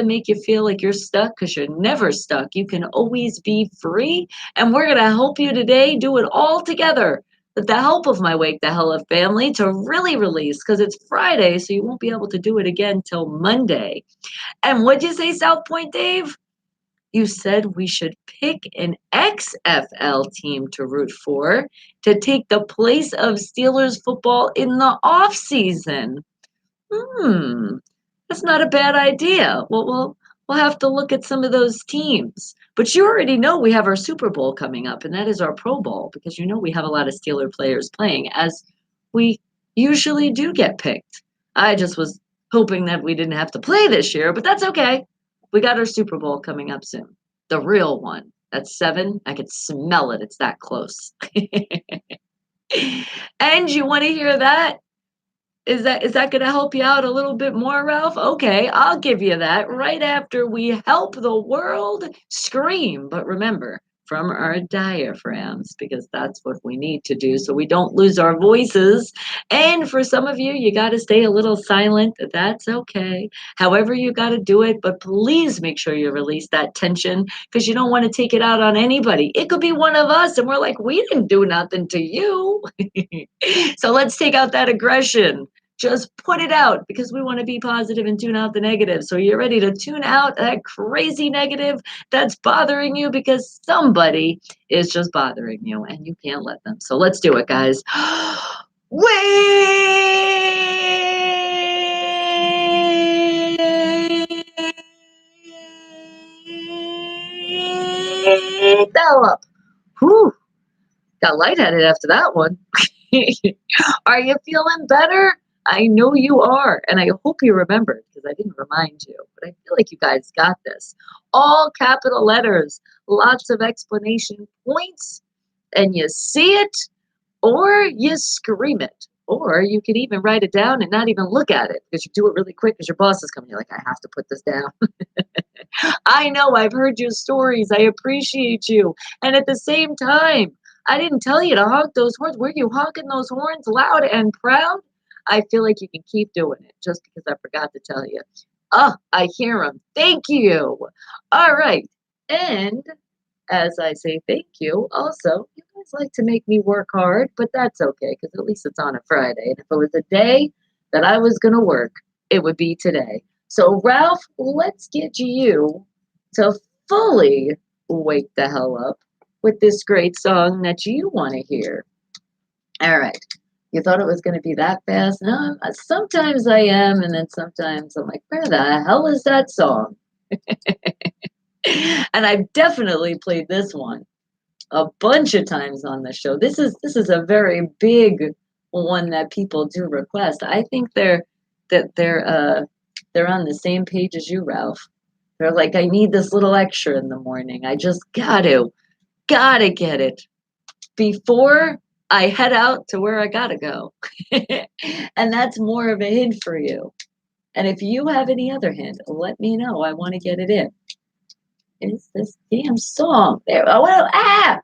A: make you feel like you're stuck because you're never stuck. You can always be free. And we're going to help you today do it all together with the help of my Wake the Hell Up family to really release because it's Friday, so you won't be able to do it again till Monday. And what'd you say, South Point Dave? You said we should pick an XFL team to root for to take the place of Steelers football in the off season. Hmm, that's not a bad idea. Well, we'll have to look at some of those teams. But you already know we have our Super Bowl coming up, and that is our Pro Bowl because you know we have a lot of Steeler players playing, as we usually do get picked. I just was hoping that we didn't have to play this year, but that's okay. We got our Super Bowl coming up soon. The real one. That's 7. I could smell it. It's that close. And you want to hear that? Is that gonna help you out a little bit more, Ralph? Okay, I'll give you that right after we help the world scream. But remember, from our diaphragms, because that's what we need to do so we don't lose our voices. And for some of you, you got to stay a little silent. That's okay. However, you got to do it, but please make sure you release that tension because you don't want to take it out on anybody. It could be one of us, and we're like, we didn't do nothing to you. So let's take out that aggression. Just put it out because we want to be positive and tune out the negative. So you're ready to tune out that crazy negative that's bothering you because somebody is just bothering you and you can't let them. So let's do it, guys. Wake up. Whew, got lightheaded after that one. Are you feeling better? I know you are, and I hope you remembered because I didn't remind you, but I feel like you guys got this. All capital letters, lots of explanation points, and you see it or you scream it. Or you can even write it down and not even look at it because you do it really quick because your boss is coming. You're like, I have to put this down. I know I've heard your stories. I appreciate you. And at the same time, I didn't tell you to honk those horns. Were you honking those horns loud and proud? I feel like you can keep doing it just because I forgot to tell you. Oh, I hear them. Thank you. All right. And as I say thank you, also, you guys like to make me work hard, but that's okay because at least it's on a Friday. And if it was a day that I was going to work, it would be today. So, Ralph, let's get you to fully wake the hell up with this great song that you want to hear. All right. You thought it was going to be that fast? No, sometimes I am, and then sometimes I'm like, where the hell is that song? And I've definitely played this one a bunch of times on the show. This is a very big one that people do request. I think they're on the same page as you, Ralph. They're like, I need this little extra in the morning. I just gotta get it before I head out to where I gotta go. And that's more of a hint for you. And if you have any other hint, let me know. I want to get it in. It's this damn song. There. Oh, well, I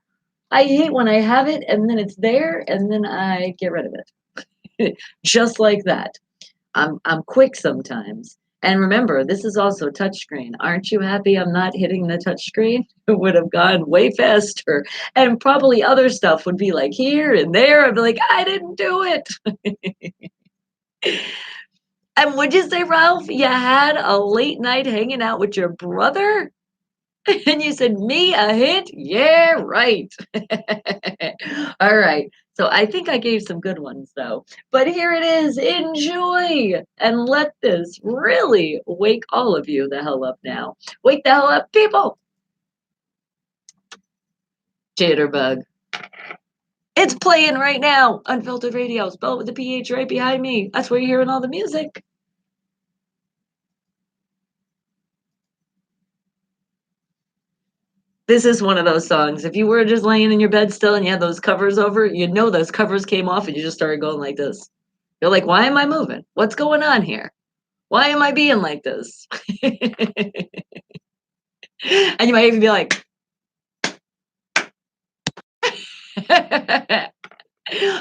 A: hate when I have it and then it's there and then I get rid of it. Just like that. I'm quick sometimes. And remember, this is also touchscreen. Aren't you happy I'm not hitting the touchscreen? It would have gone way faster. And probably other stuff would be like here and there. I'd be like, I didn't do it. And would you say, Ralph, you had a late night hanging out with your brother? And you said, me a hint? Yeah, right. All right. So I think I gave some good ones though. But here it is. Enjoy and let this really wake all of you the hell up now. Wake the hell up, people. Jitterbug. It's playing right now. Unfiltered radio. Spell it with the PH right behind me. That's where you're hearing all the music. This is one of those songs. If you were just laying in your bed still and you had those covers over, you'd know those covers came off and you just started going like this. You're like, why am I moving? What's going on here? Why am I being like this? And you might even be like,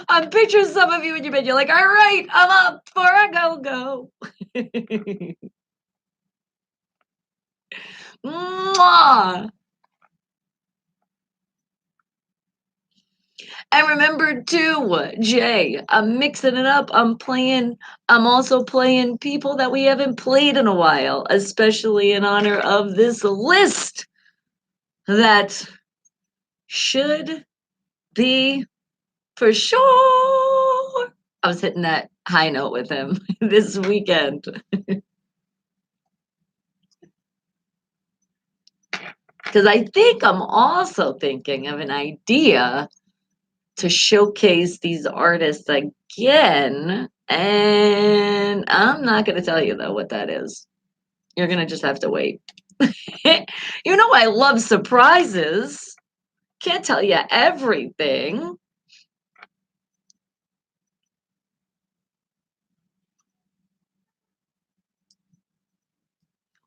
A: I'm picturing some of you in your bed. You're like, all right, I'm up for a go. Mwah! And remember too, Jay, I'm mixing it up. I'm also playing people that we haven't played in a while, especially in honor of this list that should be for sure. I was hitting that high note with him this weekend. Because I think I'm also thinking of an idea to showcase these artists again. And I'm not going to tell you, though, what that is. You're going to just have to wait. You know, I love surprises. Can't tell you everything.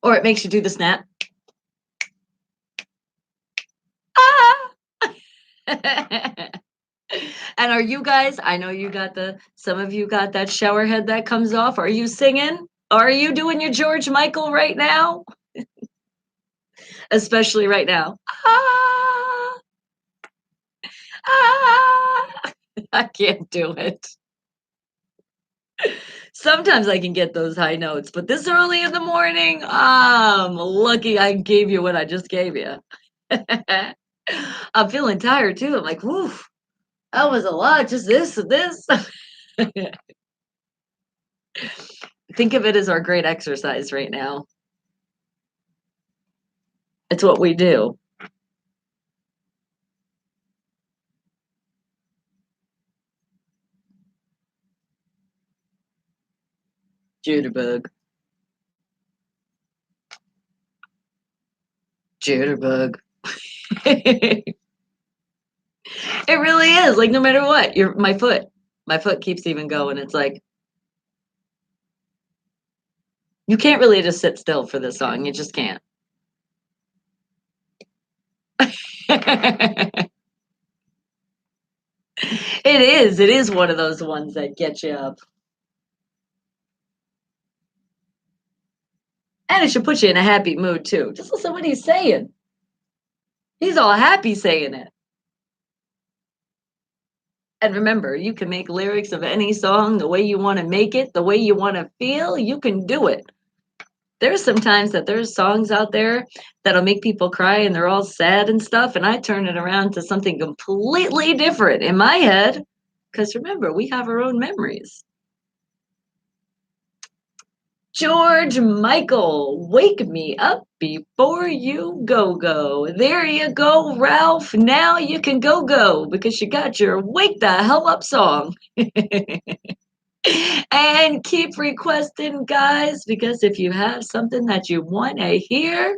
A: Or it makes you do the snap. Ah! And are you guys, I know you got some of you got that shower head that comes off. Are you singing? Are you doing your George Michael right now? Especially right now. Ah, ah. I can't do it. Sometimes I can get those high notes, but this early in the morning, I'm lucky I gave you what I just gave you. I'm feeling tired too. I'm like, whew, that was a lot. Just this and this. Think of it as our great exercise right now. It's what we do. Jitterbug. Jitterbug. It really is. Like no matter what, my foot keeps even going. It's like you can't really just sit still for this song. You just can't. It is. It is one of those ones that get you up. And it should put you in a happy mood too. Just listen what he's saying. He's all happy saying it. And remember, you can make lyrics of any song the way you want to make it, the way you want to feel. You can do it. There's sometimes that there's songs out there that'll make people cry and they're all sad and stuff. And I turn it around to something completely different in my head. Because remember, we have our own memories. George Michael, wake me up before you go. There you go, Ralph. Now you can go because you got your wake the hell up song. And keep requesting, guys, because if you have something that you want to hear,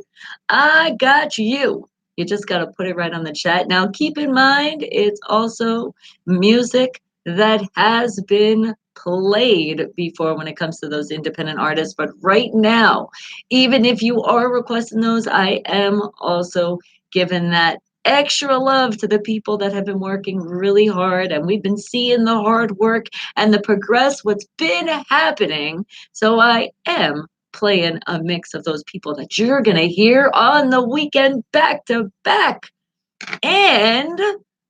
A: I got you. You just got to put it right on the chat. Now, keep in mind, it's also music that has been played before when it comes to those independent artists. But right now, even if you are requesting those, I am also giving that extra love to the people that have been working really hard, and we've been seeing the hard work and the progress, what's been happening. So I am playing a mix of those people that you're going to hear on the weekend back to back. And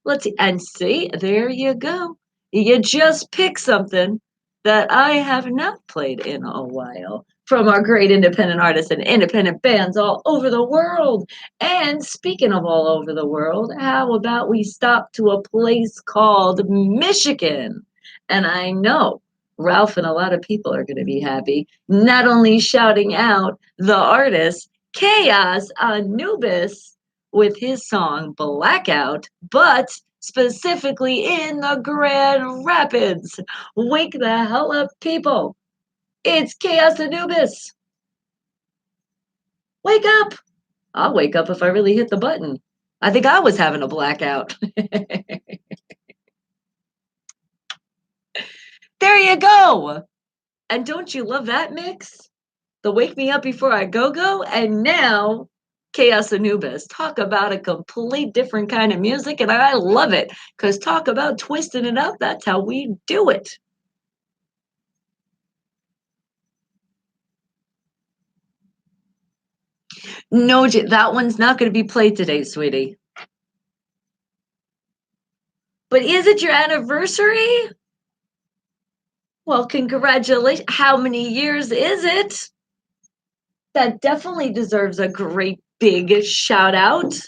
A: let's see, and see, there you go. You just pick something that I have not played in a while from our great independent artists and independent bands all over the world. And speaking of all over the world, how about we stop to a place called Michigan? And I know Ralph and a lot of people are going to be happy, not only shouting out the artist Chaos Anubis with his song Blackout, but specifically in the Grand Rapids. Wake the hell up, people. It's Chaos Anubis. Wake up. I'll wake up if I really hit the button. I think I was having a blackout. There you go. And don't you love that mix? The Wake Me Up Before I Go Go, and now Chaos Anubis. Talk about a complete different kind of music, and I love it because talk about twisting it up. That's how we do it. No, that one's not going to be played today, sweetie. But is it your anniversary? Well, congratulations. How many years is it? That definitely deserves a great big shout out.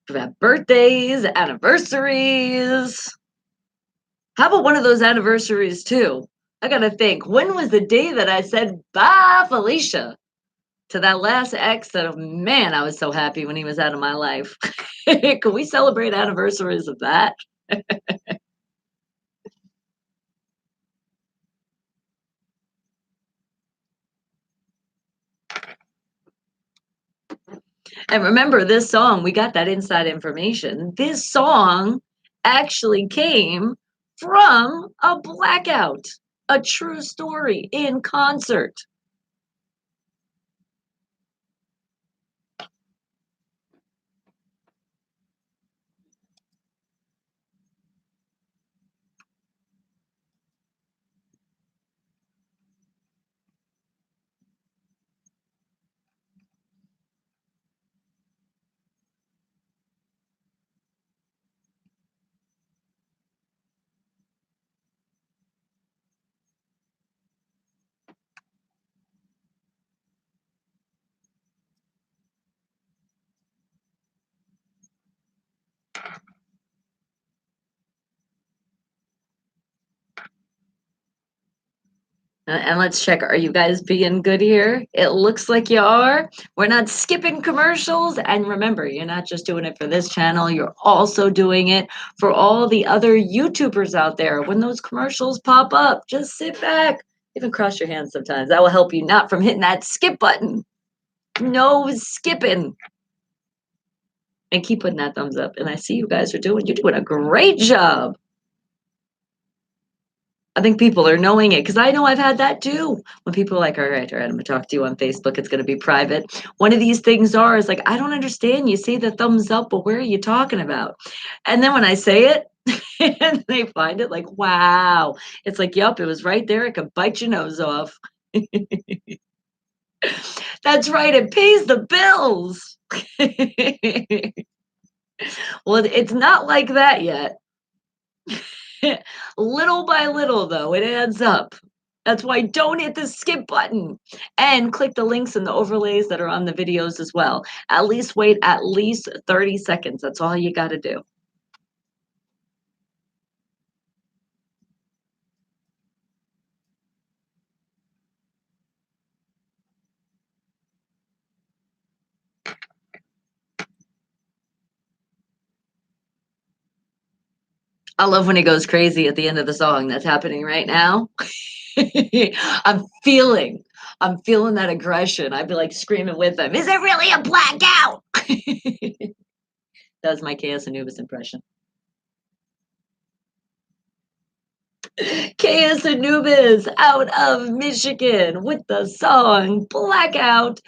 A: We have birthdays, anniversaries. How about one of those anniversaries too? I gotta think. When was the day that I said bye, Felicia, to that last ex? That man, I was so happy when he was out of my life. Can we celebrate anniversaries of that? And remember, this song, we got that inside information. This song actually came from a blackout, a true story in concert. And let's check. Are you guys being good here? It looks like you are. We're not skipping commercials. And remember, you're not just doing it for this channel, you're also doing it for all the other YouTubers out there. When those commercials pop up, just sit back, even cross your hands sometimes. That will help you not from hitting that skip button. No skipping. And keep putting that thumbs up. And I see you guys you're doing a great job. I think people are knowing it because I know I've had that too. When people are like, all right, I'm gonna talk to you on Facebook, it's gonna be private. One of these things is like, I don't understand. You say the thumbs up, but where are you talking about? And then when I say it, and they find it like, wow. It's like, yup, it was right there. It could bite your nose off. That's right, it pays the bills. Well, it's not like that yet. Little by little, though, it adds up. That's why don't hit the skip button and click the links and the overlays that are on the videos as well. At least wait at least 30 seconds. That's all you got to do. I love when he goes crazy at the end of the song. That's happening right now. I'm feeling, I'm feeling that aggression. I'd be like screaming with him. Is it really a blackout? That was my Chaos Anubis impression. Chaos Anubis out of Michigan with the song Blackout.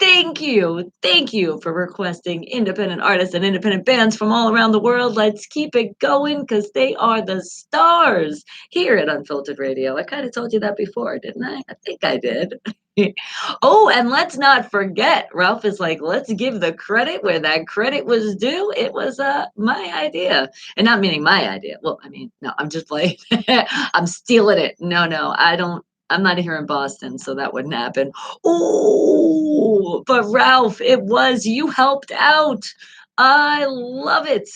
A: Thank you. Thank you for requesting independent artists and independent bands from all around the world. Let's keep it going because they are the stars here at Unfiltered Radio. I kind of told you that before, didn't I? I think I did. Oh, and let's not forget, Ralph is like, let's give the credit where that credit was due. It was my idea. And not meaning my idea. Well, I mean, no, I'm just like, I'm stealing it. No, no, I don't. I'm not here in Boston, so that wouldn't happen. Oh, but Ralph, it was you helped out. I love it.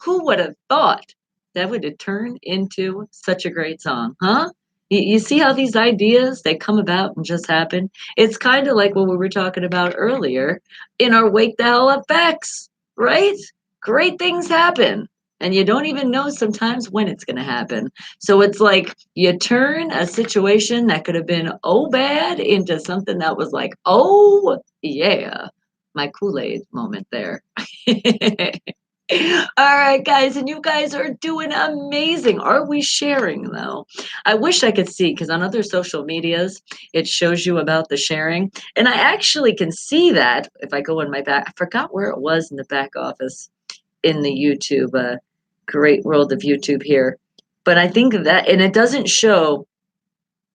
A: Who would have thought that would have turned into such a great song, huh? You see how these ideas they come about and just happen. It's kind of like what we were talking about earlier in our Wake the Hell Up Facts, right? Great things happen and you don't even know sometimes when it's going to happen. So it's like you turn a situation that could have been oh bad into something that was like, oh yeah, my Kool-Aid moment there. All right, guys, and you guys are doing amazing. Are we sharing though? I wish I could see because on other social medias, it shows you about the sharing. And I actually can see that if I go in my back. I forgot where it was in the back office in the YouTube, great world of YouTube here. But I think that, and it doesn't show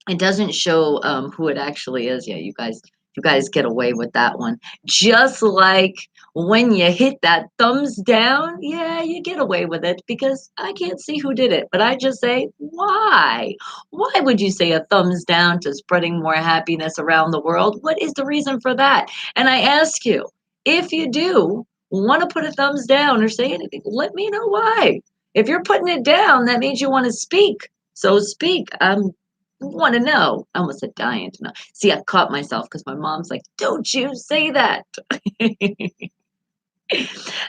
A: who it actually is. Yeah, you guys get away with that one. Just like when you hit that thumbs down, yeah, you get away with it because I can't see who did it. But I just say, why? Why would you say a thumbs down to spreading more happiness around the world? What is the reason for that? And I ask you, if you do want to put a thumbs down or say anything, let me know why. If you're putting it down, that means you want to speak. So speak. Want to know. I almost said dying to know. See, I caught myself because my mom's like, don't you say that.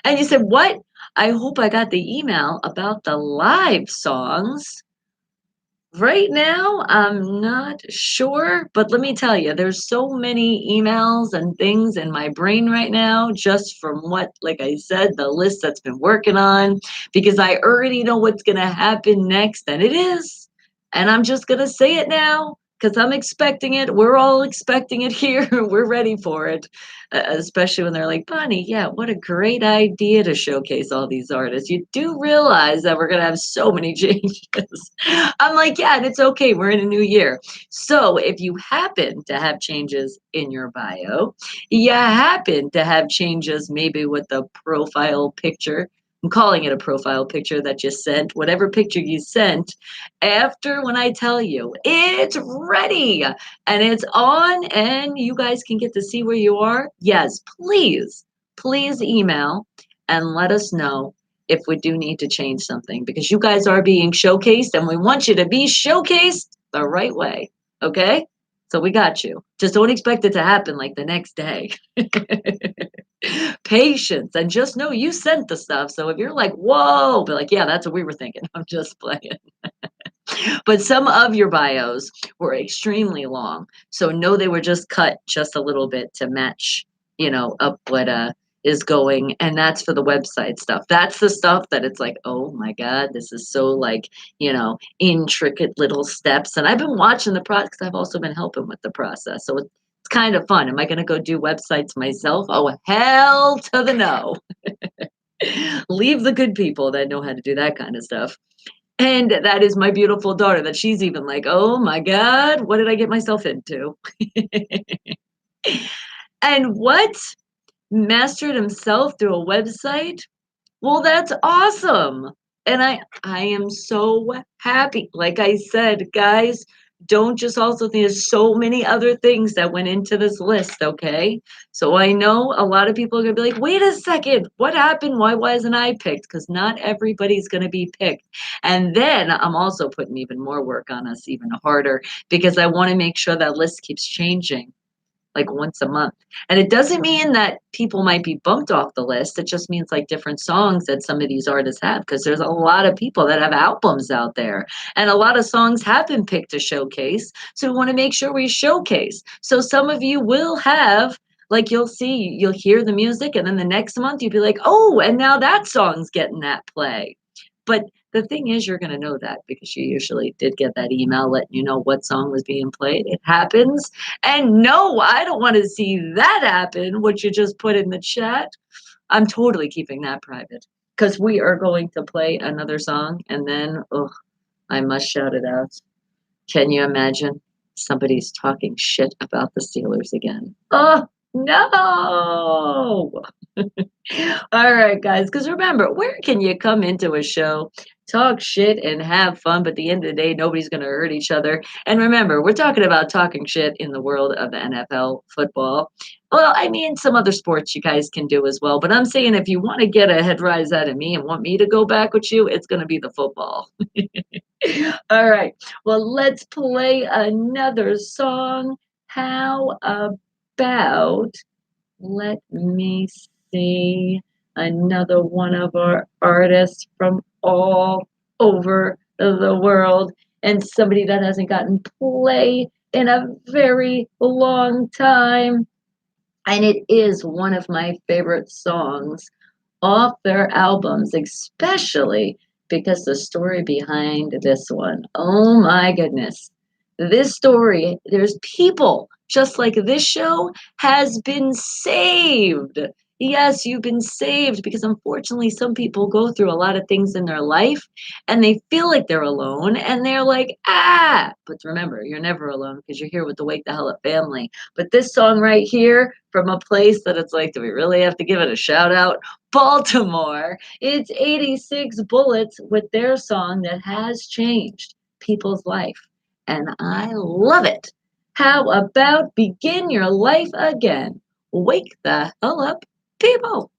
A: And you said, what? I hope I got the email about the live songs. Right now, I'm not sure, but let me tell you, there's so many emails and things in my brain right now, just from what, like I said, the list that's been working on, because I already know what's going to happen next, and it is. And I'm just going to say it now because I'm expecting it. We're all expecting it here. We're ready for it, especially when they're like, Bonnie, yeah, what a great idea to showcase all these artists. You do realize that we're going to have so many changes. I'm like, yeah, and it's okay. We're in a new year. So if you happen to have changes in your bio, you happen to have changes maybe with the profile picture. I'm calling it a profile picture that you sent, whatever picture you sent, after when I tell you it's ready and it's on and you guys can get to see where you are. Yes, please email and let us know if we do need to change something because you guys are being showcased and we want you to be showcased the right way. Okay? So we got you. Just don't expect it to happen like the next day. Patience and just know you sent the stuff. So if you're like, whoa, be like, yeah, that's what we were thinking. I'm just playing. But some of your bios were extremely long. So know they were just cut just a little bit to match, up what is going. And that's for the website stuff. That's the stuff that it's like, oh my God, this is so like, intricate little steps. And I've been watching the process because I've also been helping with the process. So it's kind of fun. Am I going to go do websites myself? Oh, hell to the no. Leave the good people that know how to do that kind of stuff. And that is my beautiful daughter that she's even like, oh my God, what did I get myself into? And what? Mastered himself through a website? Well, that's awesome. And I am so happy. Like I said, guys, don't just also think there's so many other things that went into this list, okay? So I know a lot of people are gonna be like, wait a second, what happened? Why wasn't I picked? Because not everybody's gonna be picked. And then I'm also putting even more work on us, even harder, because I want to make sure that list keeps changing. like once a month. And it doesn't mean that people might be bumped off the list. It just means like different songs that some of these artists have, because there's a lot of people that have albums out there. And a lot of songs have been picked to showcase. So we want to make sure we showcase. So some of you will have, like, you'll hear the music, and then the next month you'll be like, oh, and now that song's getting that play. But the thing is, you're going to know that because you usually did get that email letting you know what song was being played. It happens. And no, I don't want to see that happen, what you just put in the chat. I'm totally keeping that private because we are going to play another song, and then, oh, I must shout it out. Can you imagine? Somebody's talking shit about the Steelers again. Oh, no. All right, guys, because remember, where can you come into a show, talk shit, and have fun, but at the end of the day, nobody's going to hurt each other? And remember, we're talking about talking shit in the world of the NFL football. Well, I mean, some other sports you guys can do as well, but I'm saying if you want to get a head rise out of me and want me to go back with you, it's going to be the football. All right, well, let's play another song. How about, let me see, another one of our artists from all over the world, and somebody that hasn't gotten play in a very long time. And it is one of my favorite songs off their albums, especially because the story behind this one. Oh my goodness. This story, there's people just like this show has been saved. Yes, you've been saved because unfortunately, some people go through a lot of things in their life and they feel like they're alone and they're like, ah. But remember, you're never alone because you're here with the Wake the Hell Up family. But this song right here, from a place that it's like, do we really have to give it a shout out? Baltimore. It's 86 Bullets with their song that has changed people's life. And I love it. How about Begin Your Life Again? Wake the hell up, people.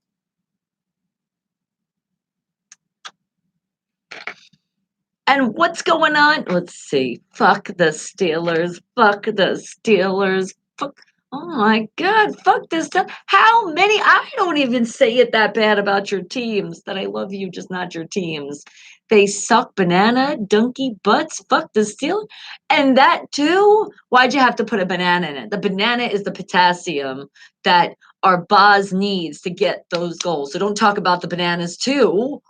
A: And what's going on? Let's see. Fuck the Steelers. Fuck the Steelers. Fuck. Oh my God. Fuck this stuff. How many? I don't even say it that bad about your teams. That I love you, just not your teams. They suck banana, donkey butts. Fuck the Steelers. And that too? Why'd you have to put a banana in it? The banana is the potassium that our Boz needs to get those goals. So don't talk about the bananas too.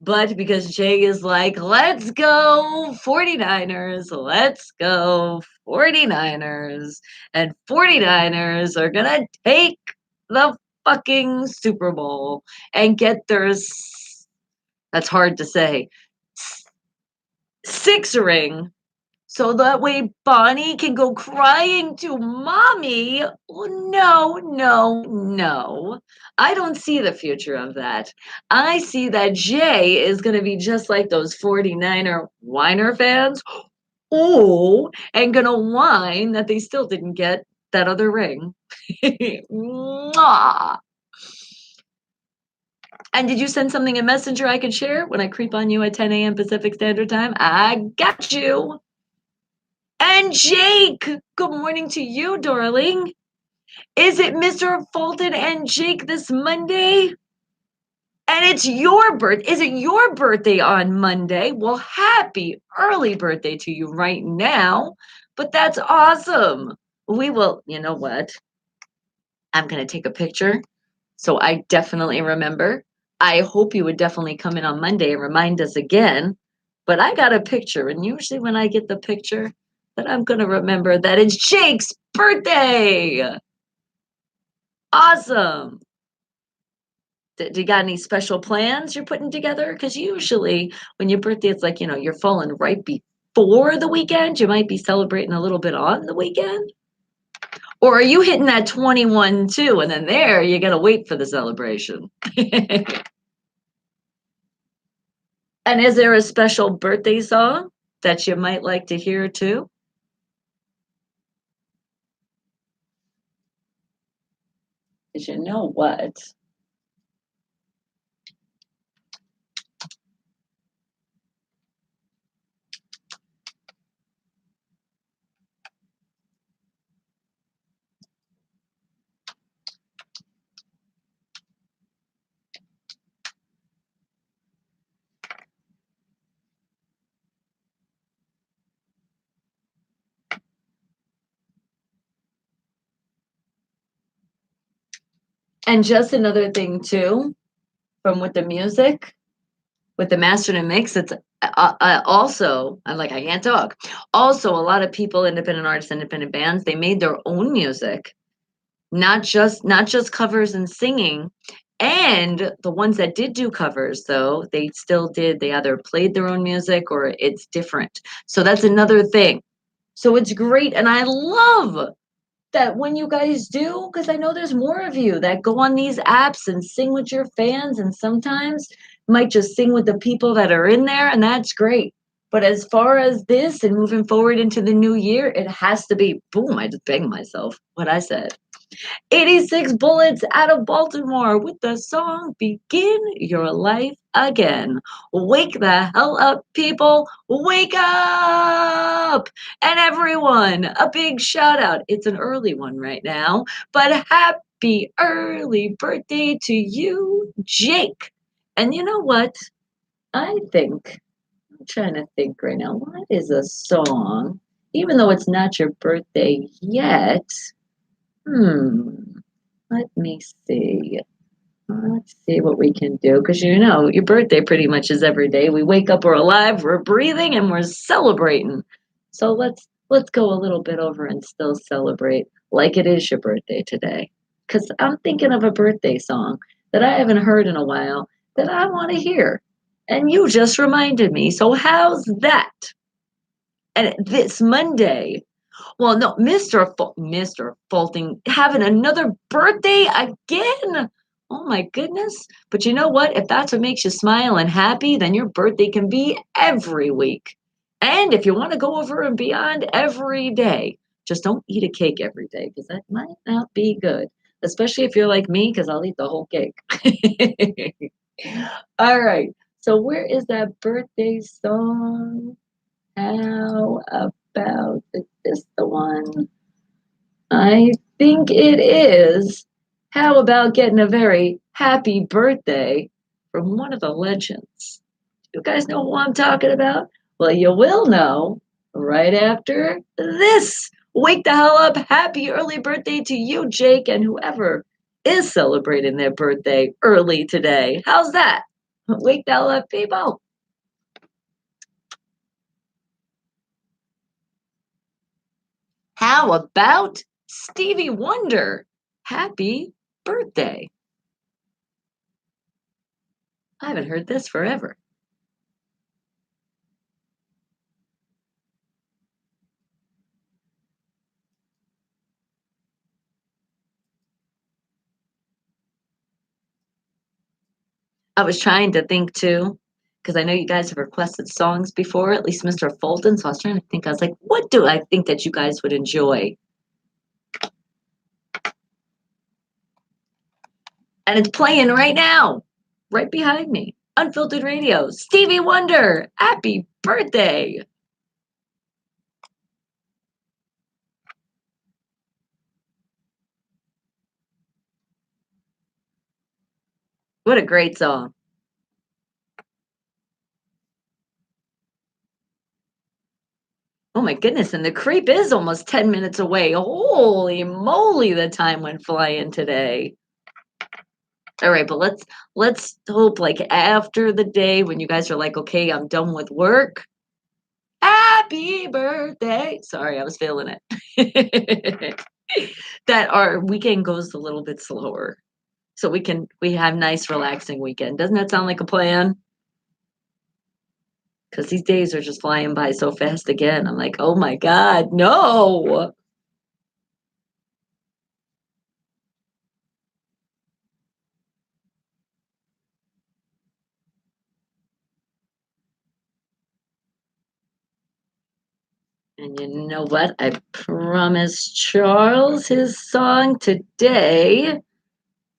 A: But because Jay is like, let's go 49ers, let's go 49ers. And 49ers are going to take the fucking Super Bowl and get their, that's hard to say, six ring. So that way Bonnie can go crying to mommy. Oh, no, no, no. I don't see the future of that. I see that Jay is going to be just like those 49er whiner fans. Oh, and going to whine that they still didn't get that other ring. Mwah. And did you send something in Messenger I could share when I creep on you at 10 a.m. Pacific Standard Time? I got you. And Jake, good morning to you, darling. Is it Mr. Fulton and Jake this Monday? And it's your birthday. Is it your birthday on Monday? Well, happy early birthday to you right now. But that's awesome. We will, you know what? I'm going to take a picture. So I definitely remember. I hope you would definitely come in on Monday and remind us again. But I got a picture. And usually when I get the picture, that I'm going to remember that it's Jake's birthday. Awesome. Do you got any special plans you're putting together? Because usually when your birthday, it's like, you're falling right before the weekend. You might be celebrating a little bit on the weekend. Or are you hitting that 21 too? And then there, you got to wait for the celebration. And is there a special birthday song that you might like to hear too? Because you know what? And just another thing too, from with the music, with the mastered and mix, it's also, I'm like, I can't talk. Also, a lot of people, independent artists, independent bands, they made their own music, not just covers and singing. And the ones that did do covers, though, they still did. They either played their own music or it's different. So that's another thing. So it's great, and I love that when you guys do, because I know there's more of you that go on these apps and sing with your fans, and sometimes might just sing with the people that are in there, and that's great. But as far as this and moving forward into the new year, it has to be boom. I just banged myself what I said. 86 Bullets out of Baltimore with the song Begin Your Life Again. Wake the hell up, people. Wake up! And everyone, a big shout out. It's an early one right now, but happy early birthday to you, Jake. And you know what? I think, I'm trying to think right now, what is a song, even though it's not your birthday yet? Hmm. Let me see. Let's see what we can do. Because you know, your birthday pretty much is every day. We wake up, we're alive, we're breathing, and we're celebrating. So let's go a little bit over and still celebrate like it is your birthday today. Because I'm thinking of a birthday song that I haven't heard in a while that I want to hear. And you just reminded me. So how's that? And this Monday, well, no, Mr. Faulting having another birthday again. Oh my goodness. But you know what? If that's what makes you smile and happy, then your birthday can be every week. And if you want to go over and beyond every day, just don't eat a cake every day because that might not be good. Especially if you're like me, because I'll eat the whole cake. All right. So where is that birthday song? How about is this the one? I think it is. How about getting a very happy birthday from one of the legends? You guys know who I'm talking about? Well, you will know right after this. Wake the hell up. Happy early birthday to you, Jake, and whoever is celebrating their birthday early today. How's that? Wake the hell up, people. How about Stevie Wonder? Happy birthday. I haven't heard this forever. I was trying to think too, because I know you guys have requested songs before, at least Mr. Fulton. So I was trying to think, I was like, what do I think that you guys would enjoy? And it's playing right now, right behind me. Unfiltered Radio, Stevie Wonder, happy birthday. What a great song. Oh my goodness, and the creep is almost 10 minutes away. Holy moly, the time went flying today. All right, but let's hope like after the day when you guys are like, okay, I'm done with work. Happy birthday. Sorry, I was feeling it. That our weekend goes a little bit slower. So we have nice relaxing weekend. Doesn't that sound like a plan? Because these days are just flying by so fast again. I'm like, oh my God, no. And you know what? I promised Charles his song today.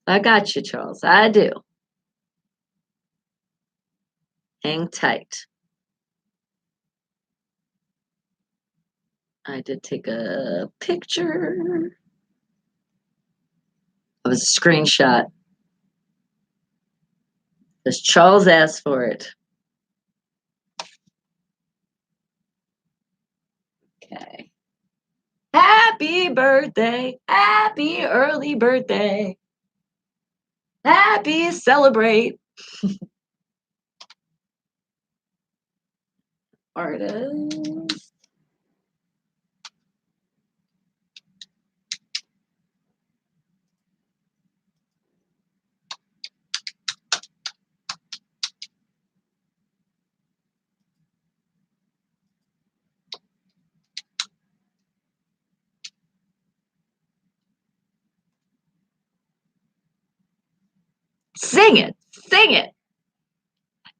A: I got you, Charles. I do. Hang tight. I did take a picture. It was a screenshot because Charles asked for it. Okay. Happy birthday. Happy early birthday. Happy celebrate. Artist. Sing it. Sing it.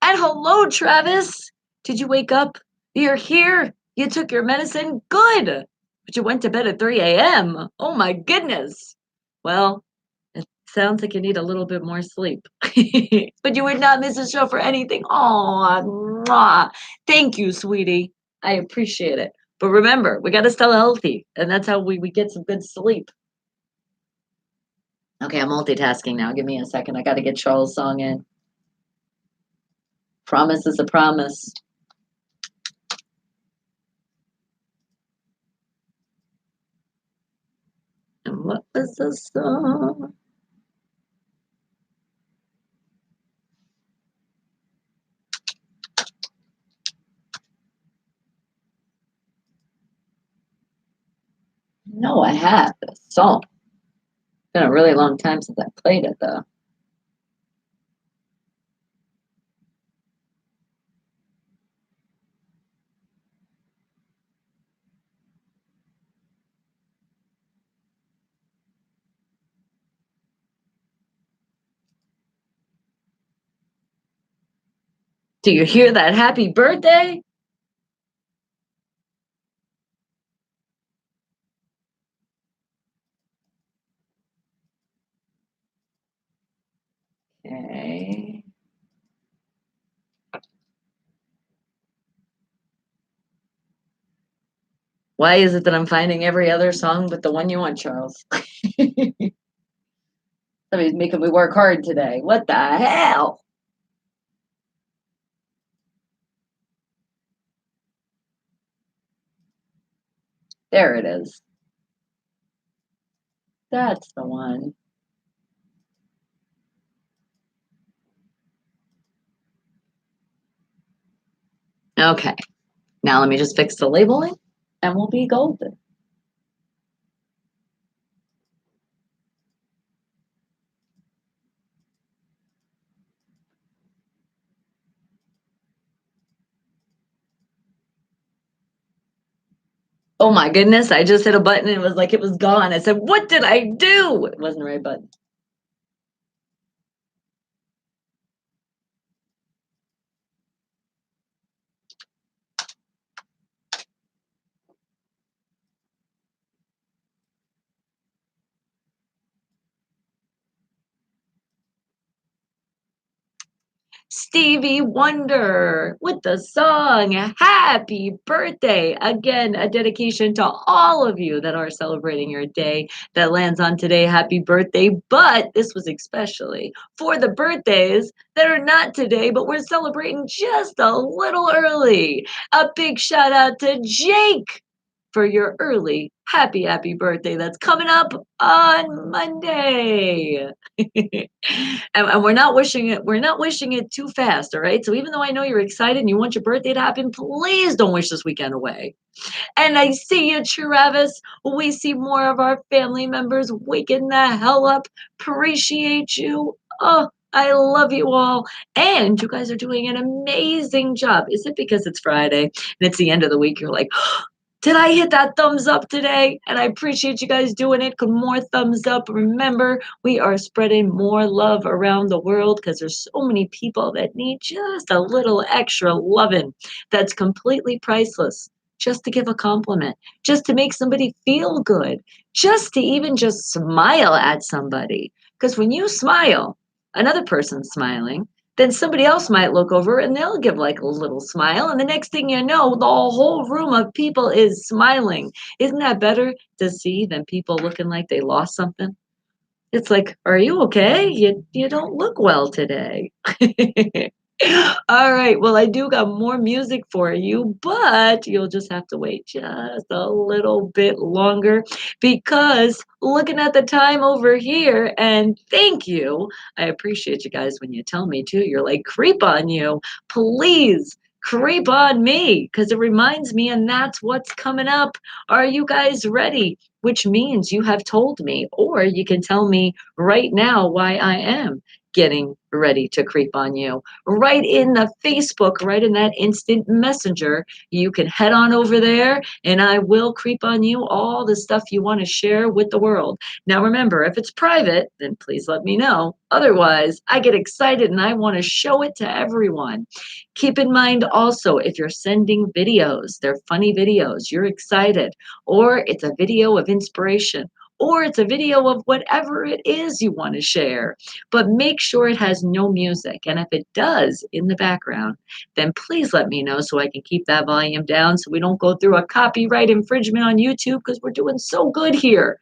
A: And hello, Travis. Did you wake up? You're here. You took your medicine. Good. But you went to bed at 3 a.m. Oh my goodness. Well, it sounds like you need a little bit more sleep. But you would not miss a show for anything. Oh, thank you, sweetie. I appreciate it. But remember, we got to stay healthy, and that's how we get some good sleep. Okay, I'm multitasking now. Give me a second. I got to get Charles' song in. Promise is a promise. And what was the song? No, I have this song. It's been a really long time since I played it, though. Do you hear that happy birthday? Okay. Why is it that I'm finding every other song but the one you want, Charles? Somebody's making me work hard today. What the hell? There it is. That's the one. Okay. Now let me just fix the labeling and we'll be golden. Oh my goodness, I just hit a button and it was like it was gone. I said, what did I do? It wasn't the right button. Stevie Wonder with the song Happy Birthday. Again, a dedication to all of you that are celebrating your day that lands on today. Happy birthday. But this was especially for the birthdays that are not today, but we're celebrating just a little early. A big shout out to Jake for your early happy birthday that's coming up on Monday. And we're not wishing it too fast, all right? So even though I know you're excited and you want your birthday to happen, please don't wish this weekend away. And I see you, Travis. We see more of our family members waking the hell up. Appreciate you. Oh, I love you all. And you guys are doing an amazing job. Is it because it's Friday and it's the end of the week? You're like, did I hit that thumbs up today? And I appreciate you guys doing it. More thumbs up. Remember, we are spreading more love around the world because there's so many people that need just a little extra loving that's completely priceless. Just to give a compliment, just to make somebody feel good, just to even just smile at somebody. Because when you smile, another person's smiling, then somebody else might look over and they'll give like a little smile. And the next thing you know, the whole room of people is smiling. Isn't that better to see than people looking like they lost something? It's like, are you okay? You don't look well today. All right. Well, I do got more music for you, but you'll just have to wait just a little bit longer because looking at the time over here, and thank you. I appreciate you guys when you tell me too. You're like, creep on you. Please creep on me because it reminds me, and that's what's coming up. Are you guys ready? Which means you have told me, or you can tell me right now why I am getting ready to creep on you right in the Facebook, right in that instant messenger. You can head on over there and I will creep on you all the stuff you want to share with the world. Now, remember, if it's private, then please let me know. Otherwise, I get excited and I want to show it to everyone. Keep in mind also, if you're sending videos, they're funny videos, you're excited, or it's a video of inspiration, or it's a video of whatever it is you want to share, but make sure it has no music. And if it does in the background, then please let me know so I can keep that volume down so we don't go through a copyright infringement on YouTube because we're doing so good here.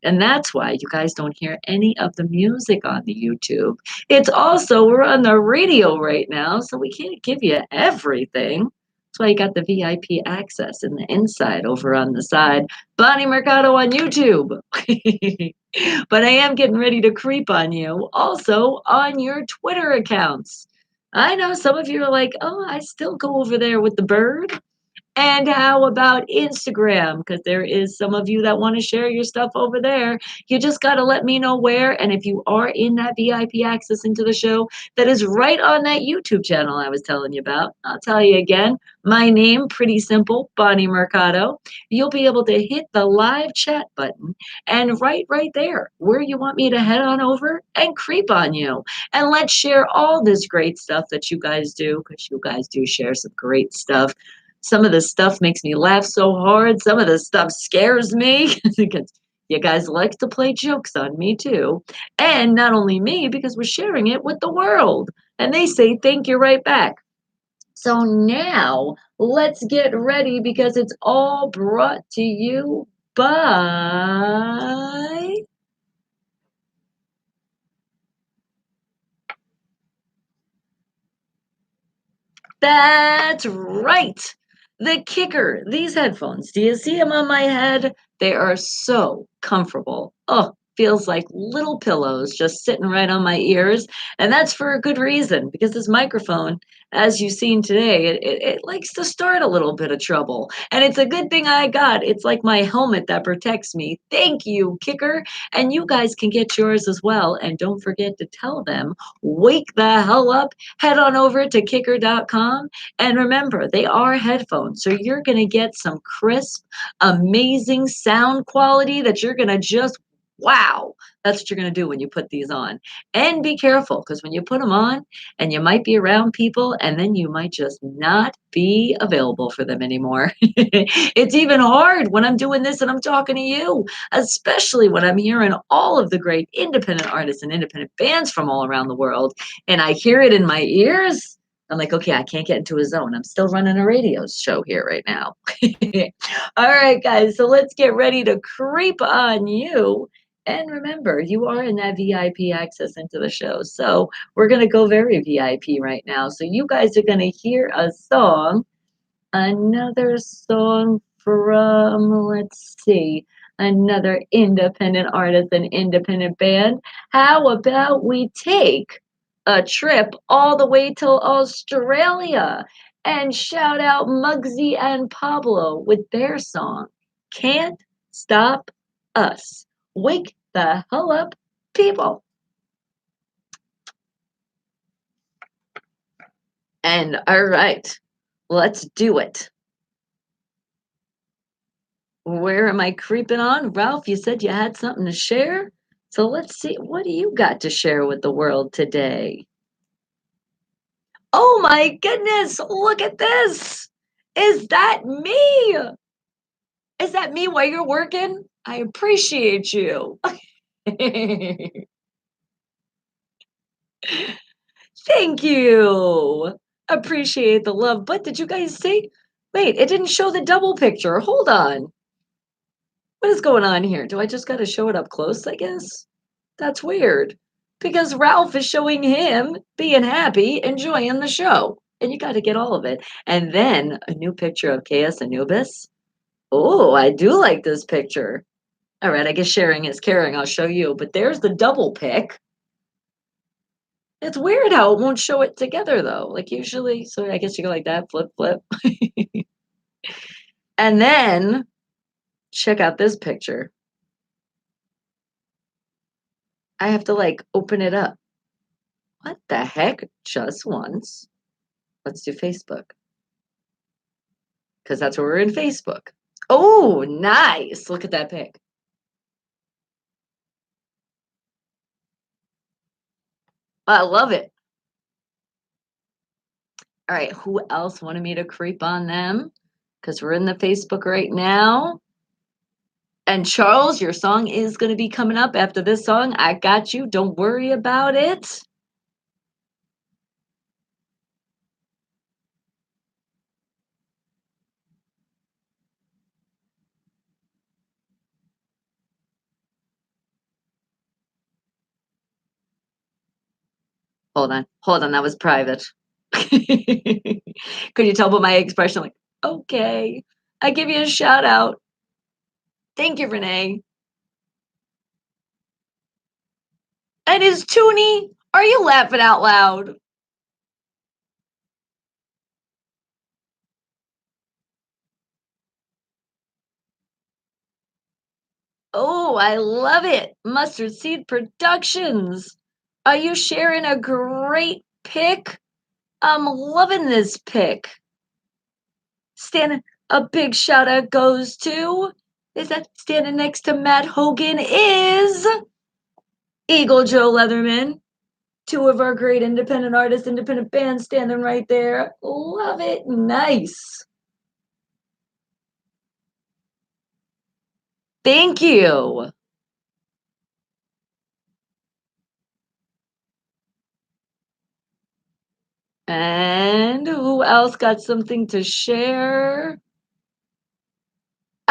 A: And that's why you guys don't hear any of the music on the YouTube. It's also, we're on the radio right now, so we can't give you everything. That's why you got the VIP access in the inside over on the side. Bonnie Mercado on YouTube. But I am getting ready to creep on you also on your Twitter accounts. I know some of you are like, oh, I still go over there with the bird. And how about Instagram? Because there is some of you that want to share your stuff over there. You just got to let me know where. And if you are in that VIP access into the show, that is right on that YouTube channel I was telling you about. I'll tell you again. My name, pretty simple, Bonnie Mercado. You'll be able to hit the live chat button and right there where you want me to head on over and creep on you. And let's share all this great stuff that you guys do because you guys do share some great stuff. Some of the stuff makes me laugh so hard. Some of the stuff scares me because you guys like to play jokes on me too. And not only me, because we're sharing it with the world. And they say thank you right back. So now let's get ready because it's all brought to you by. That's right. The kicker, these headphones, do you see them on my head? They are so comfortable. Oh, feels like little pillows just sitting right on my ears. And that's for a good reason because this microphone, as you've seen today, it likes to start a little bit of trouble. And it's a good thing I got. It's like my helmet that protects me. Thank you, kicker. And you guys can get yours as well. And don't forget to tell them, wake the hell up. Head on over to kicker.com. And remember, they are headphones. So you're going to get some crisp, amazing sound quality that you're going to just, wow. That's what you're going to do when you put these on. And be careful because when you put them on and you might be around people and then you might just not be available for them anymore. It's even hard when I'm doing this and I'm talking to you, especially when I'm hearing all of the great independent artists and independent bands from all around the world and I hear it in my ears. I'm like, okay, I can't get into a zone. I'm still running a radio show here right now. All right, guys. So let's get ready to creep on you. And remember, you are in that VIP access into the show. So we're going to go very VIP right now. So you guys are going to hear a song, another song from, let's see, another independent artist and independent band. How about we take a trip all the way till Australia and shout out Muggsy and Pablo with their song, Can't Stop Us. Wake the hell up, people. And all right, let's do it. Where am I creeping on? Ralph, you said you had something to share. So let's see, what do you got to share with the world today? Oh my goodness, look at this. Is that me? Is that me while you're working? I appreciate you. Thank you. Appreciate the love. But did you guys see? Wait, it didn't show the double picture. Hold on. What is going on here? Do I just got to show it up close, I guess? That's weird. because Ralph is showing him being happy, enjoying the show. And you got to get all of it. And then a new picture of KS Anubis. Oh, I do like this picture. All right, I guess sharing is caring. I'll show you. But there's the double pic. It's weird how it won't show it together though. Like usually, so I guess you go like that, flip, flip. And then check out this picture. I have to like open it up. What the heck? Just once. Let's do Facebook. Because that's where we're in Facebook. Oh, nice. Look at that pic. I love it. All right, who else wanted me to creep on them? Because we're in the Facebook right now. And Charles, your song is going to be coming up after this song. I got you. Don't worry about it. Hold on. Hold on. That was private. Could you tell by my expression? Like, okay, I give you a shout out. Thank you, Renee. And is Toonie, are you laughing out loud? Oh, I love it. Mustard Seed Productions. Are you sharing a great pic? I'm loving this pic. Standing, a big shout out goes to, is that standing next to Matt Hogan is Eagle Joe Leatherman. Two of our great independent artists, independent bands standing right there. Love it. Nice. Thank you. And who else got something to share?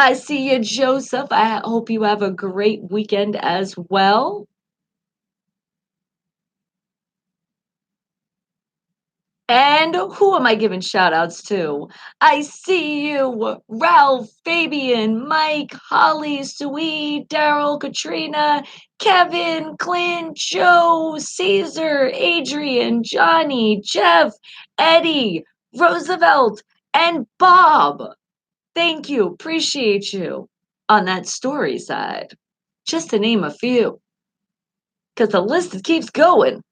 A: I see you, Joseph. I hope you have a great weekend as well. And who am I giving shout outs to? I see you, Ralph, Fabian, Mike, Holly, Sweet, Daryl, Katrina, Kevin, Clint, Joe, Caesar, Adrian, Johnny, Jeff, Eddie, Roosevelt, and Bob. Thank you. Appreciate you on that story side. Just to name a few, because the list keeps going.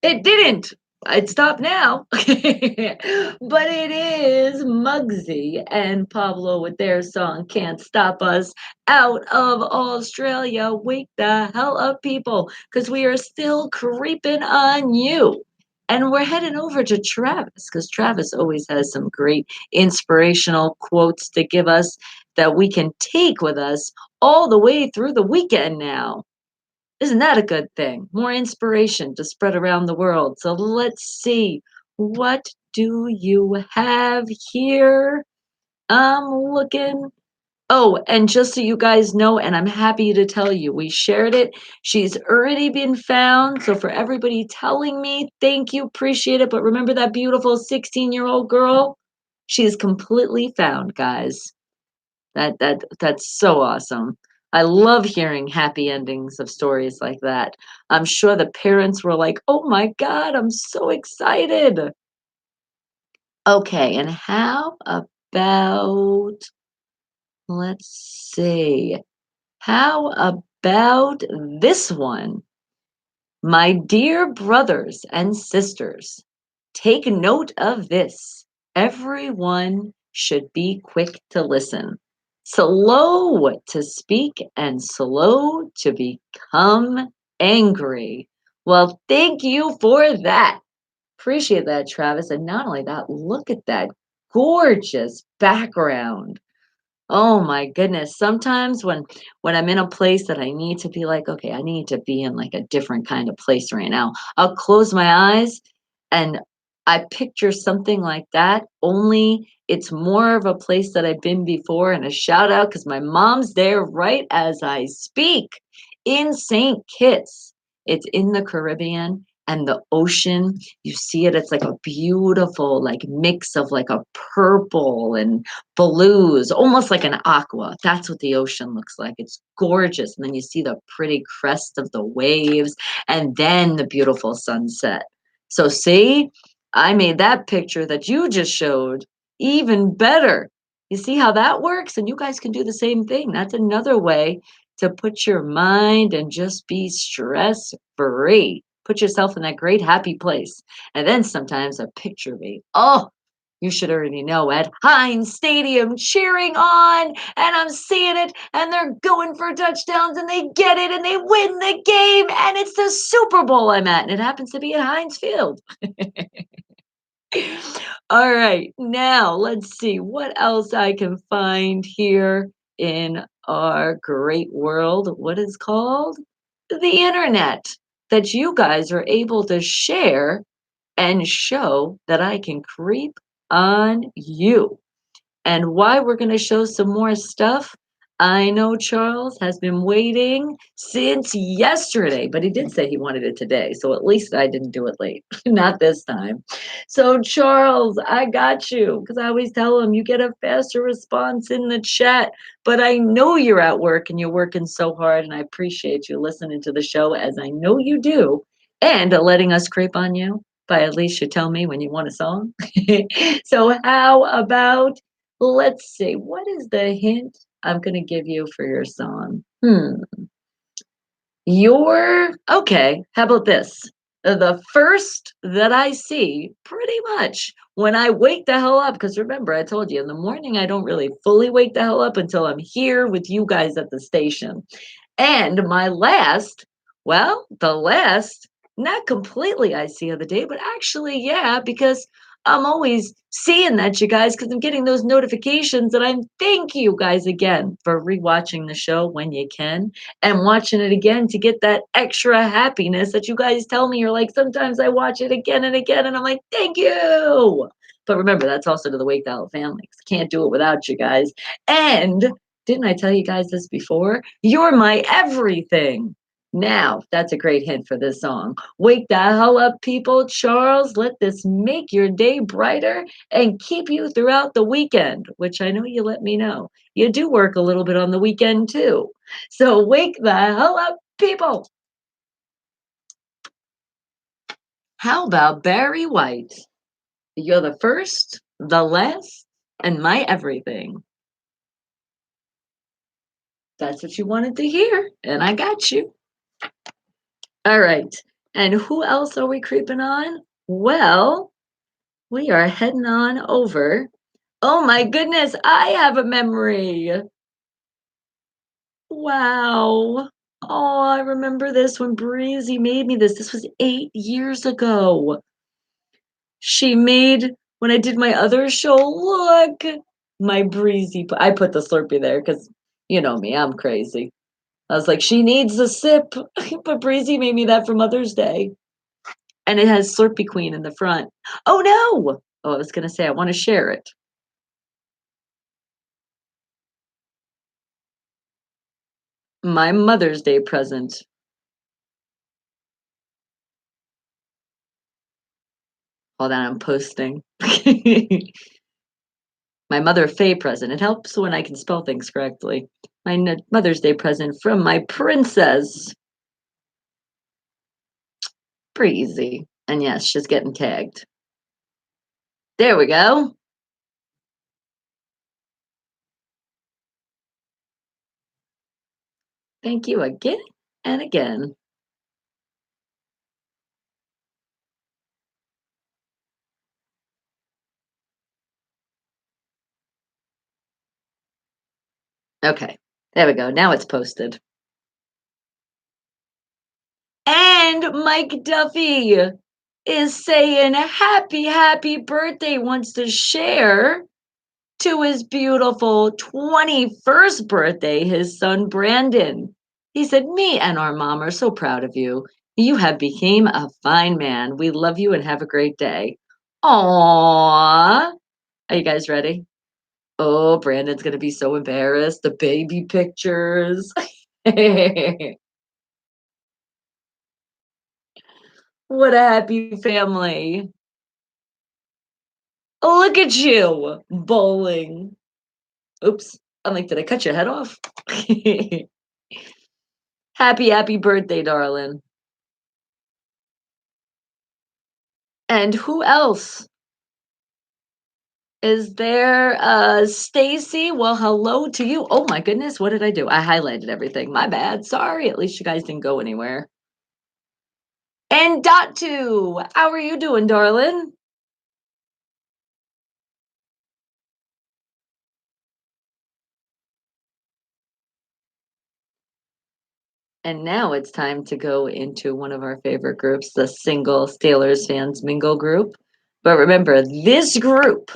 A: It didn't. It stopped now. But it is Muggsy and Pablo with their song Can't Stop Us out of Australia. Wake the hell up, people, because we are still creeping on you. And we're heading over to Travis because Travis always has some great inspirational quotes to give us that we can take with us all the way through the weekend now. Isn't that a good thing? More inspiration to spread around the world. So let's see. What do you have here? I'm looking. Oh, and just so you guys know, and I'm happy to tell you, we shared it. She's already been found. So for everybody telling me, thank you, appreciate it. But remember that beautiful 16-year-old girl? She is completely found, guys. That's so awesome. I love hearing happy endings of stories like that. I'm sure the parents were like, "Oh my God, I'm so excited." Okay, and how about, let's see, how about this one? My dear brothers and sisters, take note of this. Everyone should be quick to listen, slow to speak, and slow to become angry. Well, thank you for that. Appreciate that, Travis. And not only that, look at that gorgeous background. Oh my goodness. Sometimes when I'm in a place that I need to be like, okay, I need to be in like a different kind of place right now. I'll close my eyes and I picture something like that, only it's more of a place that I've been before, and a shout out because my mom's there right as I speak in St. Kitts. It's in the Caribbean and the ocean. You see it, it's like a beautiful like mix of like a purple and blues, almost like an aqua. That's what the ocean looks like. It's gorgeous. And then you see the pretty crest of the waves and then the beautiful sunset. So see, I made that picture that you just showed even better. You see how that works? And you guys can do the same thing. That's another way to put your mind and just be stress free. Put yourself in that great happy place. And then sometimes a picture me. Oh, you should already know at Heinz Stadium cheering on, and I'm seeing it, and they're going for touchdowns, and they get it, and they win the game, and it's the Super Bowl I'm at, and it happens to be at Heinz Field. All right, now let's see what else I can find here in our great world. What is called the internet that you guys are able to share and show that I can creep on you. And why we're going to show some more stuff. I know Charles has been waiting since yesterday, but he did say he wanted it today. So at least I didn't do it late. Not this time. So, Charles, I got you because I always tell him you get a faster response in the chat. But I know you're at work and you're working so hard. And I appreciate you listening to the show as I know you do and letting us creep on you by at least you tell me when you want a song. So, how about let's see, what is the hint I'm gonna give you for your song? Your okay, how about this? The first that I see pretty much when I wake the hell up, because remember, I told you in the morning I don't really fully wake the hell up until I'm here with you guys at the station. And my last, well, the last, not completely I see of the day, but actually, yeah, because I'm always seeing that, you guys, because I'm getting those notifications. And I'm thank you guys again for rewatching the show when you can and watching it again to get that extra happiness that you guys tell me. You're like, sometimes I watch it again and again, and I'm like, thank you. But remember, that's also to the Wake the Hell family. 'Cause can't do it without you guys. And didn't I tell you guys this before? You're my everything. Now, that's a great hint for this song. Wake the hell up, people. Charles, let this make your day brighter and keep you throughout the weekend, which I know you let me know. You do work a little bit on the weekend too. So wake the hell up, people. How about Barry White? You're the first, the last, and my everything. That's what you wanted to hear, and I got you. All right. And who else are we creeping on? Well, we are heading on over. Oh my goodness, I have a memory. Wow. Oh, I remember this when Breezy made me this. This was 8 years ago. She made when I did my other show. Look, my Breezy. I put the Slurpee there because you know me, I'm crazy. I was like, she needs a sip. But Breezy made me that for Mother's Day. And it has Slurpee Queen in the front. Oh no! Oh, I was gonna say I want to share it. My Mother's Day present. Hold on, I'm posting. My Mother Faye present. It helps when I can spell things correctly. My Mother's Day present from my princess. Breezy. And yes, she's getting tagged. There we go. Thank you again and again. Okay, there we go. Now it's posted. And Mike Duffy is saying happy birthday, wants to share to his beautiful 21st birthday, his son Brandon. He said, me and our mom are so proud of you. You have become a fine man. We love you and have a great day. Aww. Are you guys ready? Oh, Brandon's going to be so embarrassed. The baby pictures. What a happy family. Look at you, bowling. Oops. I'm like, did I cut your head off? Happy, happy birthday, darling. And who else is there? Stacy. Well, hello to you. Oh my goodness, what did I do? I highlighted everything. My bad. Sorry. At least you guys didn't go anywhere. And Dot2, how are you doing, darling? And now it's time to go into one of our favorite groups, the Single Steelers Fans Mingle group. But remember, this group,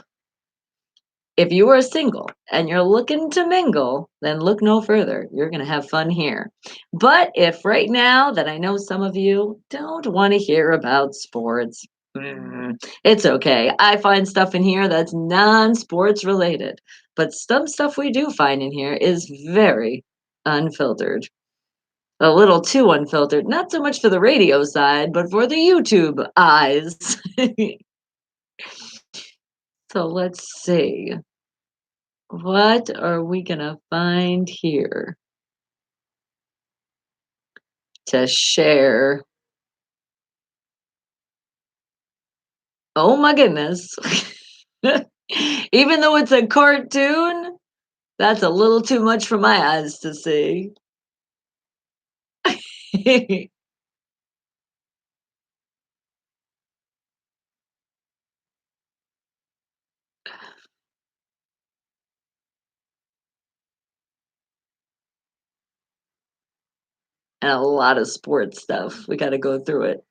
A: if you are single and you're looking to mingle, then look no further. You're going to have fun here. But if right now that I know some of you don't want to hear about sports, it's okay. I find stuff in here that's non sports related. But some stuff we do find in here is very unfiltered, a little too unfiltered, not so much for the radio side, but for the YouTube eyes. So let's see. What are we going to find here to share? Oh my goodness. Even though it's a cartoon, that's a little too much for my eyes to see. And a lot of sports stuff. We got to go through it.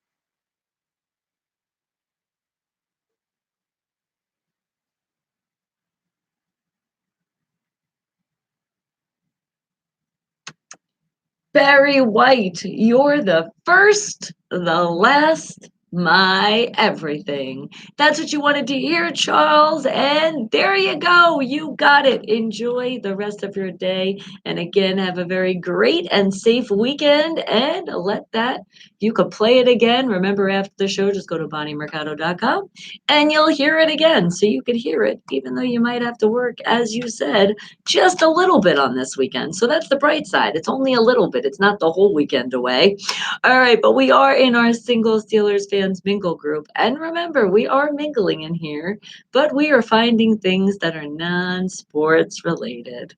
A: Barry White, you're the first, the last, my everything. That's what you wanted to hear, Charles. And there you go. You got it. Enjoy the rest of your day. And again, have a very great and safe weekend. And let that, you could play it again. Remember, after the show, just go to bonniemercado.com and you'll hear it again. So you could hear it, even though you might have to work, as you said, just a little bit on this weekend. So that's the bright side. It's only a little bit. It's not the whole weekend away. All right, but we are in our Single Steelers Fans Mingle group. And remember, we are mingling in here, but we are finding things that are non-sports related.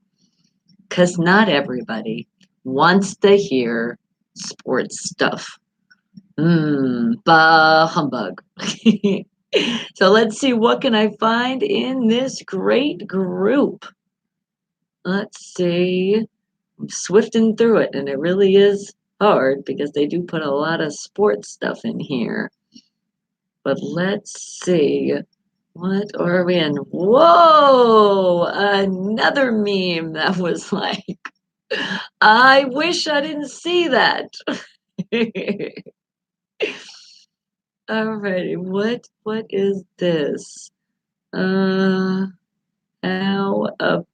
A: Because not everybody wants to hear sports stuff. Bah humbug. So let's see, what can I find in this great group? Let's see. I'm swifting through it, and it really is hard because they do put a lot of sports stuff in here. But let's see. What are we in? Whoa! Another meme that was like, I wish I didn't see that. Alrighty, what is this? How about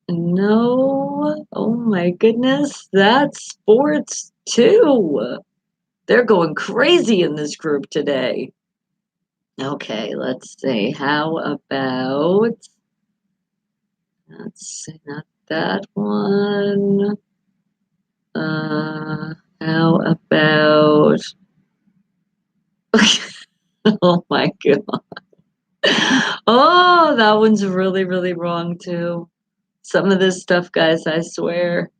A: no? Oh my goodness, that's sports too. They're going crazy in this group today. Okay, let's see. How about, let's see, not that one. How about, oh my God. Oh, that one's really, really wrong too. Some of this stuff, guys, I swear.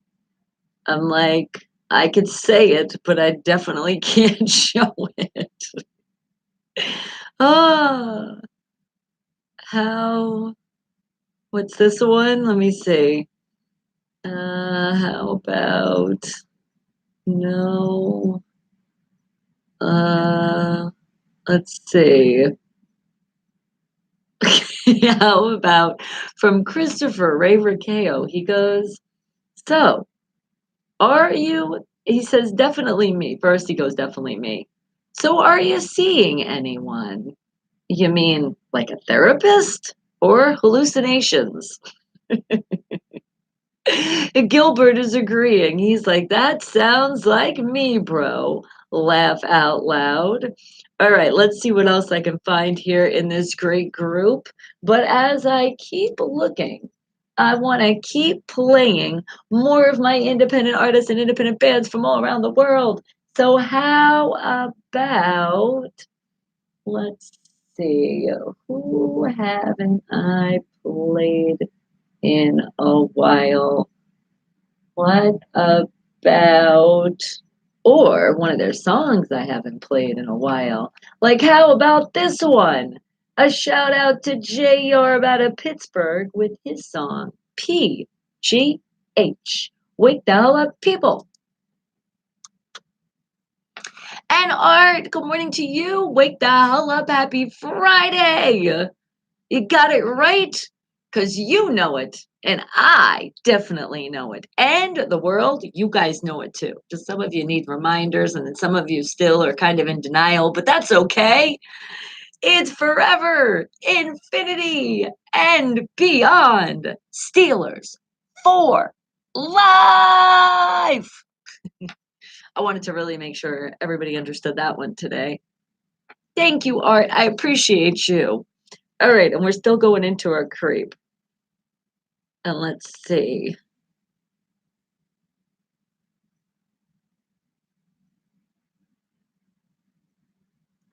A: I'm like, I could say it, but I definitely can't show it. Ah, how, what's this one? Let me see. How about, no, uh, let's see. How about from Christopher Ray Ricao? He goes, so are you, he says, definitely me. First, he goes, definitely me. So are you seeing anyone? You mean like a therapist or hallucinations? Gilbert is agreeing. He's like, that sounds like me, bro. Laugh out loud. All right, let's see what else I can find here in this great group. But as I keep looking, I want to keep playing more of my independent artists and independent bands from all around the world. So, how about, let's see, who haven't I played in a while? What about, or one of their songs I haven't played in a while? Like, how about this one? A shout out to JR out of Pittsburgh with his song PGH. Wake the hell up, people. And Art, good morning to you. Wake the hell up. Happy Friday. You got it right because you know it. And I definitely know it. And the world, you guys know it too. Just some of you need reminders, and then some of you still are kind of in denial, but that's okay. It's forever, infinity, and beyond. Steelers for life. I wanted to really make sure everybody understood that one today. Thank you, Art. I appreciate you. All right, and we're still going into our creep. And let's see.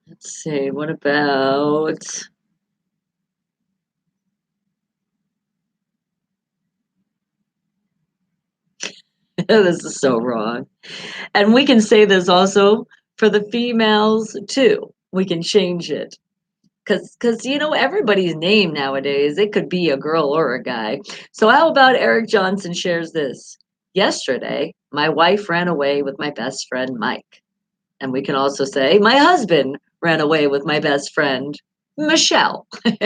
A: Let's see. What about this is so wrong. And we can say this also for the females too. We can change it. Cause you know everybody's name nowadays. It could be a girl or a guy. So how about Eric Johnson shares this? Yesterday, my wife ran away with my best friend Mike. And we can also say my husband ran away with my best friend Michelle. And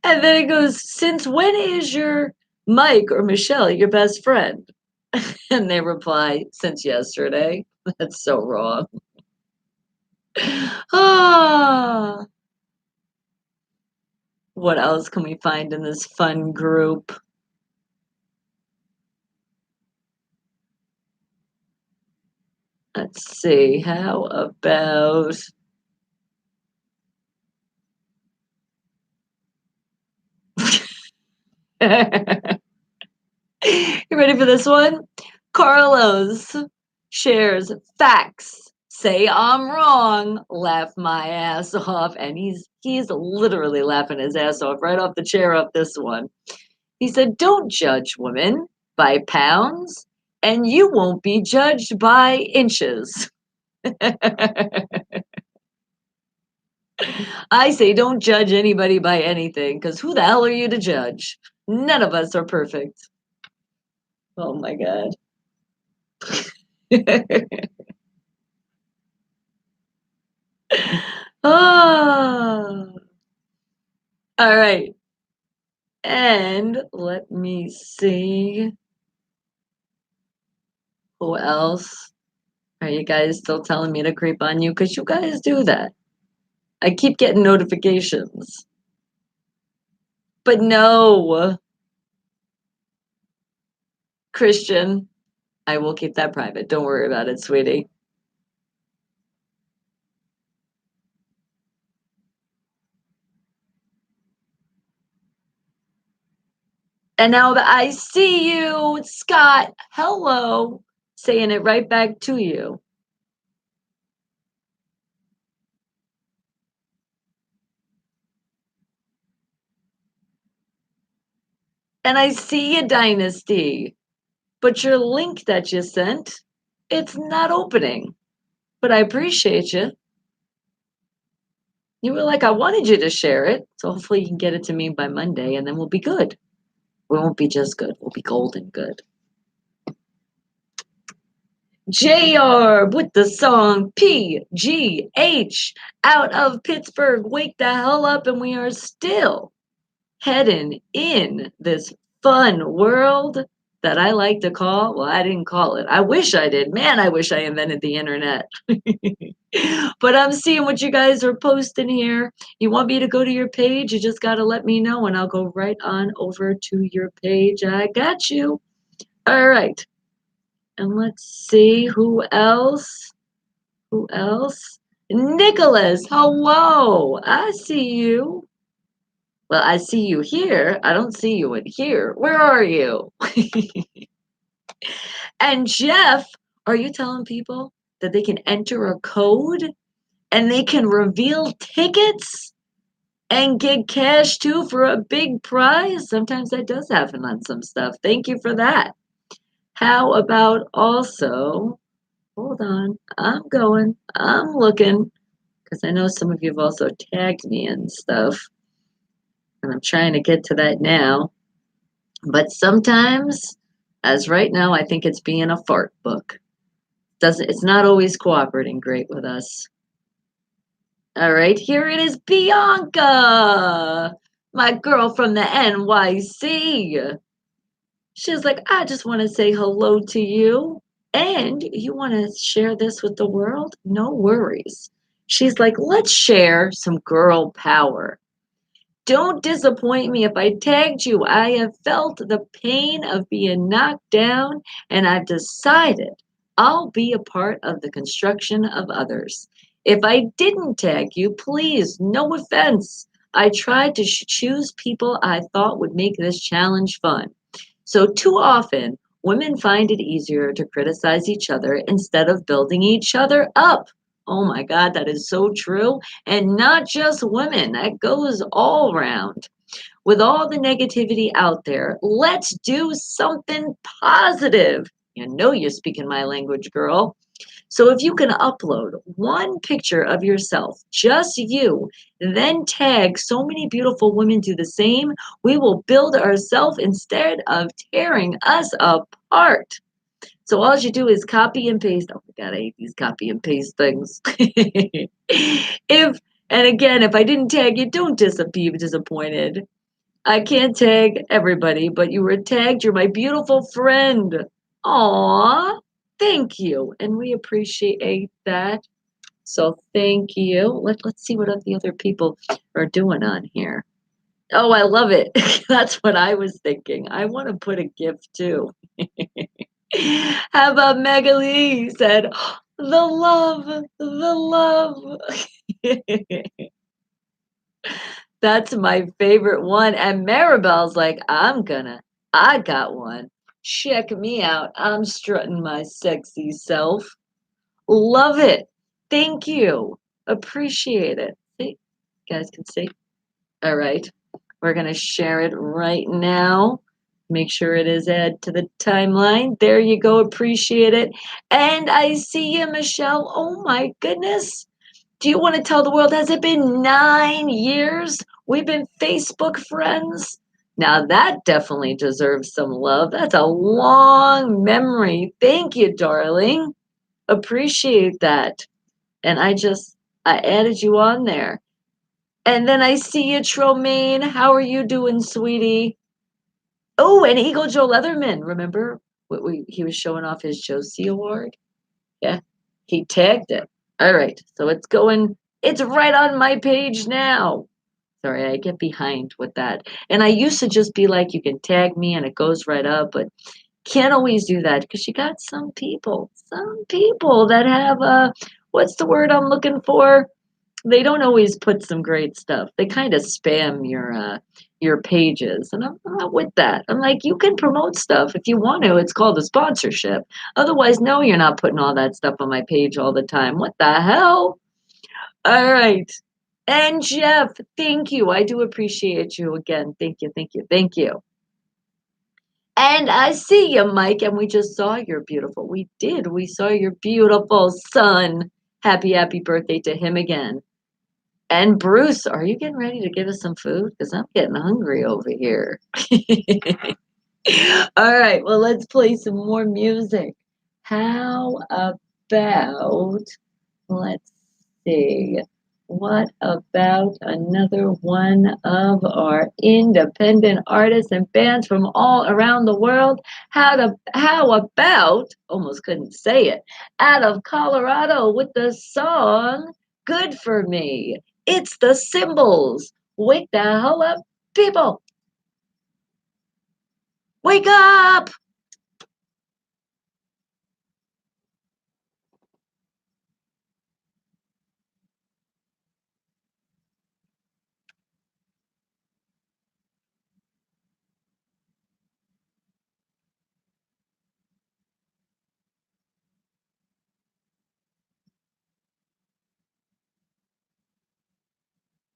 A: then it goes, since when is your Mike or Michelle your best friend? And they reply, since yesterday. That's so wrong. Ah, what else can we find in this fun group? Let's see. How about you ready for this one? Carlos shares facts. Say I'm wrong, laugh my ass off. And he's literally laughing his ass off right off the chair off this one. He said, don't judge women by pounds, and you won't be judged by inches. I say don't judge anybody by anything, because who the hell are you to judge? None of us are perfect. Oh my God. Ah, all right. And let me see who else. Are you guys still telling me to creep on you? Because you guys do that. I keep getting notifications. But no, Christian, I will keep that private. Don't worry about it, sweetie. And now that I see you, Scott, hello, saying it right back to you. And I see you, Dynasty. But your link that you sent, it's not opening. But I appreciate you. You were like, I wanted you to share it. So hopefully you can get it to me by Monday and then we'll be good. We won't be just good, we'll be golden good. JR with the song PGH out of Pittsburgh. Wake the hell up, and we are still heading in this fun world that I like to call, well, I didn't call it. I wish I did. Man, I wish I invented the internet. But I'm seeing what you guys are posting here. You want me to go to your page? You just got to let me know and I'll go right on over to your page. I got you. All right. And let's see who else. Who else? Nicholas, hello. I see you. Well, I see you here. I don't see you in here. Where are you? And Jeff, are you telling people that they can enter a code and they can reveal tickets and get cash too for a big prize? Sometimes that does happen on some stuff. Thank you for that. How about also, hold on, I'm looking, because I know some of you have also tagged me and stuff, and I'm trying to get to that now. But sometimes, as right now, I think it's being a fart book. It's not always cooperating great with us. All right, here it is, Bianca, my girl from the NYC. She's like, I just want to say hello to you. And you want to share this with the world? No worries. She's like, let's share some girl power. Don't disappoint me if I tagged you. I have felt the pain of being knocked down, and I've decided I'll be a part of the construction of others. If I didn't tag you, please, no offense. I tried to choose people I thought would make this challenge fun. So, too often, women find it easier to criticize each other instead of building each other up. Oh my God, that is so true. And not just women, that goes all around. With all the negativity out there, let's do something positive. You know you're speaking my language, girl. So if you can upload one picture of yourself, just you, then tag so many beautiful women do the same, we will build ourselves instead of tearing us apart. So all you do is copy and paste. Oh my God, I hate these copy and paste things. if and again, if I didn't tag you, don't be disappointed. I can't tag everybody, but you were tagged. You're my beautiful friend. Aw, thank you. And we appreciate that. So thank you. Let's see what the other people are doing on here. Oh, I love it. That's what I was thinking. I want to put a gift too. How about Megalee said, the love, the love. That's my favorite one. And Maribel's like, I got one. Check me out. I'm strutting my sexy self. Love it. Thank you. Appreciate it. See, you guys can see. All right. We're going to share it right now. Make sure it is add to the timeline. There you go. Appreciate it. And I see you, Michelle. Oh my goodness. Do you want to tell the world, has it been 9 years? We've been Facebook friends. Now that definitely deserves some love. That's a long memory. Thank you, darling. Appreciate that. And I added you on there. And then I see you, Tromaine. How are you doing, sweetie? Oh, and Eagle Joe Leatherman. Remember he was showing off his Josie Award? Yeah, he tagged it. All right, so it's right on my page now. Sorry, I get behind with that. And I used to just be like, you can tag me and it goes right up, but can't always do that because you got some people that have what's the word I'm looking for? They don't always put some great stuff. They kind of spam your pages, and I'm not with that. I'm like, you can promote stuff if you want to. It's called a sponsorship. Otherwise, no, you're not putting all that stuff on my page all the time. What the hell? All right. And Jeff, thank you. I do appreciate you again. Thank you, thank you, thank you. And I see you, Mike, and we just saw your beautiful. We did. We saw your beautiful son. Happy birthday to him again. And Bruce, are you getting ready to give us some food? Because I'm getting hungry over here. All right, well, let's play some more music. How about, let's see, what about another one of our independent artists and bands from all around the world? How about, almost couldn't say it, out of Colorado with the song Good for Me. It's the Symbols. Wake the hell up, people. Wake up.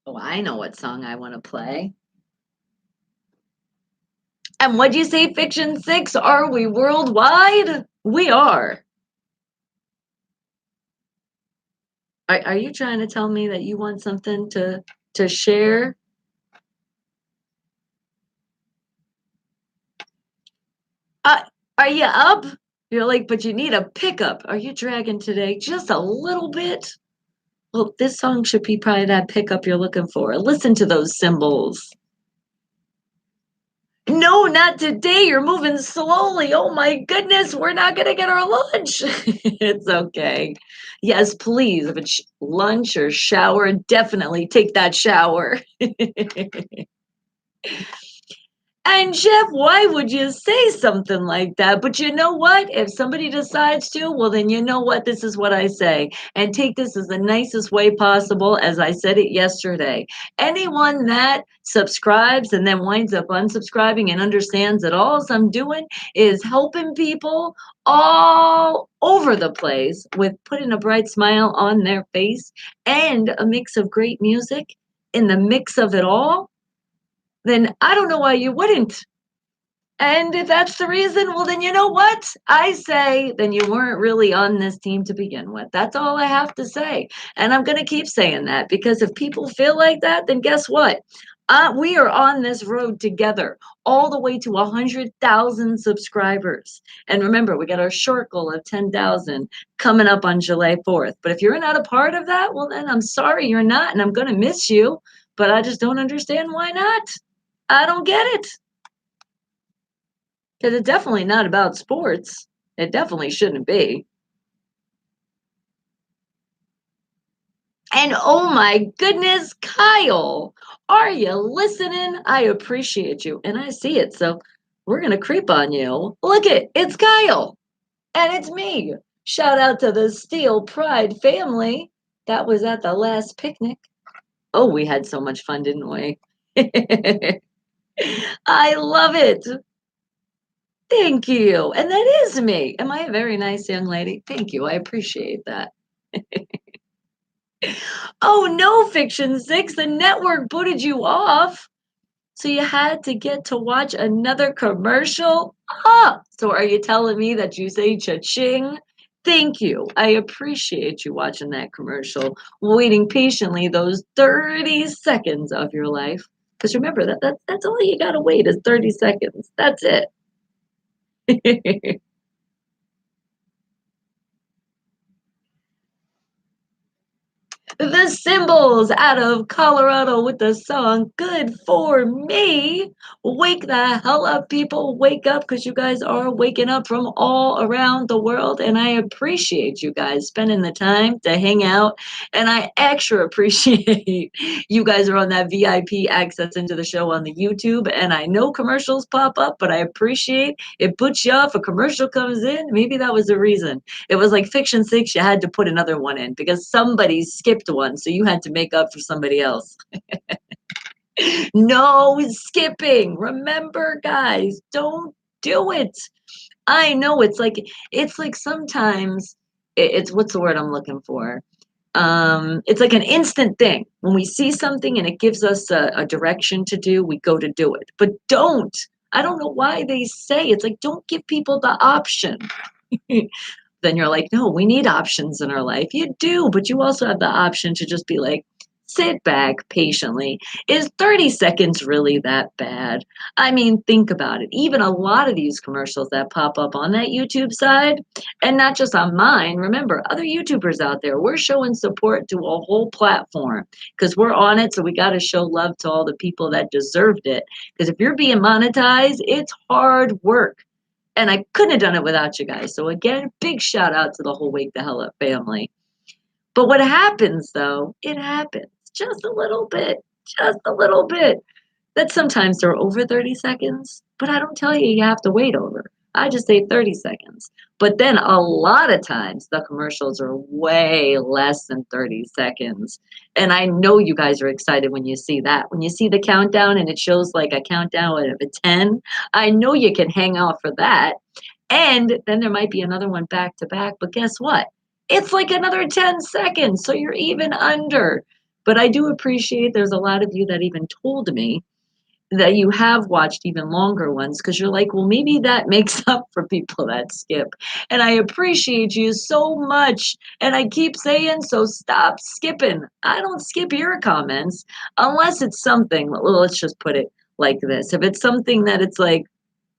A: Oh, I know what song I want to play. And what'd you say, Fiction 6? Are we worldwide? We are. Are you trying to tell me that you want something to share? Uh, are you up? You're like, but you need a pickup. Are you dragging today? Just a little bit? Well, this song should be probably that pickup you're looking for. Listen to those cymbals. No, not today. You're moving slowly. Oh my goodness, we're not going to get our lunch. It's okay. Yes, please. If it's lunch or shower, definitely take that shower. And Jeff, why would you say something like that? But you know what? If somebody decides to, well, then you know what? This is what I say. And take this as the nicest way possible, as I said it yesterday. Anyone that subscribes and then winds up unsubscribing and understands that all I'm doing is helping people all over the place with putting a bright smile on their face and a mix of great music in the mix of it all, then I don't know why you wouldn't. And if that's the reason, well, then you know what? I say, then you weren't really on this team to begin with. That's all I have to say. And I'm going to keep saying that because if people feel like that, then guess what? We are on this road together all the way to 100,000 subscribers. And remember, we got our short goal of 10,000 coming up on July 4th. But if you're not a part of that, well, then I'm sorry you're not. And I'm going to miss you. But I just don't understand why not. I don't get it. Because it's definitely not about sports. It definitely shouldn't be. And oh my goodness, Kyle, are you listening? I appreciate you. And I see it. So we're going to creep on you. Look it's Kyle. And it's me. Shout out to the Steel Pride family. That was at the last picnic. Oh, we had so much fun, didn't we? I love it. Thank you. And that is me. Am I a very nice young lady? Thank you. I appreciate that. Oh no, Fiction 6, the network booted you off. So you had to get to watch another commercial? So are you telling me that you say cha-ching? Thank you. I appreciate you watching that commercial, waiting patiently those 30 seconds of your life. Because remember, that's all you gotta wait is 30 seconds. That's it. The Symbols out of Colorado with the song Good for Me. Wake the hell up, people. Wake up because you guys are waking up from all around the world. And I appreciate you guys spending the time to hang out. And I extra appreciate you guys are on that VIP access into the show on the YouTube. And I know commercials pop up, but I appreciate it puts you off. A commercial comes in. Maybe that was the reason. It was like Fiction 6, you had to put another one in because somebody skipped one, so you had to make up for somebody else. No skipping. Remember, guys, don't do it. I know it's like sometimes it's what's the word I'm looking for? It's like an instant thing. When we see something and it gives us a direction to do, we go to do it. But don't. I don't know why they say it's like don't give people the option. Then you're like, no, we need options in our life. You do, but you also have the option to just be like, Sit back patiently. Is 30 seconds really that bad? I mean, think about it. Even a lot of these commercials that pop up on that YouTube side, and not just on mine, remember, other YouTubers out there, we're showing support to a whole platform because we're on it. So we got to show love to all the people that deserved it. Because if you're being monetized, it's hard work. And I couldn't have done it without you guys. So again, big shout out to the whole Wake the Hell Up family. But what happens though, it happens just a little bit. That sometimes they're over 30 seconds, but I don't tell you you have to wait over. I just say 30 seconds. But then a lot of times the commercials are way less than 30 seconds. And I know you guys are excited when you see that. When you see the countdown and it shows like a countdown of a 10, I know you can hang out for that. And then there might be another one back to back, but guess what? It's like another 10 seconds, so you're even under. But I do appreciate there's a lot of you that even told me that you have watched even longer ones because you're like, well, maybe that makes up for people that skip. And I appreciate you so much. And I keep saying, so stop skipping. I don't skip your comments unless it's something, well, let's just put it like this. If it's something that it's like,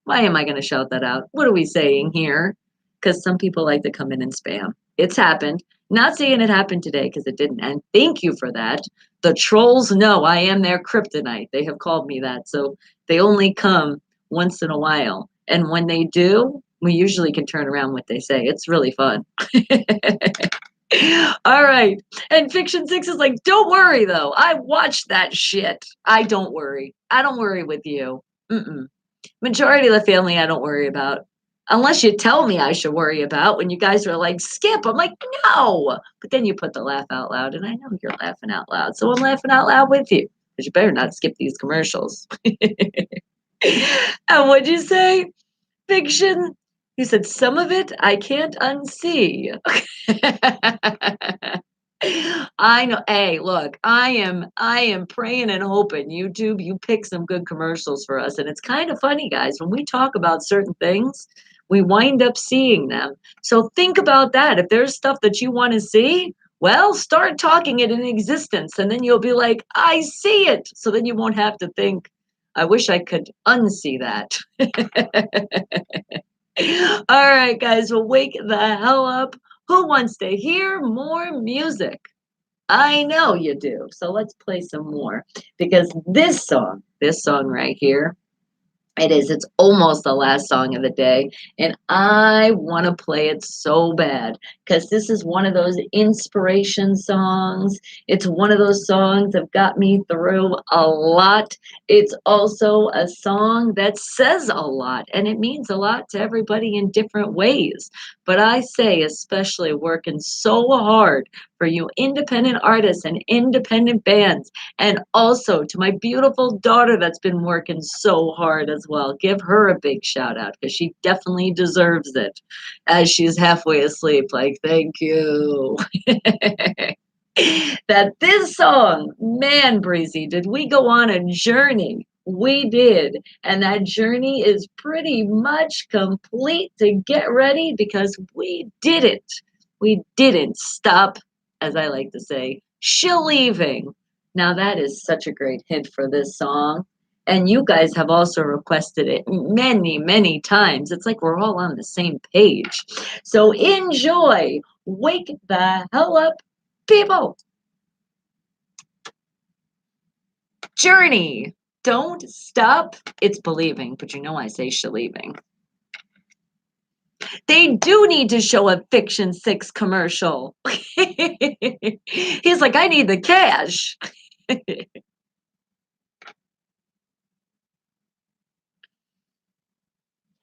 A: why am I going to shout that out? What are we saying here? Because some people like to come in and spam. It's happened. Not saying it happened today because it didn't. And thank you for that. The trolls know I am their kryptonite. They have called me that. So they only come once in a while. And when they do, we usually can turn around what they say. It's really fun. All right. And Fiction 6 is like, don't worry though. I watched that shit. I don't worry. I don't worry with you. Mm-mm. Majority of the family I don't worry about. Unless you tell me I should worry about when you guys are like, skip. I'm like, no. But then you put the laugh out loud, and I know you're laughing out loud. So I'm laughing out loud with you. Because you better not skip these commercials. And what'd you say? Fiction? You said some of it I can't unsee. I know. Hey, look, I am praying and hoping YouTube, you pick some good commercials for us. And it's kind of funny, guys, when we talk about certain things, we wind up seeing them. So think about that. If there's stuff that you want to see, well, start talking it in existence, and then you'll be like, I see it. So then you won't have to think, I wish I could unsee that. All right, guys, well, wake the hell up. Who wants to hear more music? I know you do. So let's play some more because this song right here, it is. It's almost the last song of the day. And I want to play it so bad because this is one of those inspiration songs. It's one of those songs that got me through a lot. It's also a song that says a lot and it means a lot to everybody in different ways. But I say, especially working so hard for you independent artists and independent bands and also to my beautiful daughter that's been working so hard as well. Give her a big shout out because she definitely deserves it as she's halfway asleep. Like, thank you. That this song, man, Breezy, did we go on a journey? We did. And that journey is pretty much complete to get ready because we did it. We didn't stop, as I like to say, leaving. Now that is such a great hit for this song. And you guys have also requested it many, many times. It's like we're all on the same page. So enjoy. Wake the hell up, people. Journey. Don't stop. It's believing, but you know I say leaving. They do need to show a Fiction 6 commercial. He's like, I need the cash.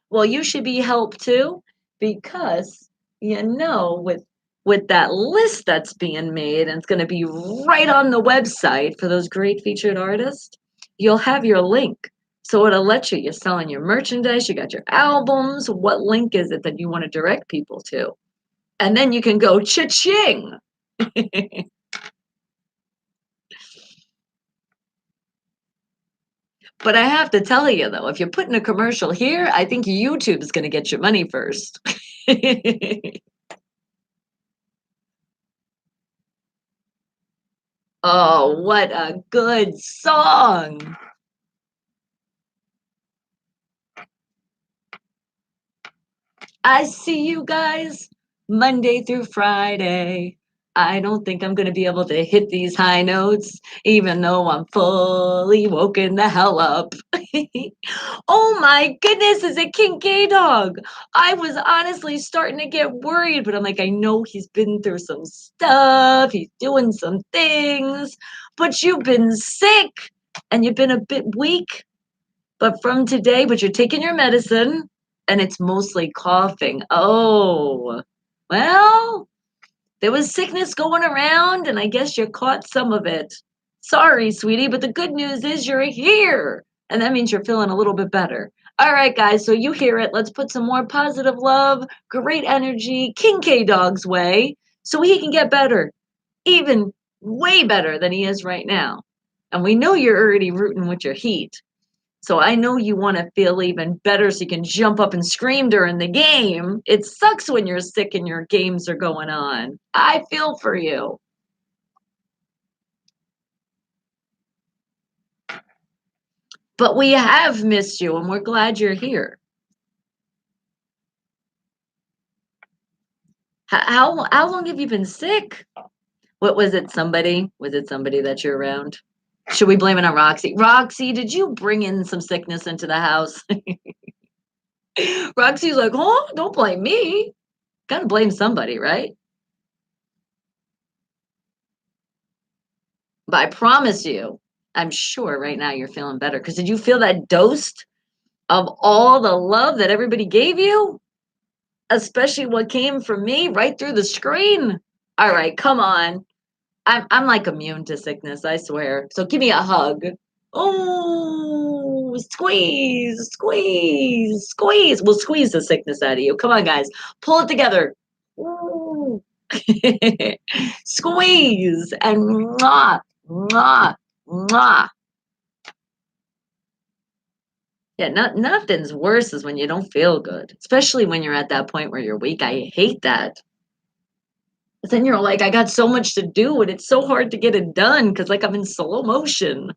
A: Well, you should be helped too, because with that list that's being made, and it's going to be right on the website for those great featured artists, you'll have your link. So it'll let you. You're selling your merchandise, you got your albums. What link is it that you want to direct people to? And then you can go cha-ching. But I have to tell you though, if you're putting a commercial here, I think YouTube is going to get your money first. Oh, what a good song. I see you guys Monday through Friday. I don't think I'm going to be able to hit these high notes, even though I'm fully woken the hell up. Oh my goodness, is it King K Dog? I was honestly starting to get worried, but I'm like, I know he's been through some stuff, he's doing some things, but you've been sick and you've been a bit weak. But from today, but you're taking your medicine and it's mostly coughing. Oh, well, there was sickness going around and I guess you caught some of it. Sorry, sweetie, but the good news is you're here. And that means you're feeling a little bit better. All right, guys, so you hear it. Let's put some more positive love, great energy, King K Dog's way, so he can get better, even way better than he is right now. And we know you're already rooting with your heat. So I know you want to feel even better so you can jump up and scream during the game. It sucks when you're sick and your games are going on. I feel for you. But we have missed you and we're glad you're here. How long have you been sick? What was it? Somebody? Was it somebody that you're around? Should we blame it on Roxy? Roxy, did you bring in some sickness into the house? Roxy's like, oh, don't blame me. Gotta blame somebody, right? But I promise you, I'm sure right now you're feeling better. Because did you feel that dose of all the love that everybody gave you? Especially what came from me right through the screen. All right, come on. I'm like immune to sickness, I swear. So give me a hug. Oh, squeeze, squeeze, squeeze. We'll squeeze the sickness out of you. Come on, guys. Pull it together. Ooh. Squeeze and mwah, mwah, mwah. Yeah, nothing's worse is when you don't feel good, especially when you're at that point where you're weak. I hate that. But then you're like, I got so much to do, and it's so hard to get it done because like I'm in slow motion.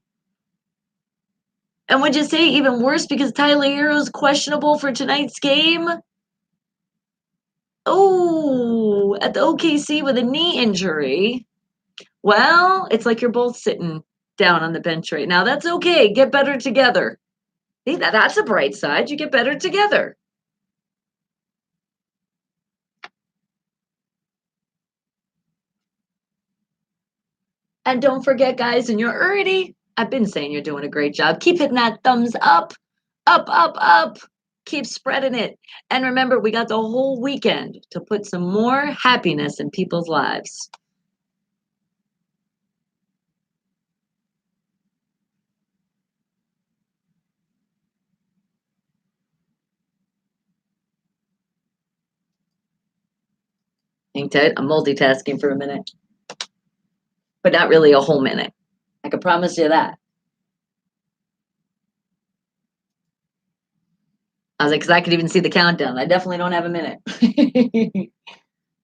A: And would you say even worse because Tyler Hero's questionable for tonight's game? Oh, at the OKC with a knee injury. Well, it's like you're both sitting down on the bench right now. That's okay. Get better together. See, that's a bright side. You get better together. And don't forget, guys, and you're already, I've been saying you're doing a great job. Keep hitting that thumbs up, up, up, up. Keep spreading it. And remember, we got the whole weekend to put some more happiness in people's lives. Hang tight. I'm multitasking for a minute, but not really a whole minute. I can promise you that. I was like, because I could even see the countdown. I definitely don't have a minute.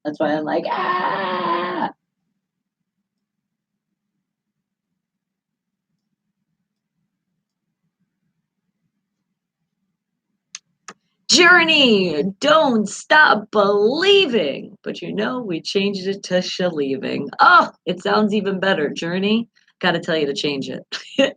A: That's why I'm like, ah. Journey, don't stop believing. But you know, we changed it to Shaleeving. Oh, it sounds even better. Journey, gotta tell you to change it.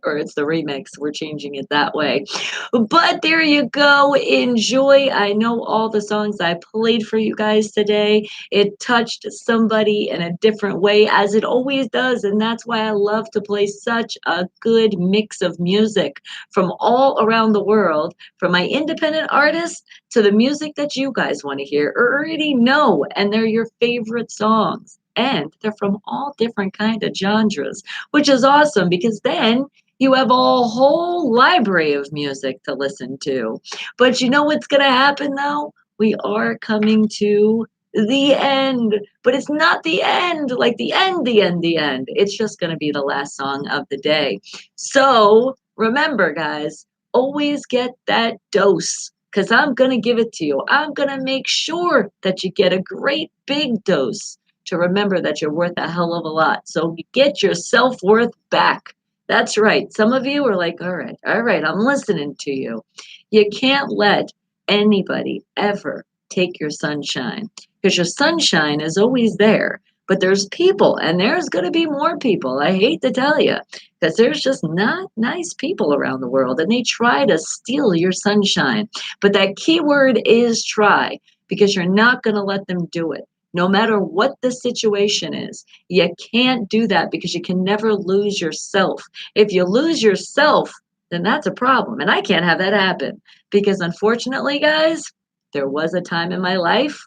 A: Or it's the remix. We're changing it that way. But there you go. Enjoy. I know all the songs I played for you guys today. It touched somebody in a different way, as it always does. And that's why I love to play such a good mix of music from all around the world, from my independent artists to the music that you guys want to hear or already know, and they're your favorite songs. And they're from all different kind of genres, which is awesome because then you have a whole library of music to listen to. But you know what's going to happen though? We are coming to the end, but it's not the end, like the end, the end, the end. It's just going to be the last song of the day. So remember, guys, always get that dose because I'm going to give it to you. I'm going to make sure that you get a great big dose to remember that you're worth a hell of a lot. So get your self-worth back. That's right. Some of you are like, all right, I'm listening to you. You can't let anybody ever take your sunshine because your sunshine is always there. But there's people, and there's going to be more people. I hate to tell you, because there's just not nice people around the world, and they try to steal your sunshine. But that key word is try, because you're not going to let them do it. No matter what the situation is, you can't do that because you can never lose yourself. If you lose yourself, then that's a problem. And I can't have that happen because unfortunately, guys, there was a time in my life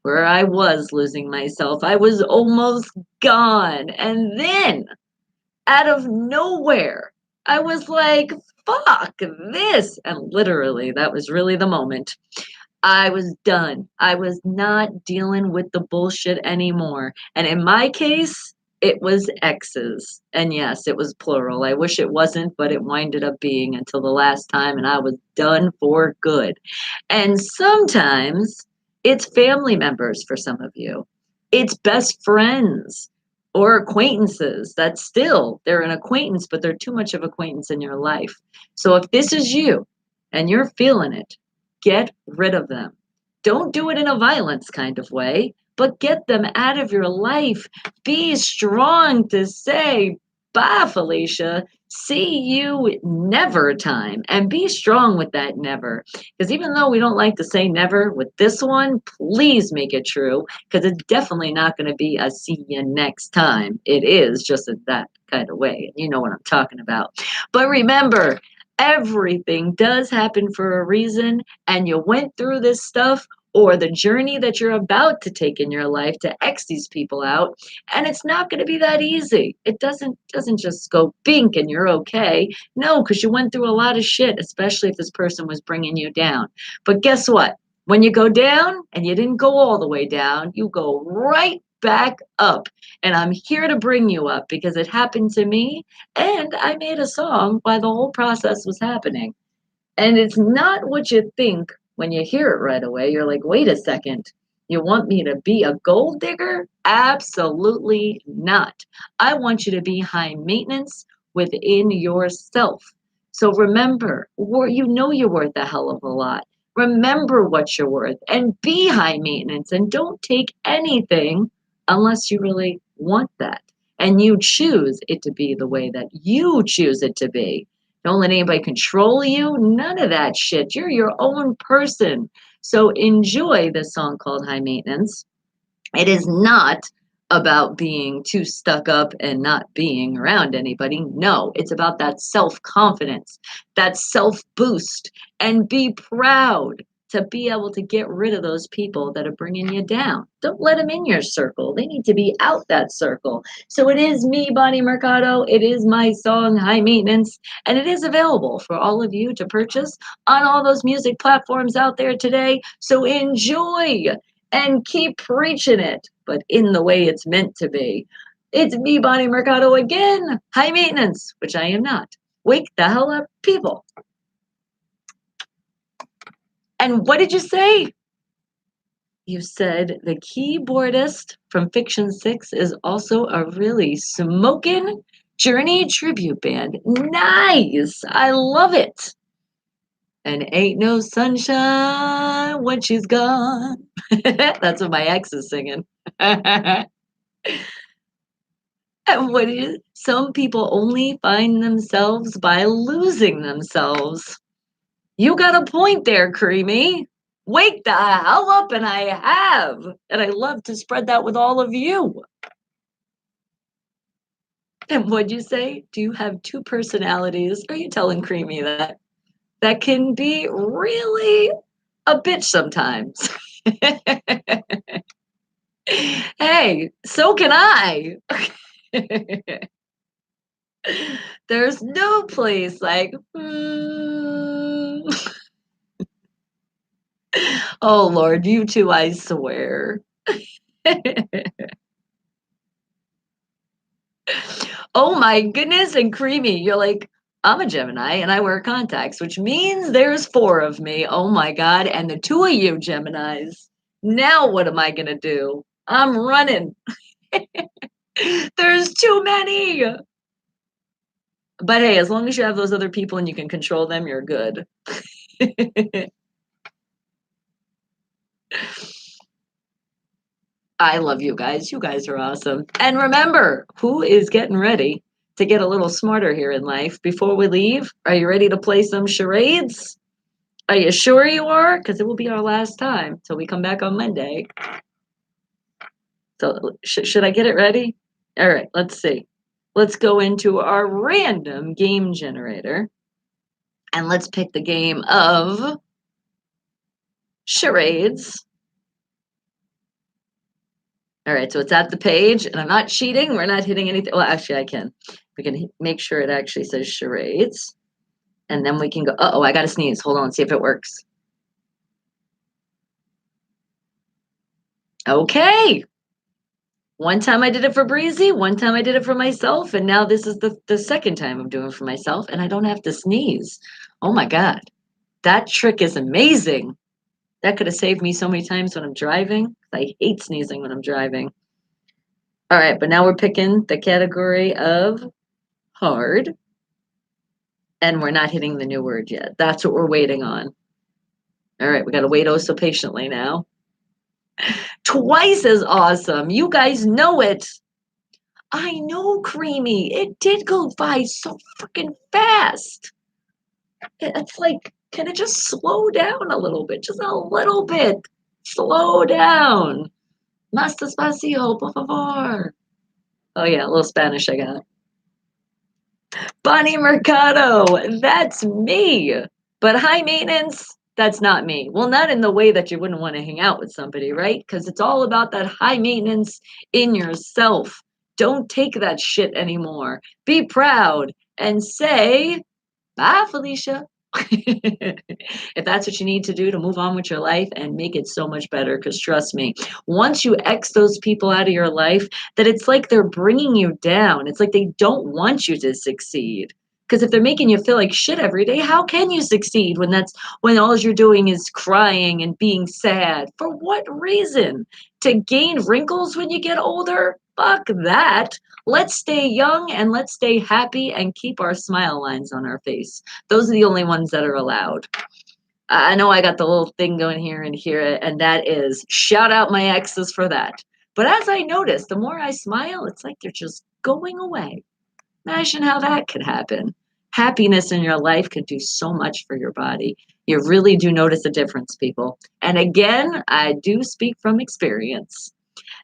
A: where I was losing myself. I was almost gone. And then out of nowhere, I was like, fuck this. And literally, that was really the moment. I was done. I was not dealing with the bullshit anymore. And in my case, it was exes. And yes, it was plural. I wish it wasn't, but it winded up being until the last time, and I was done for good. And sometimes it's family members for some of you, it's best friends or acquaintances that still they're an acquaintance, but they're too much of acquaintance in your life. So if this is you and you're feeling it, get rid of them. Don't do it in a violence kind of way, but get them out of your life. Be strong to say, bye, Felicia. See you never time. And be strong with that never. Because even though we don't like to say never, with this one, please make it true. Because it's definitely not going to be a see you next time. It is just in that kind of way. And you know what I'm talking about. But remember, everything does happen for a reason, and you went through this stuff or the journey that you're about to take in your life to X these people out, and it's not going to be that easy. It doesn't just go bink and you're okay. No, because you went through a lot of shit, especially if this person was bringing you down. But guess what? When you go down and you didn't go all the way down, you go right back up. And I'm here to bring you up because it happened to me, and I made a song while the whole process was happening. And it's not what you think when you hear it right away. You're like, wait a second. You want me to be a gold digger? Absolutely not. I want you to be high maintenance within yourself. So remember, you know you're worth a hell of a lot. Remember what you're worth and be high maintenance and don't take anything unless you really want that. And you choose it to be the way that you choose it to be. Don't let anybody control you. None of that shit. You're your own person. So enjoy this song called High Maintenance. It is not about being too stuck up and not being around anybody. No, it's about that self confidence, that self boost, and be proud to be able to get rid of those people that are bringing you down. Don't let them in your circle. They need to be out that circle. So it is me, Bonnie Mercado. It is my song, High Maintenance, and it is available for all of you to purchase on all those music platforms out there today. So enjoy and keep preaching it, but in the way it's meant to be. It's me, Bonnie Mercado, again. High maintenance, which I am not. Wake the hell up, people. And what did you say? You said the keyboardist from Fiction 6 is also a really smoking Journey tribute band. Nice. I love it. And ain't no sunshine when she's gone. That's what my ex is singing. And what is some people only find themselves by losing themselves. You got a point there, Creamy. Wake the hell up, and I have. And I love to spread that with all of you. And what'd you say? Do you have two personalities? Are you telling Creamy that? That can be really a bitch sometimes. Hey, so can I. There's no place like, oh Lord, you two, I swear. Oh my goodness, and Creamy, you're like, I'm a Gemini and I wear contacts, which means there's four of me. Oh my God. And the two of you Geminis. Now what am I going to do? I'm running. There's too many. But hey, as long as you have those other people and you can control them, you're good. I love you guys. You guys are awesome. And remember, who is getting ready to get a little smarter here in life before we leave? Are you ready to play some charades? Are you sure you are? Because it will be our last time till we come back on Monday. So, should I get it ready? All right, let's see. Let's go into our random game generator and let's pick the game of charades. All right, so it's at the page, and I'm not cheating. We're not hitting anything. Well, actually, I can. We can make sure it actually says charades, and then we can go. Uh-oh, I got to sneeze. Hold on, see if it works. Okay. One time I did it for Breezy, one time I did it for myself, and now this is the second time I'm doing it for myself, and I don't have to sneeze. Oh my God. That trick is amazing. That could have saved me so many times when I'm driving. I hate sneezing when I'm driving. All right, but now we're picking the category of hard, and we're not hitting the new word yet. That's what we're waiting on. All right, we got to wait oh so patiently now. Twice as awesome. You guys know it. I know, Creamy. It did go by so freaking fast. It's like, can it just slow down a little bit? Just a little bit. Slow down. Más despacio, por favor. Oh, yeah, a little Spanish I got. Bonnie Mercado, that's me. But high maintenance, that's not me. Well, not in the way that you wouldn't want to hang out with somebody, right? Because it's all about that high maintenance in yourself. Don't take that shit anymore. Be proud and say, bye, Felicia. If that's what you need to do to move on with your life and make it so much better, because trust me, once you X those people out of your life, that it's like they're bringing you down. It's like they don't want you to succeed. Because if they're making you feel like shit every day, how can you succeed when all you're doing is crying and being sad? For what reason? To gain wrinkles when you get older? Fuck that. Let's stay young and let's stay happy and keep our smile lines on our face. Those are the only ones that are allowed. I know I got the little thing going here and here, and that is shout out my exes for that. But as I notice, the more I smile, it's like they're just going away. Imagine how that could happen. Happiness in your life could do so much for your body. You really do notice a difference, people. And again, I do speak from experience.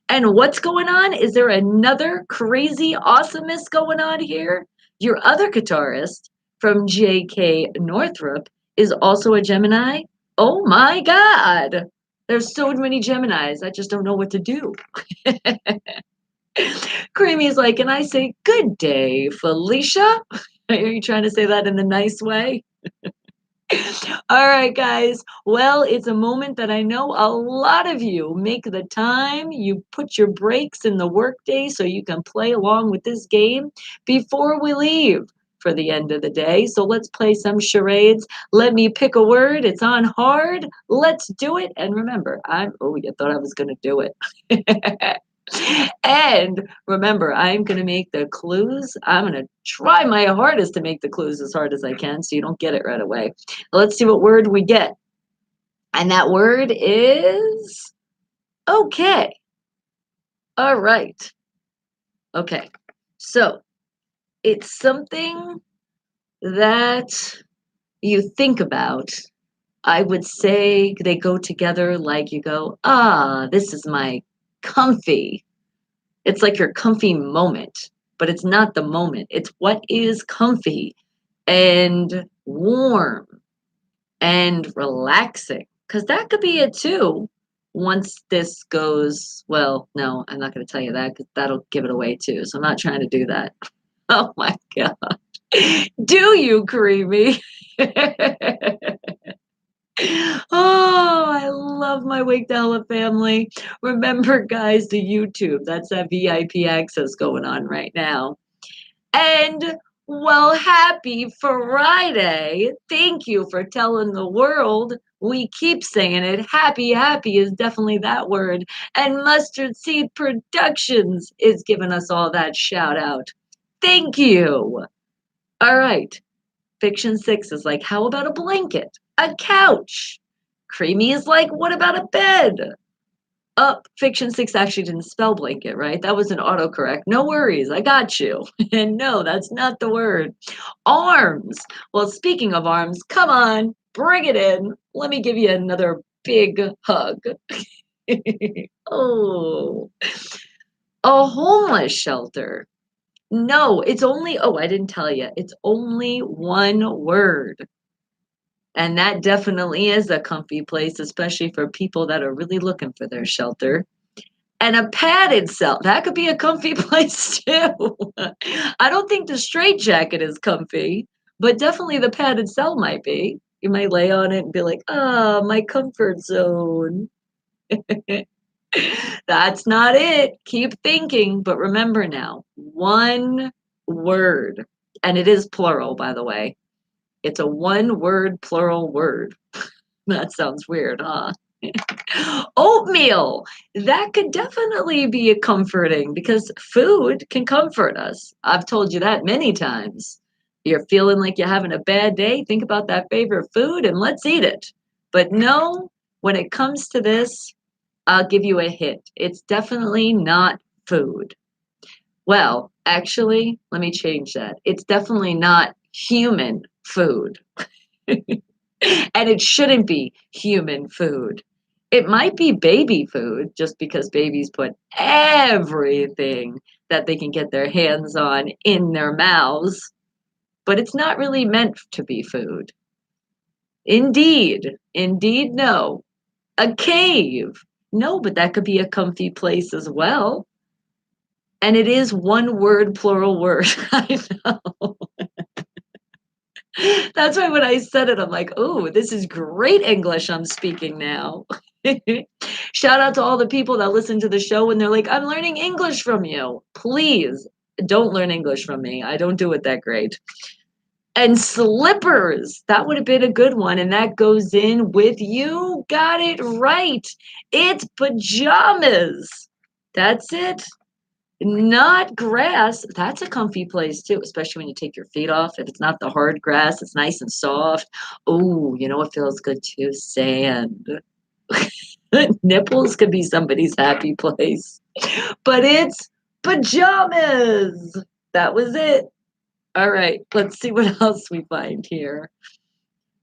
A: And what's going on? Is there another crazy awesomeness going on here? Your other guitarist from J.K. Northrup is also a Gemini. Oh my God. There's so many Geminis. I just don't know what to do. Creamy's like, and I say, good day, Felicia. Are you trying to say that in the nice way? All right, guys. Well, it's a moment that I know a lot of you make the time. You put your breaks in the workday so you can play along with this game before we leave for the end of the day. So let's play some charades. Let me pick a word. It's on hard. Let's do it. And remember, oh, you thought I was going to do it. And remember, I'm going to make the clues. I'm going to try my hardest to make the clues as hard as I can so you don't get it right away. Let's see what word we get. And that word is okay. All right. Okay. So it's something that you think about. I would say they go together like you go, this is my comfy. It's like your comfy moment, but it's not the moment. It's what is comfy and warm and relaxing. Because that could be it too. Once this goes, well, no, I'm not going to tell you that because that'll give it away too. So I'm not trying to do that. Oh my God. Do you, Creamy? Oh, I love my Wake the Hella family. Remember, guys, the YouTube. That's that VIP access going on right now. And well, happy Friday. Thank you for telling the world We keep saying it. Happy, happy is definitely that word. And Mustard Seed Productions is giving us all that shout out. Thank you. All right. Fiction 6 is like, how about a blanket? A couch? Creamy is like, what about a bed? Fiction 6 actually didn't spell blanket, right? That was an autocorrect. No worries, I got you. And no, that's not the word. Arms. Well, speaking of arms, come on, bring it in. Let me give you another big hug. Oh, a homeless shelter. No, it's only, oh, I didn't tell you, it's only one word. And that definitely is a comfy place, especially for people that are really looking for their shelter. And a padded cell, that could be a comfy place too. I don't think the straight jacket is comfy, but definitely the padded cell might be. You might lay on it and be like, ah, my comfort zone. That's not it. Keep thinking, but remember now, one word. And it is plural, by the way. It's a one word plural word. That sounds weird, huh? Oatmeal. That could definitely be comforting because food can comfort us. I've told you that many times. You're feeling like you're having a bad day, think about that favorite food and let's eat it. But no, when it comes to this, I'll give you a hint. It's definitely not food. Well, actually, let me change that. It's definitely not human food. And it shouldn't be human food. It might be baby food just because babies put everything that they can get their hands on in their mouths, but it's not really meant to be food. Indeed, indeed, no. A cave. No, but that could be a comfy place as well. And it is one word, plural word. I know. That's why when I said it, I'm like, oh, this is great English I'm speaking now. Shout out to all the people that listen to the show and they're like, I'm learning English from you. Please don't learn English from me. I don't do it that great. And slippers. That would have been a good one. And that goes in with you got it right. It's pajamas. That's it. Not grass. That's a comfy place too, especially when you take your feet off. If it's not the hard grass, it's nice and soft. Oh, you know what feels good too? Sand. Nipples could be somebody's happy place. But it's pajamas. That was it. All right, let's see what else we find here.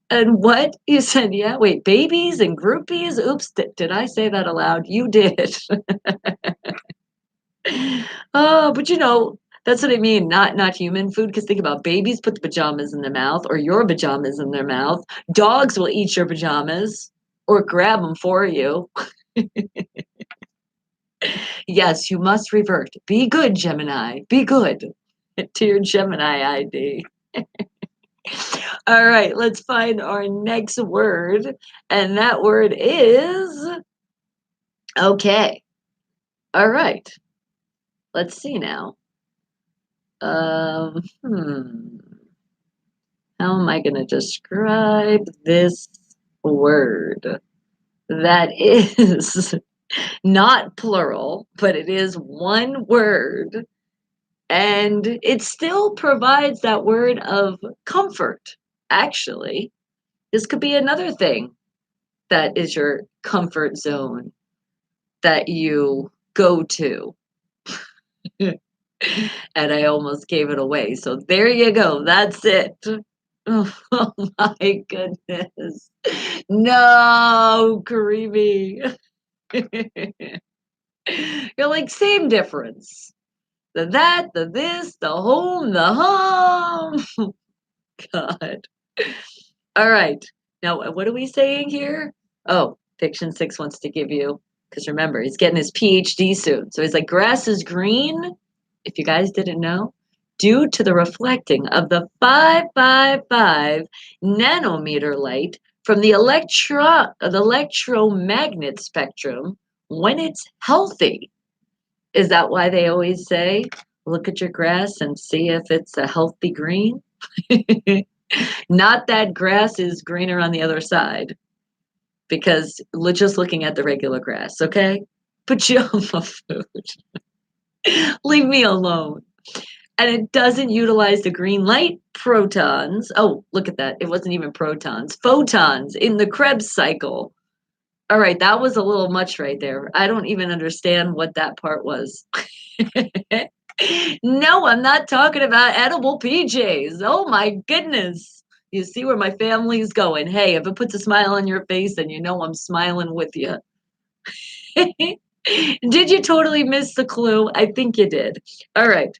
A: And what you said, yeah, wait, babies and groupies? Oops, did I say that aloud? You did. Oh, but you know, that's what I mean, not human food. Because think about babies put the pajamas in their mouth or your pajamas in their mouth. Dogs will eat your pajamas or grab them for you. Yes, you must revert. Be good, Gemini. Be good to your Gemini ID. All right, let's find our next word. And that word is okay. All right. Let's see now. Hmm. How am I going to describe this word? That is not plural, but it is one word. And it still provides that word of comfort, actually. This could be another thing that is your comfort zone that you go to. And I almost gave it away. So there you go. That's it. Oh my goodness. No, creamy. You're like, same difference. The that, the this, the home, the home. God. All right. Now, what are we saying here? Oh, Fiction 6 wants to give you, because remember, he's getting his PhD soon. So he's like, grass is green, if you guys didn't know, due to the reflecting of the 555 nanometer light from the electromagnet spectrum when it's healthy. Is that why they always say, look at your grass and see if it's a healthy green? Not that grass is greener on the other side. because just looking at the regular grass, okay? Pajama food. Leave me alone. And it doesn't utilize the green light protons. Oh, look at that. It wasn't even protons, photons in the Krebs cycle. All right, that was a little much right there. I don't even understand what that part was. No, I'm not talking about edible PJs. Oh my goodness. You see where my family's going. Hey, if it puts a smile on your face, then you know I'm smiling with you. Did you totally miss the clue? I think you did. All right.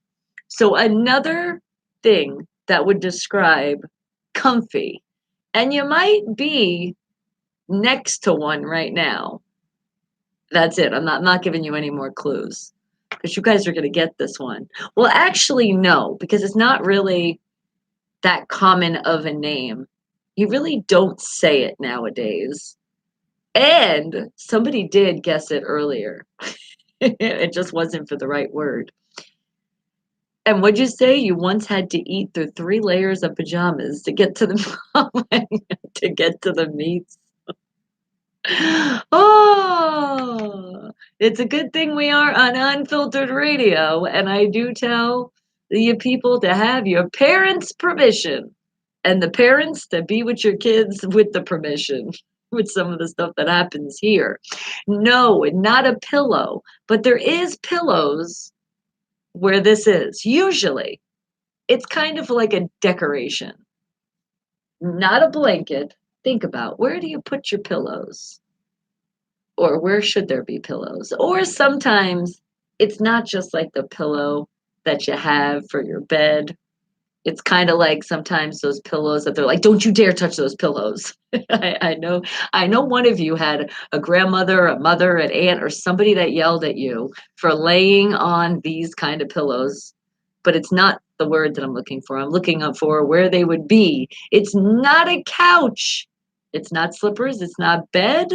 A: So another thing that would describe comfy, and you might be next to one right now. That's it. I'm not giving you any more clues because you guys are going to get this one. Well, actually, no, because it's not really that common of a name. You really don't say it nowadays. And somebody did guess it earlier. It just wasn't for the right word. And what'd you say? You once had to eat through 3 layers of pajamas to get to the to get to the meats. Oh, it's a good thing we are on unfiltered radio, and I do tell you people to have your parents' permission, and the parents to be with your kids with the permission, with some of the stuff that happens here. No, not a pillow, but there is pillows where this is. Usually, it's kind of like a decoration, not a blanket. Think about where do you put your pillows? Or where should there be pillows? Or sometimes it's not just like the pillow that you have for your bed. It's kind of like sometimes those pillows that they're like, don't you dare touch those pillows. I know one of you had a grandmother, a mother, an aunt, or somebody that yelled at you for laying on these kind of pillows, but it's not the word that I'm looking for. I'm looking up for where they would be. It's not a couch. It's not slippers. It's not bed.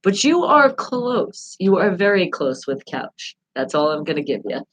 A: But you are close. You are very close with couch. That's all I'm going to give you.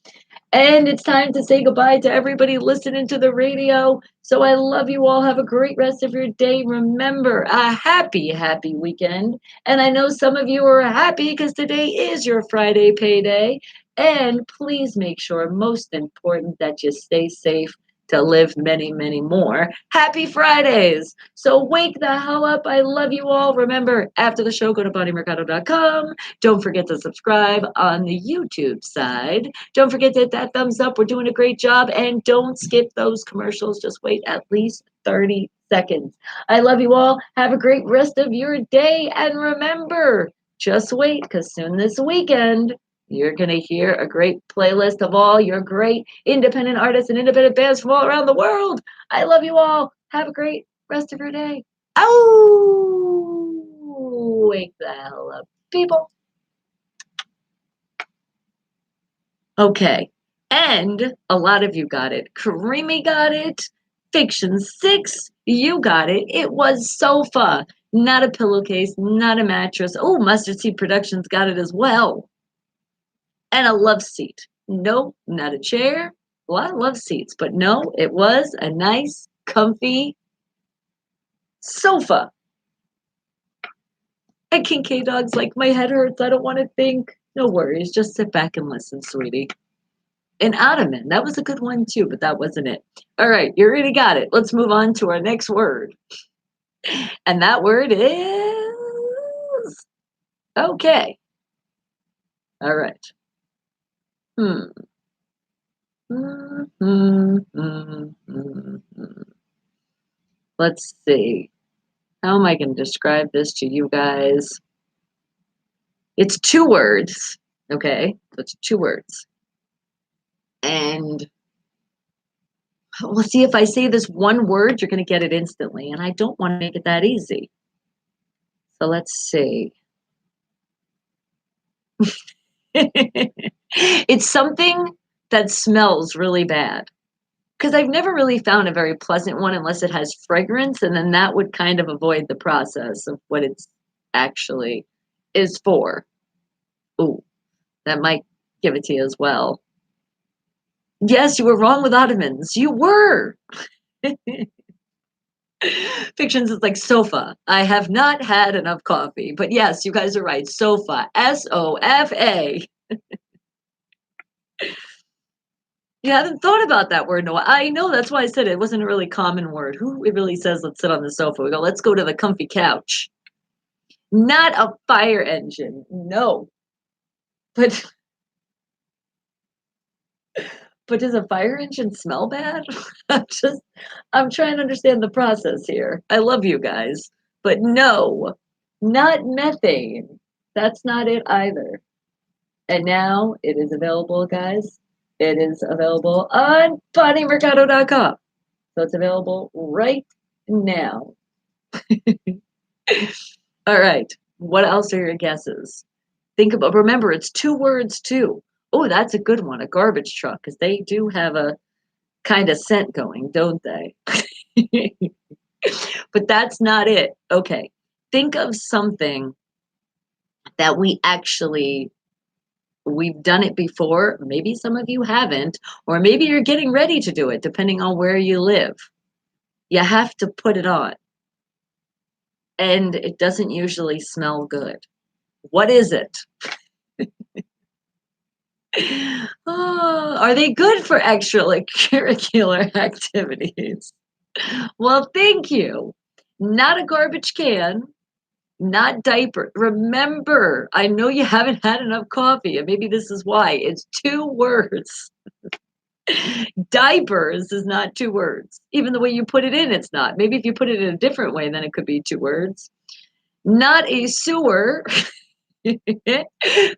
A: And it's time to say goodbye to everybody listening to the radio. So I love you all. Have a great rest of your day. Remember, a happy, happy weekend. And I know some of you are happy because today is your Friday payday. And please make sure, most important, that you stay safe to live many, many more happy Fridays. So wake the hell up. I love you all. Remember, after the show, go to BonnieMercado.com. Don't forget to subscribe on the YouTube side. Don't forget to hit that thumbs up. We're doing a great job. And don't skip those commercials. Just wait at least 30 seconds. I love you all. Have a great rest of your day. And remember, just wait because soon this weekend, you're going to hear a great playlist of all your great independent artists and independent bands from all around the world. I love you all. Have a great rest of your day. Oh, wake the hell up, people. Okay. And a lot of you got it. Karimi got it. Fiction 6, you got it. It was sofa, not a pillowcase, not a mattress. Oh, Mustard Seed Productions got it as well. And a love seat. Nope, not a chair. A lot of love seats, but no, it was a nice, comfy sofa. And King K Dog's like, my head hurts. I don't want to think. No worries. Just sit back and listen, sweetie. An ottoman. That was a good one too, but that wasn't it. All right, you already got it. Let's move on to our next word. And that word is okay. All right. Hmm. Let's see. How am I going to describe this to you guys? It's 2 words. Okay. So it's 2 words. And we'll see if I say this one word, you're going to get it instantly. And I don't want to make it that easy. So let's see. It's something that smells really bad. Because I've never really found a very pleasant one unless it has fragrance. And then that would kind of avoid the process of what it's actually is for. Ooh, that might give it to you as well. Yes, you were wrong with ottomans. You were. Fictions is like sofa. I have not had enough coffee. But yes, you guys are right. Sofa. SOFA. You haven't thought about that word in a while. I know that's why I said it wasn't a really common word. Who it really says let's sit on the sofa? We go, let's go to the comfy couch. Not a fire engine. No. But but does a fire engine smell bad? I'm just I'm trying to understand the process here. I love you guys. But no, not methane. That's not it either. And now it is available, guys. It is available on BonnieMercado.com. So it's available right now. All right. What else are your guesses? Think about, remember, it's 2 words too. Oh, that's a good one, a garbage truck, because they do have a kind of scent going, don't they? But that's not it. Okay. Think of something that we've done it before. Maybe some of you haven't, or maybe you're getting ready to do it, depending on where you live. You have to put it on, and it doesn't usually smell good. What is it? Oh, are they good for extracurricular activities? Well, thank you. Not a garbage can, not diaper. Remember, I know you haven't had enough coffee, and maybe this is why. It's 2 words. Diapers is not 2 words. Even the way you put it in, it's not. Maybe if you put it in a different way, then it could be 2 words. Not a sewer.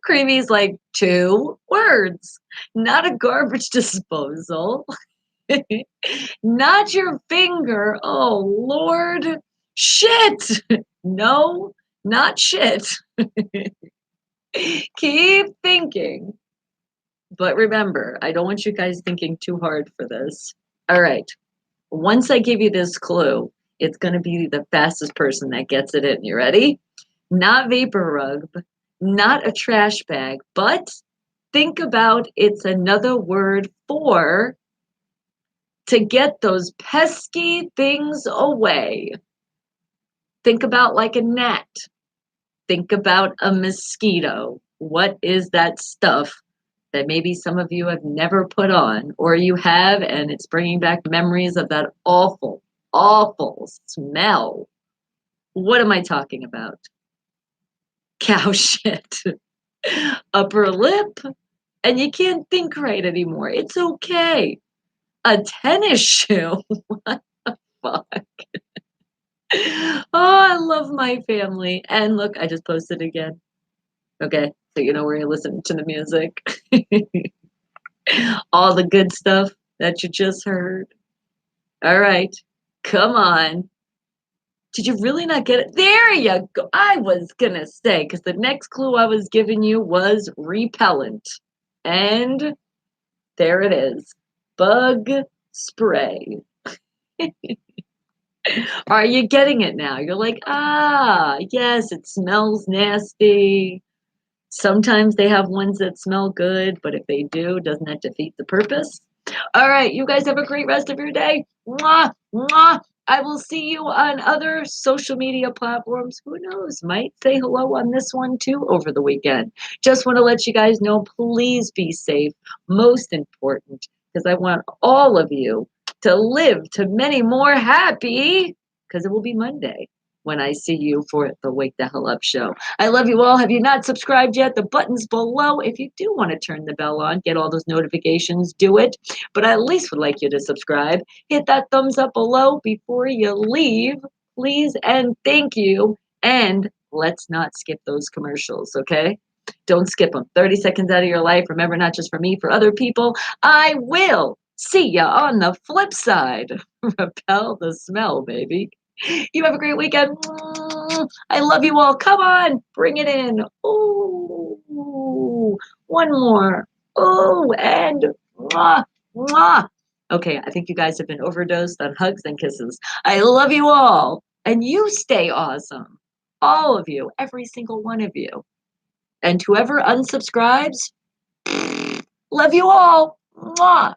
A: Creamy's like 2 words. Not a garbage disposal. Not your finger. Oh, Lord. Shit. No, not shit. Keep thinking. But remember, I don't want you guys thinking too hard for this. All right. Once I give you this clue, it's going to be the fastest person that gets it in. You ready? Not vapor rub, not a trash bag, but think about it's another word for to get those pesky things away. Think about like a gnat. Think about a mosquito. What is that stuff that maybe some of you have never put on, or you have, and it's bringing back memories of that awful, awful smell? What am I talking about? Cow shit. Upper lip, and you can't think right anymore. It's okay. A tennis shoe. What the fuck? Oh, I love my family. And look, I just posted again. Okay, so you know where you listen to the music. All the good stuff that you just heard. All right, come on. Did you really not get it? There you go. I was gonna say, because the next clue I was giving you was repellent. And there it is. Bug spray. Are you getting it now? You're like, ah, yes, it smells nasty. Sometimes they have ones that smell good, but if they do, doesn't that defeat the purpose? All right, you guys have a great rest of your day. Mwah, mwah. I will see you on other social media platforms. Who knows? Might say hello on this one too over the weekend. Just want to let you guys know, please be safe. Most important, because I want all of you to live to many more happy, because it will be Monday when I see you for the Wake the Hell Up show. I love you all. Have you not subscribed yet? The button's below. If you do want to turn the bell on, get all those notifications, do it. But I at least would like you to subscribe. Hit that thumbs up below before you leave, please, and thank you. And let's not skip those commercials, okay? Don't skip them. 30 seconds out of your life. Remember, not just for me, for other people. I will see ya on the flip side. Repel the smell, baby. You have a great weekend. I love you all. Come on, bring it in. Ooh, one more. Oh, and mwah, mwah. Okay, I think you guys have been overdosed on hugs and kisses. I love you all, and you stay awesome. All of you, every single one of you. And whoever unsubscribes, love you all. Mwah.